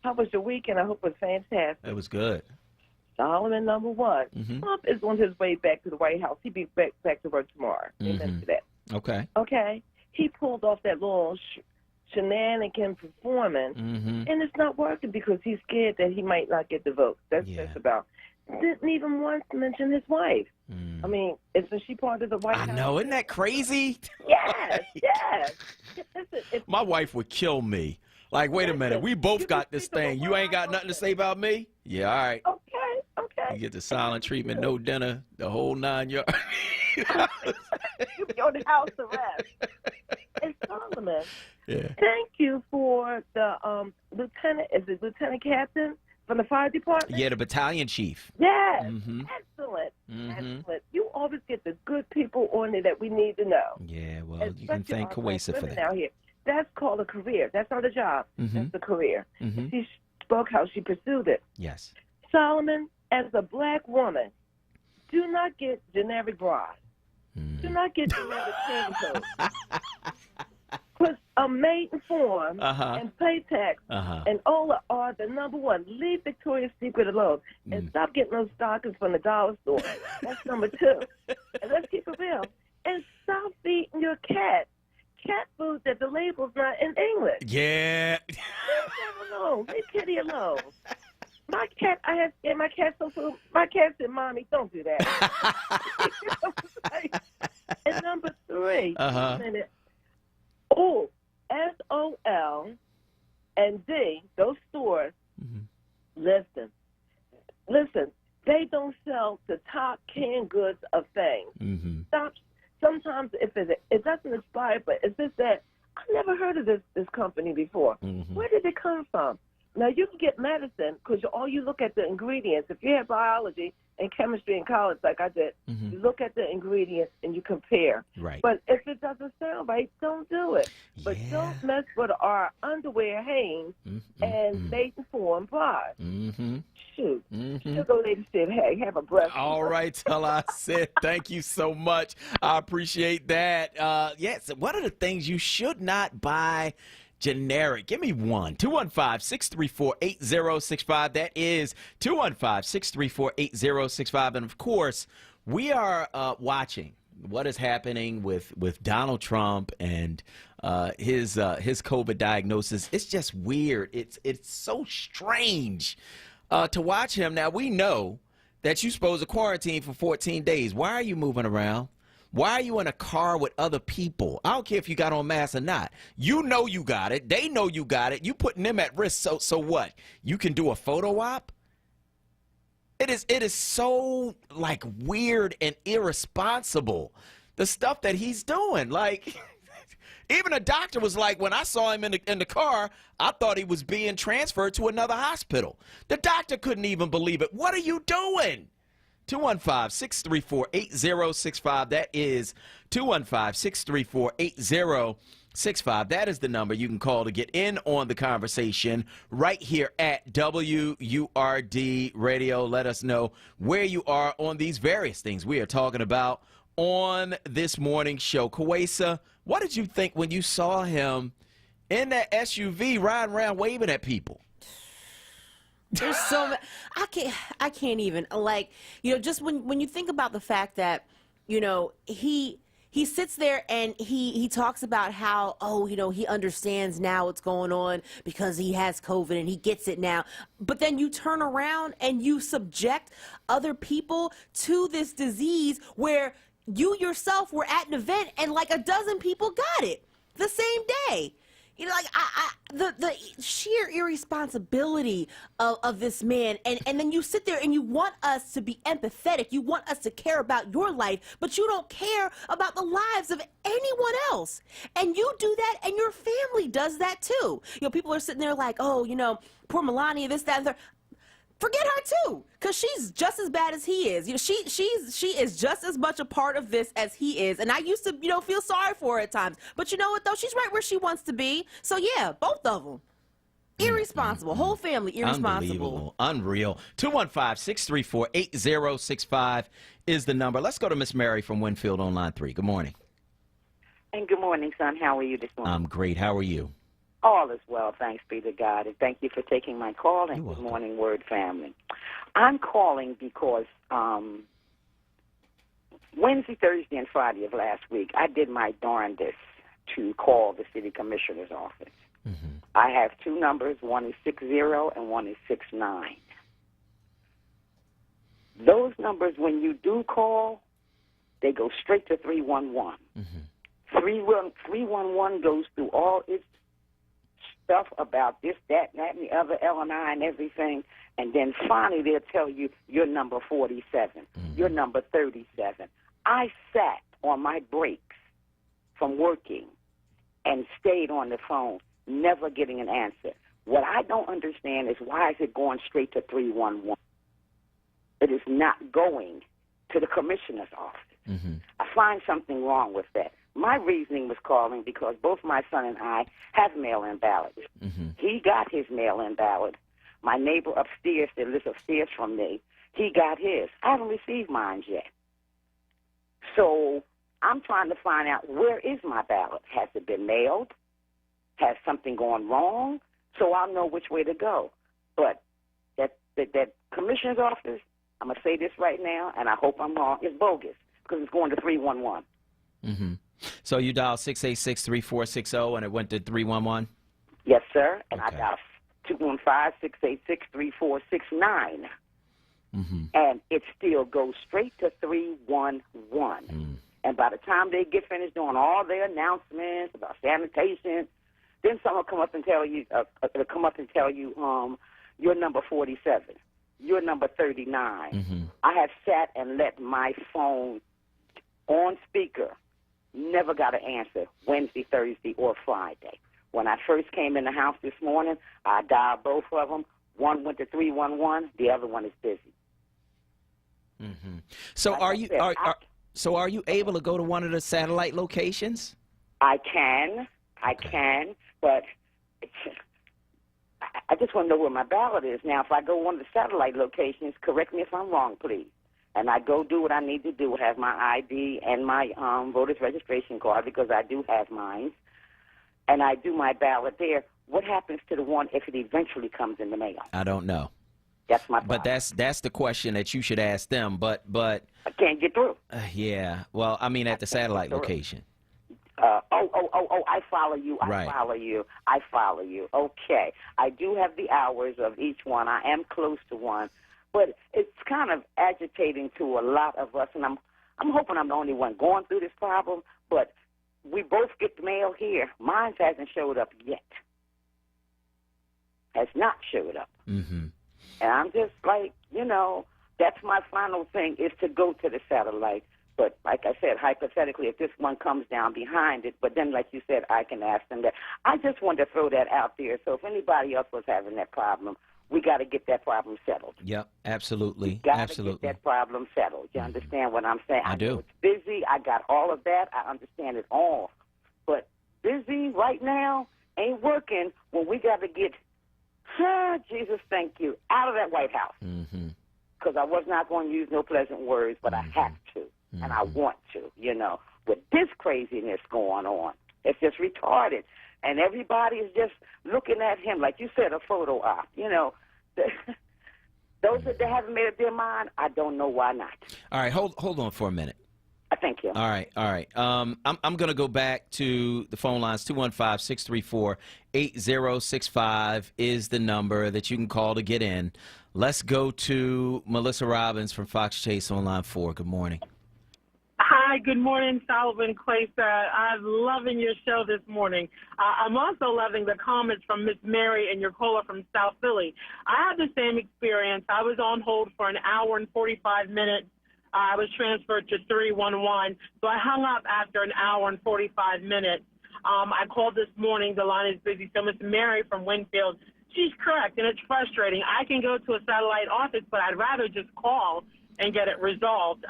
How was your weekend? I hope it was fantastic. It was good. Solomon, number one. Mm-hmm. Trump is on his way back to the White House. He'll be back to work tomorrow. Amen to that. Okay. Okay? He pulled off that little shenanigan performance, and it's not working because he's scared that he might not get the vote. That's just about. Didn't even once mention his wife. I mean, isn't she part of the White House? I know. Isn't that crazy? Yes, yes. Listen, My wife would kill me. Like, wait a minute. We both got this thing. You ain't got nothing to say about me? Yeah, all right. Okay. You get the silent treatment, no dinner, the whole 9 yards. You be on the house arrest. And Solomon, Yeah. thank you for the lieutenant. Is it lieutenant captain from the fire department? Yeah, the battalion chief. Yes. Mm-hmm. Excellent. Mm-hmm. Excellent. You always get the good people on there that we need to know. Yeah, well, you Especially can thank our black Kawesa for women that. out here. That's called a career. That's not a job. Mhm. That's a career. Mhm. She spoke how she pursued it. Yes. Solomon, as a black woman, do not get generic bras. Do not get generic pantyhose. Put a maiden form and pay tax and Ola are the number one. Leave Victoria's Secret alone and stop getting those stockings from the dollar store. That's number two. And let's keep it real. And stop feeding your cat food that the label's not in English. Yeah. Leave them alone. Leave Kitty alone. My cat, I have and my cat so food. My cat said, "Mommy, don't do that." And number three, SOL and D, those stores. Listen, they don't sell the top canned goods of things. Stop. Sometimes if it doesn't expire, but it's just that I never heard of this company before. Where did it come from? Now, you can get medicine because all you look at the ingredients. If you have biology and chemistry in college like I did, you look at the ingredients and you compare. Right. But if it doesn't sound right, don't do it. But don't mess with our underwear Hanes and Maiden Form bras. Shoot. Sugar lady said, hey, have a breath. All right, till I said thank you so much. I appreciate that. Yes, what are the things you should not buy generic? Give me one. 215-634-8065. That is 215-634-8065. And, of course, we are watching what is happening with Donald Trump and his COVID diagnosis. It's just weird. It's so strange to watch him. Now, we know that you're supposed to quarantine for 14 days. Why are you moving around? Why are you in a car with other people? I don't care if you got on masks or not. You know you got it. They know you got it. You putting them at risk. So what? You can do a photo op? It is so like weird and irresponsible. The stuff that he's doing. Like even a doctor was like, when I saw him in the car, I thought he was being transferred to another hospital. The doctor couldn't even believe it. What are you doing? 215-634-8065. That is 215-634-8065. That is the number you can call to get in on the conversation right here at WURD Radio. Let us know where you are on these various things we are talking about on this morning's show. Kawesa, what did you think when you saw him in that SUV riding around waving at people? There's so many. I can't even, like, just when you think about the fact that, he sits there and he talks about how, he understands now what's going on because he has COVID and he gets it now. But then you turn around and you subject other people to this disease where you yourself were at an event and like a dozen people got it the same day. The sheer irresponsibility of this man, and then you sit there and you want us to be empathetic, you want us to care about your life, but you don't care about the lives of anyone else. And you do that, and your family does that too. People are sitting there like, poor Melania, this, that, and that. Forget her too, because she's just as bad as he is. She is just as much a part of this as he is. And I used to, feel sorry for her at times. But you know what though? She's right where she wants to be. So yeah, both of them. Irresponsible. Whole family irresponsible. Unreal. 215-634-8065 is the number. Let's go to Miss Mary from Winfield on line 3. Good morning. And good morning, son. How are you this morning? I'm great. How are you? All is well, thanks be to God, and thank you for taking my call, and good morning, Word family. I'm calling because Wednesday, Thursday, and Friday of last week, I did my darndest to call the city commissioner's office. Mm-hmm. I have two numbers. One is 60 and one is 69. Those numbers, when you do call, they go straight to 311. Mm-hmm. 311 goes through all its stuff about this, that, and the other, L&I and everything, and then finally they'll tell you you're number 47, you're number 37. I sat on my breaks from working and stayed on the phone, never getting an answer. What I don't understand is why is it going straight to 311? It is not going to the commissioner's office. Mm-hmm. I find something wrong with that. My reasoning was calling because both my son and I have mail-in ballots. Mm-hmm. He got his mail-in ballot. My neighbor upstairs that lives upstairs from me, he got his. I haven't received mine yet. So I'm trying to find out, where is my ballot? Has it been mailed? Has something gone wrong? So I'll know which way to go. But that commissioner's office, I'm going to say this right now, and I hope I'm wrong, it's bogus because it's going to 311. Mm-hmm. So you dialed 686-3460 and it went to 311? Yes, sir. And okay. I dialed 215-686-3469. Mm-hmm. And it still goes straight to 311. Mm. And by the time they get finished doing all their announcements about sanitation, then someone will come up and tell you, you're number 47. You're number 39. Mm-hmm. I have sat and let my phone on speaker, never got an answer Wednesday, Thursday, or Friday. When I first came in the house this morning, I dialed both of them. One went to 311. The other one is busy. Mm-hmm. So are you able to go to one of the satellite locations? I can, but I just want to know where my ballot is. Now, if I go one of the satellite locations, correct me if I'm wrong, please. And I go do what I need to do, have my ID and my voter's registration card, because I do have mine, and I do my ballot there. What happens to the one if it eventually comes in the mail? I don't know. That's my problem. But that's the question that you should ask them. But I can't get through. Yeah. Well, I mean, at the satellite location. I follow you. Right. I follow you. Okay. I do have the hours of each one. I am close to one. But it's kind of agitating to a lot of us, and I'm hoping I'm the only one going through this problem, but we both get the mail here. Mine hasn't showed up yet. Has not showed up. Mm-hmm. And I'm just like, that's my final thing, is to go to the satellite. But like I said, hypothetically, if this one comes down behind it, but then like you said, I can ask them that. I just wanted to throw that out there. So if anybody else was having that problem, we got to get that problem settled. Yep, absolutely. We got to get that problem settled. You understand what I'm saying? I do. Know it's busy. I got all of that. I understand it all. But busy right now ain't working when we got to get, Jesus, thank you, out of that White House. Because I was not going to use no pleasant words, but I have to, and I want to, With this craziness going on, it's just retarded. And everybody is just looking at him, like you said, a photo op. Those that haven't made up their mind, I don't know why not. All right, hold on for a minute. Thank you. All right. I'm going to go back to the phone lines. 215-634-8065 is the number that you can call to get in. Let's go to Melissa Robbins from Fox Chase on line 4. Good morning. Hi, good morning, Solomon Clayster. I'm loving your show this morning. I'm also loving the comments from Miss Mary and your caller from South Philly. I had the same experience. I was on hold for an hour and 45 minutes. I was transferred to 311, so I hung up after an hour and 45 minutes. I called this morning. The line is busy. So Miss Mary from Winfield, she's correct, and it's frustrating. I can go to a satellite office, but I'd rather just call and get it resolved.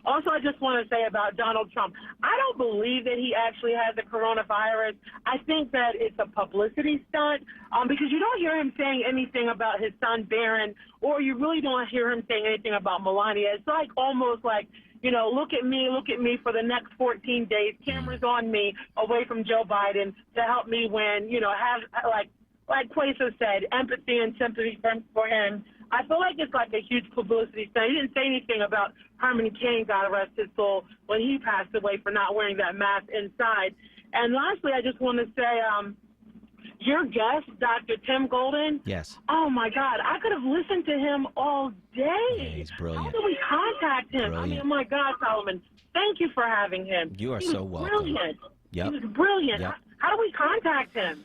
Also, I just want to say about Donald Trump, I don't believe that he actually has the coronavirus. I think that it's a publicity stunt because you don't hear him saying anything about his son Barron, or you really don't hear him saying anything about Melania. It's like almost like, look at me for the next 14 days. Cameras on me away from Joe Biden to help me win, have, like Quasar said, empathy and sympathy for him. I feel like it's like a huge publicity stunt. He didn't say anything about Herman Cain, God rest his soul, when he passed away for not wearing that mask inside. And lastly, I just want to say, your guest, Dr. Tim Golden. Yes. Oh my God, I could have listened to him all day. Yeah, he's brilliant. How do we contact him? Brilliant. I mean, oh my God, Solomon, thank you for having him. You are He so was welcome. Brilliant. Yep. He was brilliant. Yep. How do we contact him?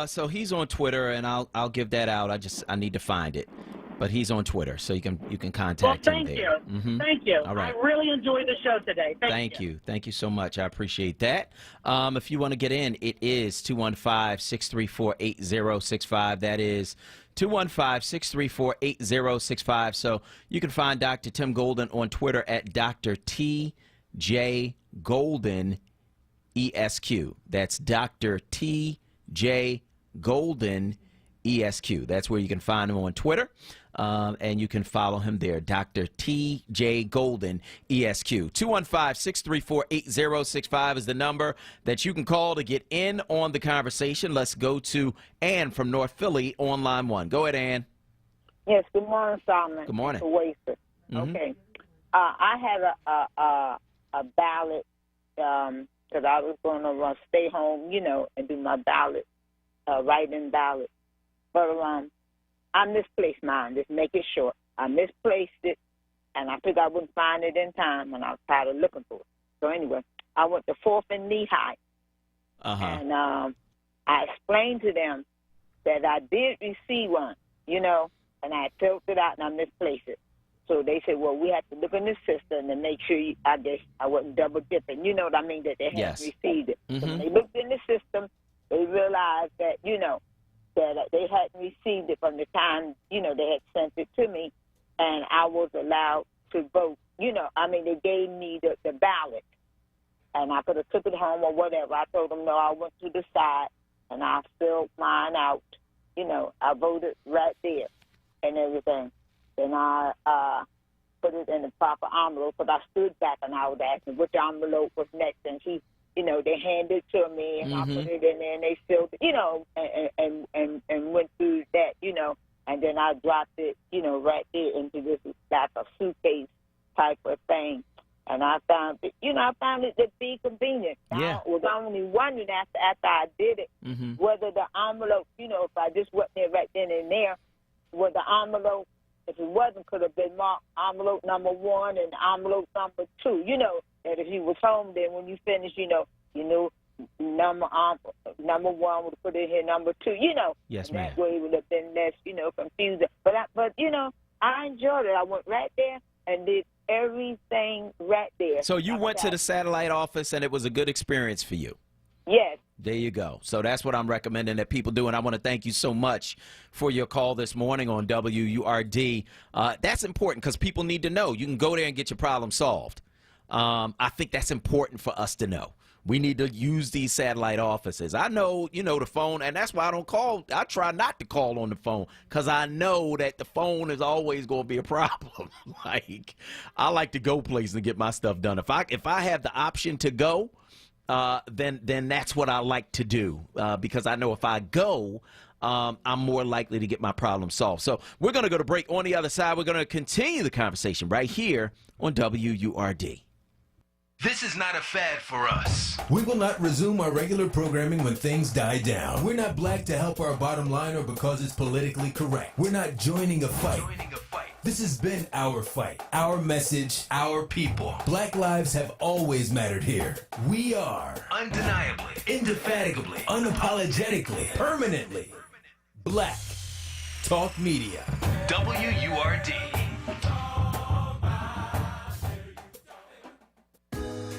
So he's on Twitter, and I'll give that out. I need to find it, but he's on Twitter, so you can contact him thank there. you. Mm-hmm. Thank you. All right. I really enjoyed the show today. Thank you. Thank you so much. I appreciate that. If you want to get in, it is 215-634-8065. That is 215-634-8065. So you can find Dr. Tim Golden on Twitter at Dr. T.J. Golden ESQ. That's Dr. T.J. Golden ESQ. That's where you can find him on Twitter. And you can follow him there, Dr. T.J. Golden, ESQ. 215-634-8065 is the number that you can call to get in on the conversation. Let's go to Ann from North Philly on line 1. Go ahead, Ann. Yes, good morning, Solomon. Good morning. Okay. I had a ballot because I was going to stay home, and do my ballot, write-in ballot. But I misplaced mine. Just make it short. I misplaced it, and I figured I wouldn't find it in time, and I was tired of looking for it. So anyway, I went to 4th and Lehigh, and I explained to them that I did receive one, and I filled it out and I misplaced it. So they said, well, we have to look in the system and make sure, I guess I wasn't double dipping, you know what I mean, that they hadn't received it. So when they looked in the system, they realized that, that they hadn't received it from the time, they had sent it to me, and I was allowed to vote. They gave me the ballot, and I could have took it home or whatever. I told them, no, I went to the side, and I filled mine out. I voted right there and everything. Then I put it in the proper envelope, but I stood back and I was asking which envelope was next, and she, they handed it to me, and I put it in there, and they filled it, and went through that, and then I dropped it, right there into this, like a suitcase type of thing, and I found it, to be convenient. Yeah. I was only wondering after I did it, whether the envelope, if I just went there right then and there, whether the envelope, if it wasn't, could have been marked envelope number 1 and envelope number 2. That if you was home, then when you finish, number 1 would put it here, number 2. Yes, and ma'am. that way it would have been less, confusing. But I enjoyed it. I went right there and did everything right there. So you went to the satellite office, and it was a good experience for you. Yes. There you go. So that's what I'm recommending that people do, and I want to thank you so much for your call this morning on WURD. That's important because people need to know. You can go there and get your problem solved. I think that's important for us to know. We need to use these satellite offices. I know, the phone, and that's why I don't call. I try not to call on the phone because I know that the phone is always going to be a problem. I like to go places and get my stuff done. If I have the option to go, then that's what I like to do because I know if I go, I'm more likely to get my problem solved. So we're going to go to break. On the other side, we're going to continue the conversation right here on WURD. This is not a fad for us. We will not resume our regular programming when things die down. We're not black to help our bottom line or because it's politically correct. We're not joining a fight. This has been our fight, our message, our people. Black lives have always mattered here. We are undeniably, indefatigably, unapologetically, permanently Black Talk Media. WURD.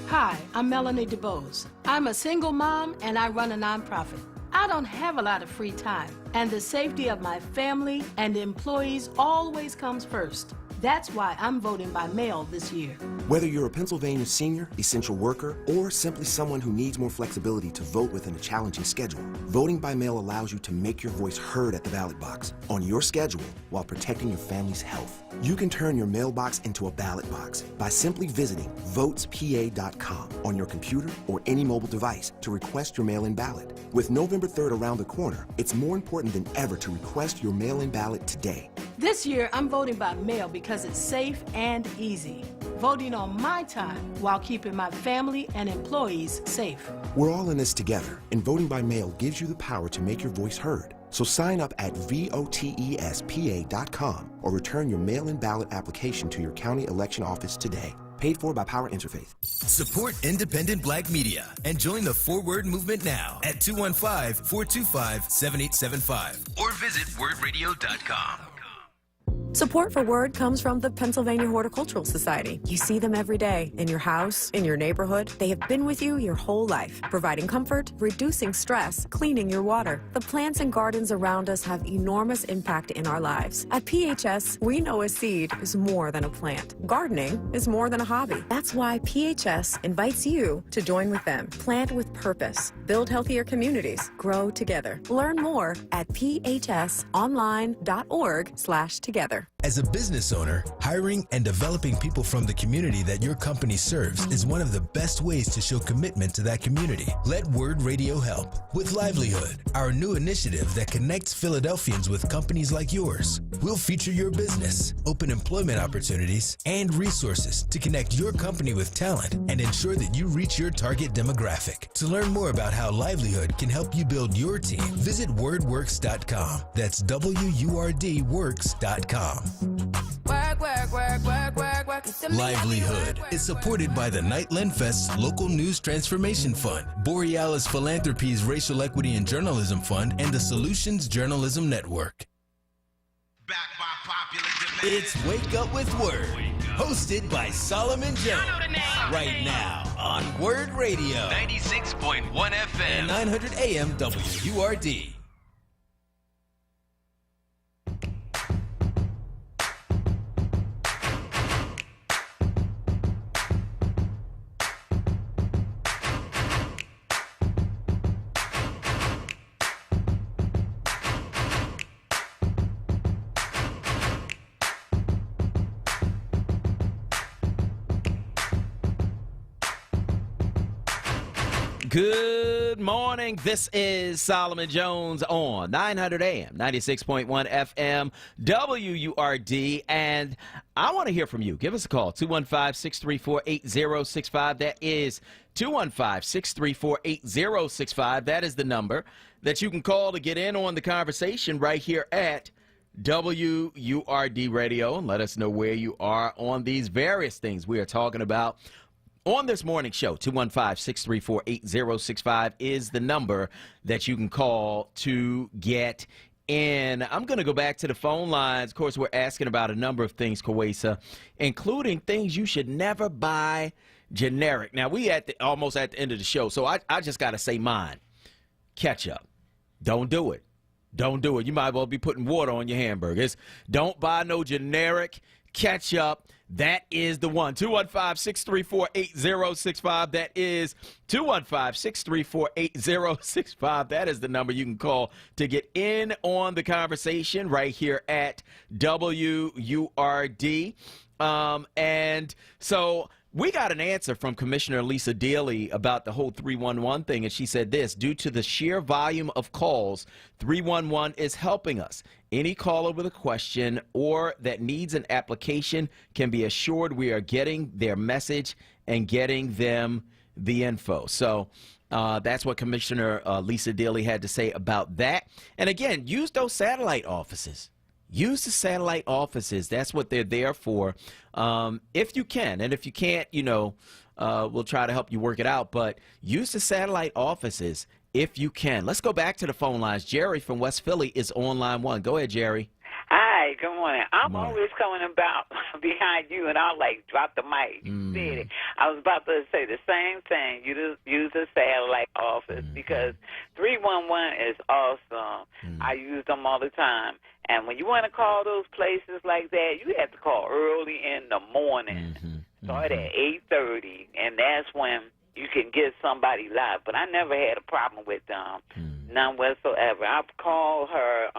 Hi, I'm Melanie DeBose. I'm a single mom and I run a nonprofit. I don't have a lot of free time, and the safety of my family and employees always comes first. That's why I'm voting by mail this year. Whether you're a Pennsylvania senior, essential worker, or simply someone who needs more flexibility to vote within a challenging schedule, voting by mail allows you to make your voice heard at the ballot box on your schedule while protecting your family's health. You can turn your mailbox into a ballot box by simply visiting votespa.com on your computer or any mobile device to request your mail-in ballot. With November 3rd around the corner, it's more important than ever to request your mail-in ballot today. This year, I'm voting by mail because it's safe and easy. Voting on my time while keeping my family and employees safe. We're all in this together, and voting by mail gives you the power to make your voice heard. So sign up at votespa.com or return your mail-in ballot application to your county election office today. Paid for by Power Interfaith. Support independent black media and join the Forward movement now at 215-425-7875 or visit wordradio.com. Support for WURD comes from the Pennsylvania Horticultural Society. You see them every day, in your house, in your neighborhood. They have been with you your whole life, providing comfort, reducing stress, cleaning your water. The plants and gardens around us have enormous impact in our lives. At PHS, we know a seed is more than a plant. Gardening is more than a hobby. That's why PHS invites you to join with them. Plant with purpose, build healthier communities, grow together. Learn more at phsonline.org/together. As a business owner, hiring and developing people from the community that your company serves is one of the best ways to show commitment to that community. Let WURD Radio help with Livelihood, our new initiative that connects Philadelphians with companies like yours. We'll feature your business, open employment opportunities, and resources to connect your company with talent and ensure that you reach your target demographic. To learn more about how Livelihood can help you build your team, visit wordworks.com. That's WURD works.com. Livelihood is supported by the Nightland Fest's Local News Transformation Fund, Borealis Philanthropies Racial Equity and Journalism Fund, and the Solutions Journalism Network. It's Wake Up with WURD, hosted by Solomon Jones. Right now on WURD Radio, 96.1 FM and 900 AM WURD. Good morning. This is Solomon Jones on 900 AM, 96.1 FM, WURD. And I want to hear from you. Give us a call, 215-634-8065. That is 215-634-8065. That is the number that you can call to get in on the conversation right here at WURD Radio. And let us know where you are on these various things we are talking about on this morning show. 215-634-8065 is the number that you can call to get in. I'm going to go back to the phone lines. Of course, we're asking about a number of things, Kawesa, including things you should never buy generic. Now, we almost at the end of the show, so I just got to say mine. Ketchup. Don't do it. Don't do it. You might as well be putting water on your hamburgers. Don't buy no generic ketchup. That is the one. 215-634-8065. That is 215-634-8065. That is the number you can call to get in on the conversation right here at WURD. And so we got an answer from Commissioner Lisa Daly about the whole 311 thing, and she said this: due to the sheer volume of calls, 311 is helping us. Any caller with a question or that needs an application can be assured we are getting their message and getting them the info. So that's what Commissioner Lisa Daly had to say about that. And again, use those satellite offices. Use the satellite offices. That's what they're there for, if you can. And if you can't, we'll try to help you work it out. But use the satellite offices if you can. Let's go back to the phone lines. Jerry from West Philly is on line one. Go ahead, Jerry. Hi. Hey, good morning. I'm always coming about behind you, and I'll, drop the mic. Said it. I was about to say the same thing. You just use the satellite office because 311 is awesome. I use them all the time. And when you want to call those places like that, you have to call early in the morning. Start at 8:30, and that's when you can get somebody live. But I never had a problem with them, none whatsoever. I've called her,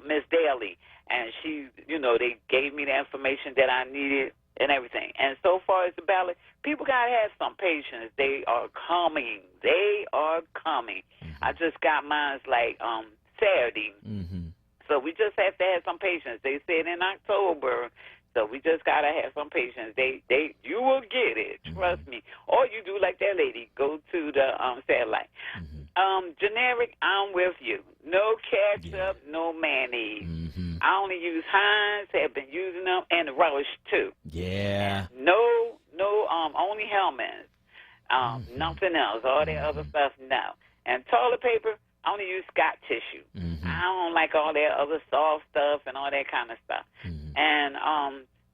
Miss Daly, and she, they gave me the information that I needed and everything. And so far as the ballot, people got to have some patience. They are coming. They are coming. I just got mine Saturday. So we just have to have some patience. They said in October, so we just got to have some patience. You will get it. Trust me. Or you do like that lady. Go to the satellite. Generic, I'm with you. No ketchup, no mayonnaise. I only use Heinz, have been using them, and Relish too. Yeah. Only Hellmann's. Nothing else. All that other stuff, no. And toilet paper, I only use Scott tissue. I don't like all that other soft stuff and all that kind of stuff. And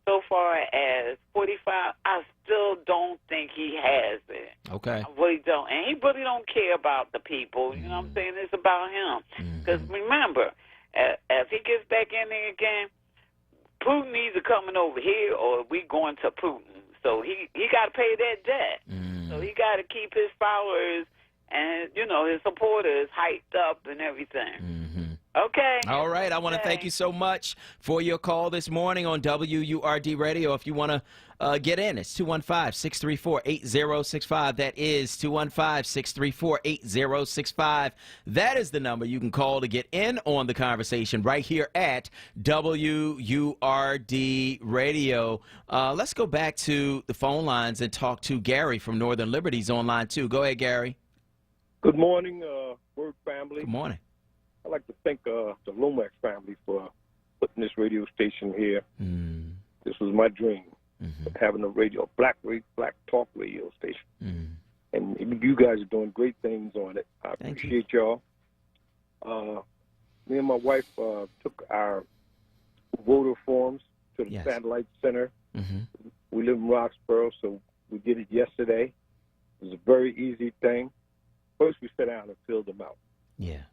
so far as 45, I still don't think he has it. Okay. I really don't. And he really don't care about the people. You know what I'm saying? It's about him. Because remember, if he gets back in there again, Putin either coming over here or we going to Putin. So he got to pay that debt. So he got to keep his followers and, his supporters hyped up and everything. Okay. All right. I want to thank you so much for your call this morning on WURD Radio. If you want to get in, it's 215-634-8065. That is 215-634-8065. That is the number you can call to get in on the conversation right here at WURD Radio. Let's go back to the phone lines and talk to Gary from Northern Liberties on line 2. Go ahead, Gary. Good morning, WURD family. Good morning. I'd like to thank the Lomax family for putting this radio station here. This was my dream, having a black talk radio station. And you guys are doing great things on it. I appreciate y'all. Me and my wife took our voter forms to the satellite center. We live in Roxborough, so we did it yesterday. It was a very easy thing. First, we sat down and filled them out. Yeah.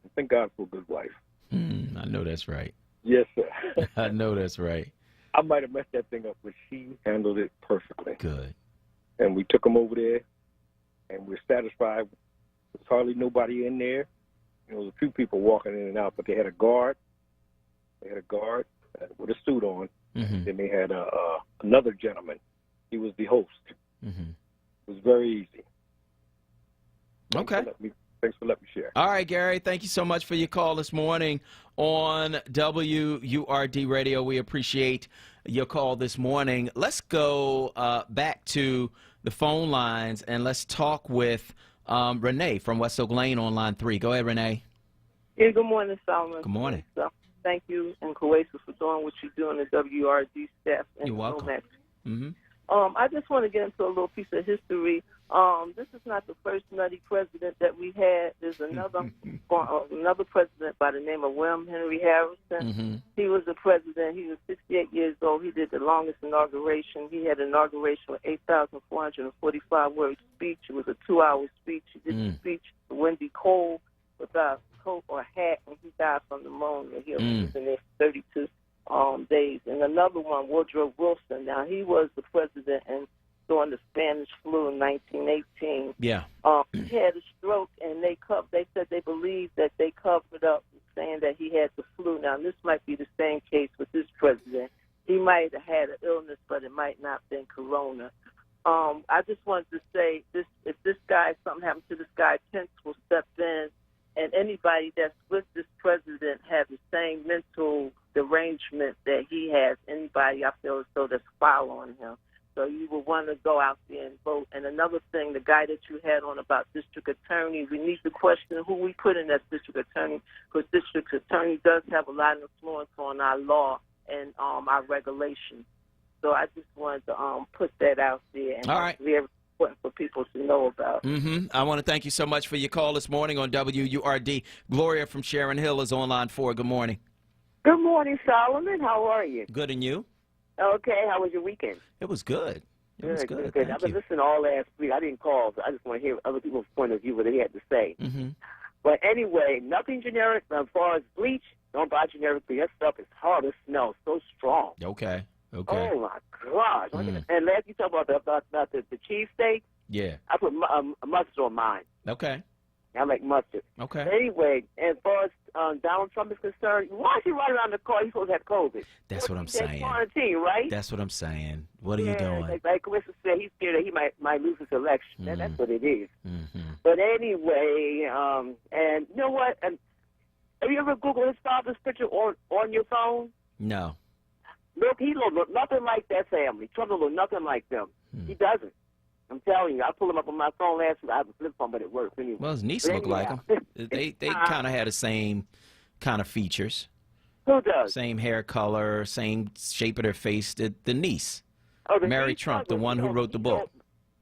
And thank God for a good wife. I know that's right. Yes, sir. I know that's right. I might have messed that thing up, but she handled it perfectly. Good. And we took them over there, and we're satisfied. There's hardly nobody in there. There's a few people walking in and out, but they had a guard. They had a guard with a suit on. Then they had another gentleman. He was the host. It was very easy. Okay. Thanks for letting me share. All right, Gary, thank you so much for your call this morning on WURD Radio. We appreciate your call this morning. Let's go back to the phone lines, and let's talk with Renee from West Oak Lane on line 3. Go ahead, Renee. Yeah, good morning, Solomon. Good morning. So, thank you and Kuwaisa for doing what you do in the WURD staff. And You're welcome. I just want to get into a little piece of history. This is not the first nutty president that we had. There's another president by the name of William Henry Harrison. He was the president. He was 68 years old. He did the longest inauguration. He had an inauguration with 8,445-word speech. It was a 2-hour speech. He did the speech to Wendy Cole without a coat or hat, and he died from pneumonia. He was in there for 32 days. And another one, Woodrow Wilson. Now, he was the president during the Spanish flu in 1918. Yeah. He had a stroke, and they said they believed that they covered up, saying that he had the flu. Now, this might be the same case with this president. He might have had an illness, but it might not have been corona. I just wanted to say, if something happened to this guy, Pence will step in, and anybody that's with this president have the same mental derangement that he has. Anybody I feel as though that's following him. So you will want to go out there and vote. And another thing, the guy that you had on about district attorney, we need to question who we put in as district attorney, because district attorney does have a lot of influence on our law and our regulations. So I just wanted to put that out there. And all right. It's very important for people to know about. I want to thank you so much for your call this morning on WURD. Gloria from Sharon Hill is on line 4. Good morning. Good morning, Solomon. How are you? Good, and you? Okay. How was your weekend? It was good. It was good. Good. Thank I've been you. listening all last week. I didn't call, so I just want to hear other people's point of view, what they had to say. Mm-hmm. But anyway, nothing generic as far as bleach. Don't buy generic bleach. That stuff is hard. It smells so strong. Okay. Okay. Oh, my gosh. And last you talked about the cheesesteak. Yeah. I put mustard on mine. Okay. I like mustard. Okay. Anyway, as far as Donald Trump is concerned, why is he riding around the car? He's supposed to have COVID. That's what I'm saying. Quarantine, right? That's what I'm saying. What are you doing? Like Carissa said, he's scared that he might lose his election. And that's what it is. Mm-hmm. But anyway, and you know what? And have you ever Googled his father's picture on your phone? No. Look, he don't look nothing like that family. Trump don't look nothing like them. He doesn't. I'm telling you, I pulled him up on my phone last week. I have a flip phone, but it works anyway. Well, his niece looked like him. They kind of had the same kind of features. Who does? Same hair color, same shape of their face. The niece, the Mary niece Trump, the one who wrote the book.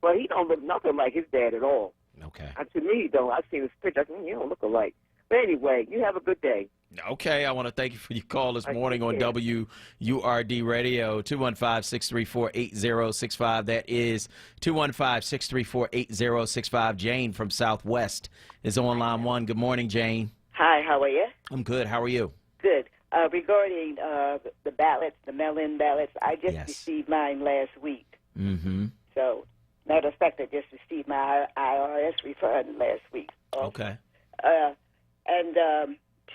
Well, he don't look nothing like his dad at all. Okay. To me, though, I've seen his picture. I said, you don't look alike. But anyway, you have a good day. Okay, I want to thank you for your call this morning on WURD Radio, 215-634-8065. That is 215-634-8065. Jane from Southwest is on line one. Good morning, Jane. Hi, how are you? I'm good. How are you? Good. Regarding the ballots, the mail-in ballots, I just received mine last week. Mm-hmm. So, matter of fact, I just received my IRS refund last week. Okay. And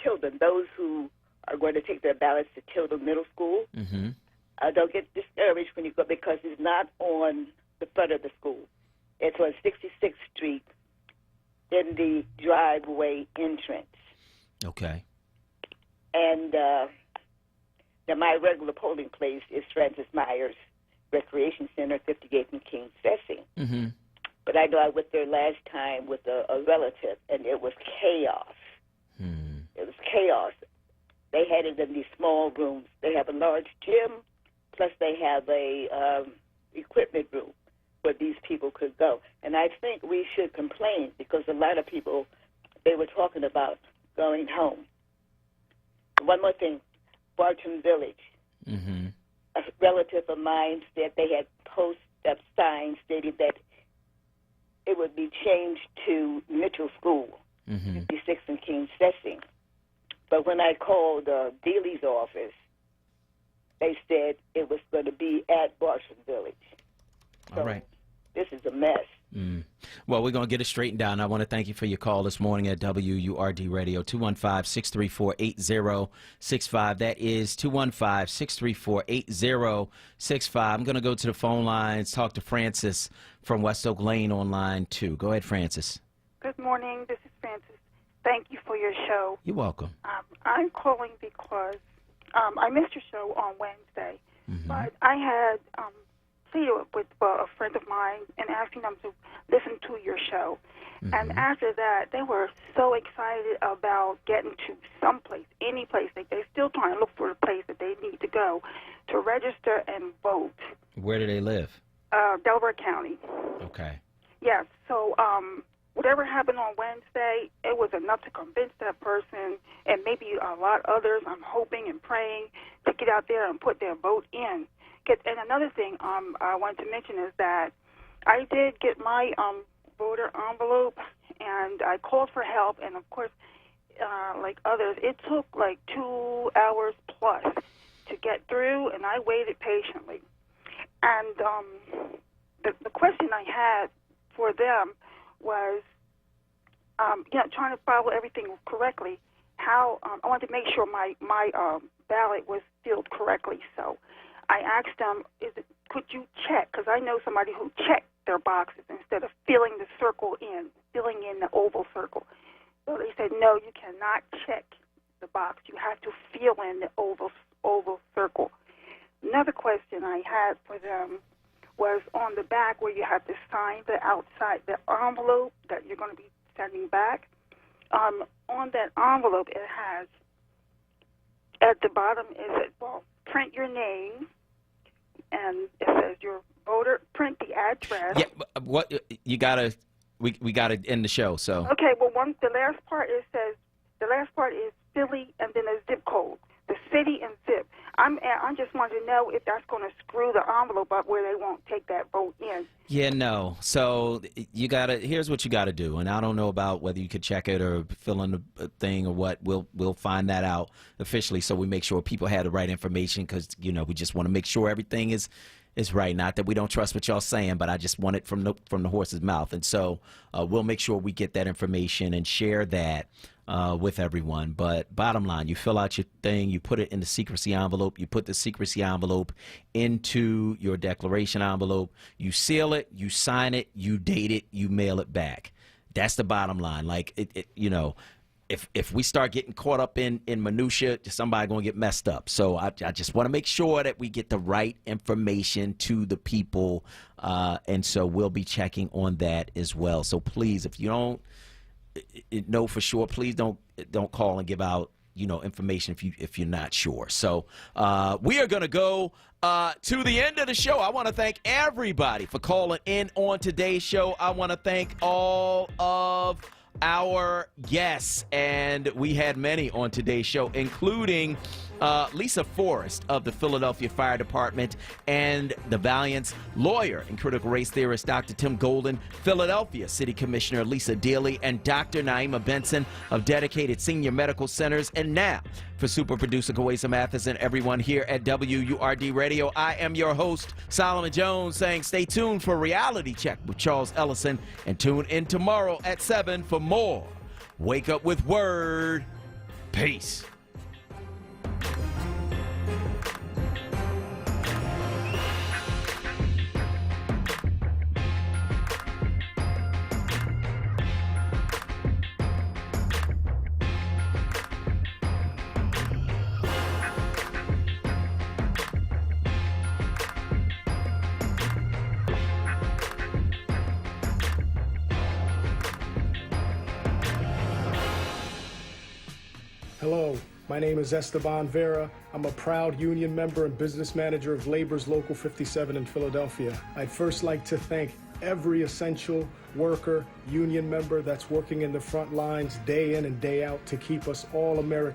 children, those who are going to take their ballots to Tilden Middle School, don't get discouraged when you go because it's not on the front of the school. It's on 66th Street in the driveway entrance. Okay. And now my regular polling place is Francis Myers Recreation Center, 58 and King Sessing. Mm-hmm. But I know I went there last time with a relative, and it was chaos. It was chaos. They had it in these small rooms. They have a large gym, plus they have a equipment room where these people could go. And I think we should complain because a lot of people, they were talking about going home. One more thing, Barton Village. Mm-hmm. A relative of mine said they had posted signs stating that it would be changed to Mitchell School, 56 and King Sessing. But when I called Dealey's office, they said it was going to be at Barton Village. So all right. This is a mess. Well, we're going to get it straightened out. And I want to thank you for your call this morning at WURD Radio, 215-634-8065. That is 215-634-8065. I'm going to go to the phone lines, talk to Francis from West Oak Lane on line 2. Go ahead, Francis. Good morning. This is Francis. Thank you for your show. You're welcome. I'm calling because I missed your show on Wednesday, but I had with a friend of mine and asking them to listen to your show. And after that, they were so excited about getting to someplace, any place. They're still trying to look for a place that they need to go to register and vote. Where do they live? Delaware County. Okay. Yes. So whatever happened on Wednesday, it was enough to convince that person and maybe a lot others, I'm hoping and praying, to get out there and put their vote in. And another thing I wanted to mention is that I did get my voter envelope, and I called for help, and of course, like others, it took like 2 hours plus to get through, and I waited patiently. And the question I had for them was, trying to follow everything correctly, how I wanted to make sure my ballot was filled correctly, so I asked them, could you check? Because I know somebody who checked their boxes instead of filling in the oval circle. So they said, no, you cannot check the box. You have to fill in the oval circle. Another question I had for them was on the back where you have to sign the outside, the envelope that you're going to be sending back. On that envelope, it has, at the bottom, print your name, and it says your voter, print the address. Yeah, what you gotta, we gotta end the show. So okay, well, the last part is Philly, and then a zip code. The city and zip. I just want to know if that's going to screw the envelope up where they won't take that vote in. Yeah, no. So here's what you gotta do. And I don't know about whether you could check it or fill in the thing or what. We'll find that out officially, so we make sure people have the right information, because, we just want to make sure everything is right. Not that we don't trust what y'all saying, but I just want it from the horse's mouth. And so we'll make sure we get that information and share that with everyone. But bottom line, you fill out your thing, you put it in the secrecy envelope, you put the secrecy envelope into your declaration envelope, you seal it, you sign it, you date it, you mail it back. That's the bottom line. Like, if we start getting caught up in minutia, somebody gonna get messed up. So I just want to make sure that we get the right information to the people, and so we'll be checking on that as well. So please, if you don't know for sure, please don't call and give out information if you're not sure. So we are gonna go to the end of the show. I want to thank everybody for calling in on today's show. I want to thank all of our guests, and we had many on today's show, including Lisa Forrest of the Philadelphia Fire Department, and the Valiant's lawyer and critical race theorist Dr. Tim Golden, Philadelphia City Commissioner Lisa Daly, and Dr. Naima Benson of Dedicated Senior Medical Centers. And now, for super producer Kawesa Mathis and everyone here at WURD Radio, I am your host, Solomon Jones, saying stay tuned for Reality Check with Charles Ellison, and tune in tomorrow at 7 for more Wake Up with Word. Peace. Hello, my name is Esteban Vera. I'm a proud union member and business manager of Labor's Local 57 in Philadelphia. I'd first like to thank every essential worker, union member that's working in the front lines day in and day out to keep us all Americans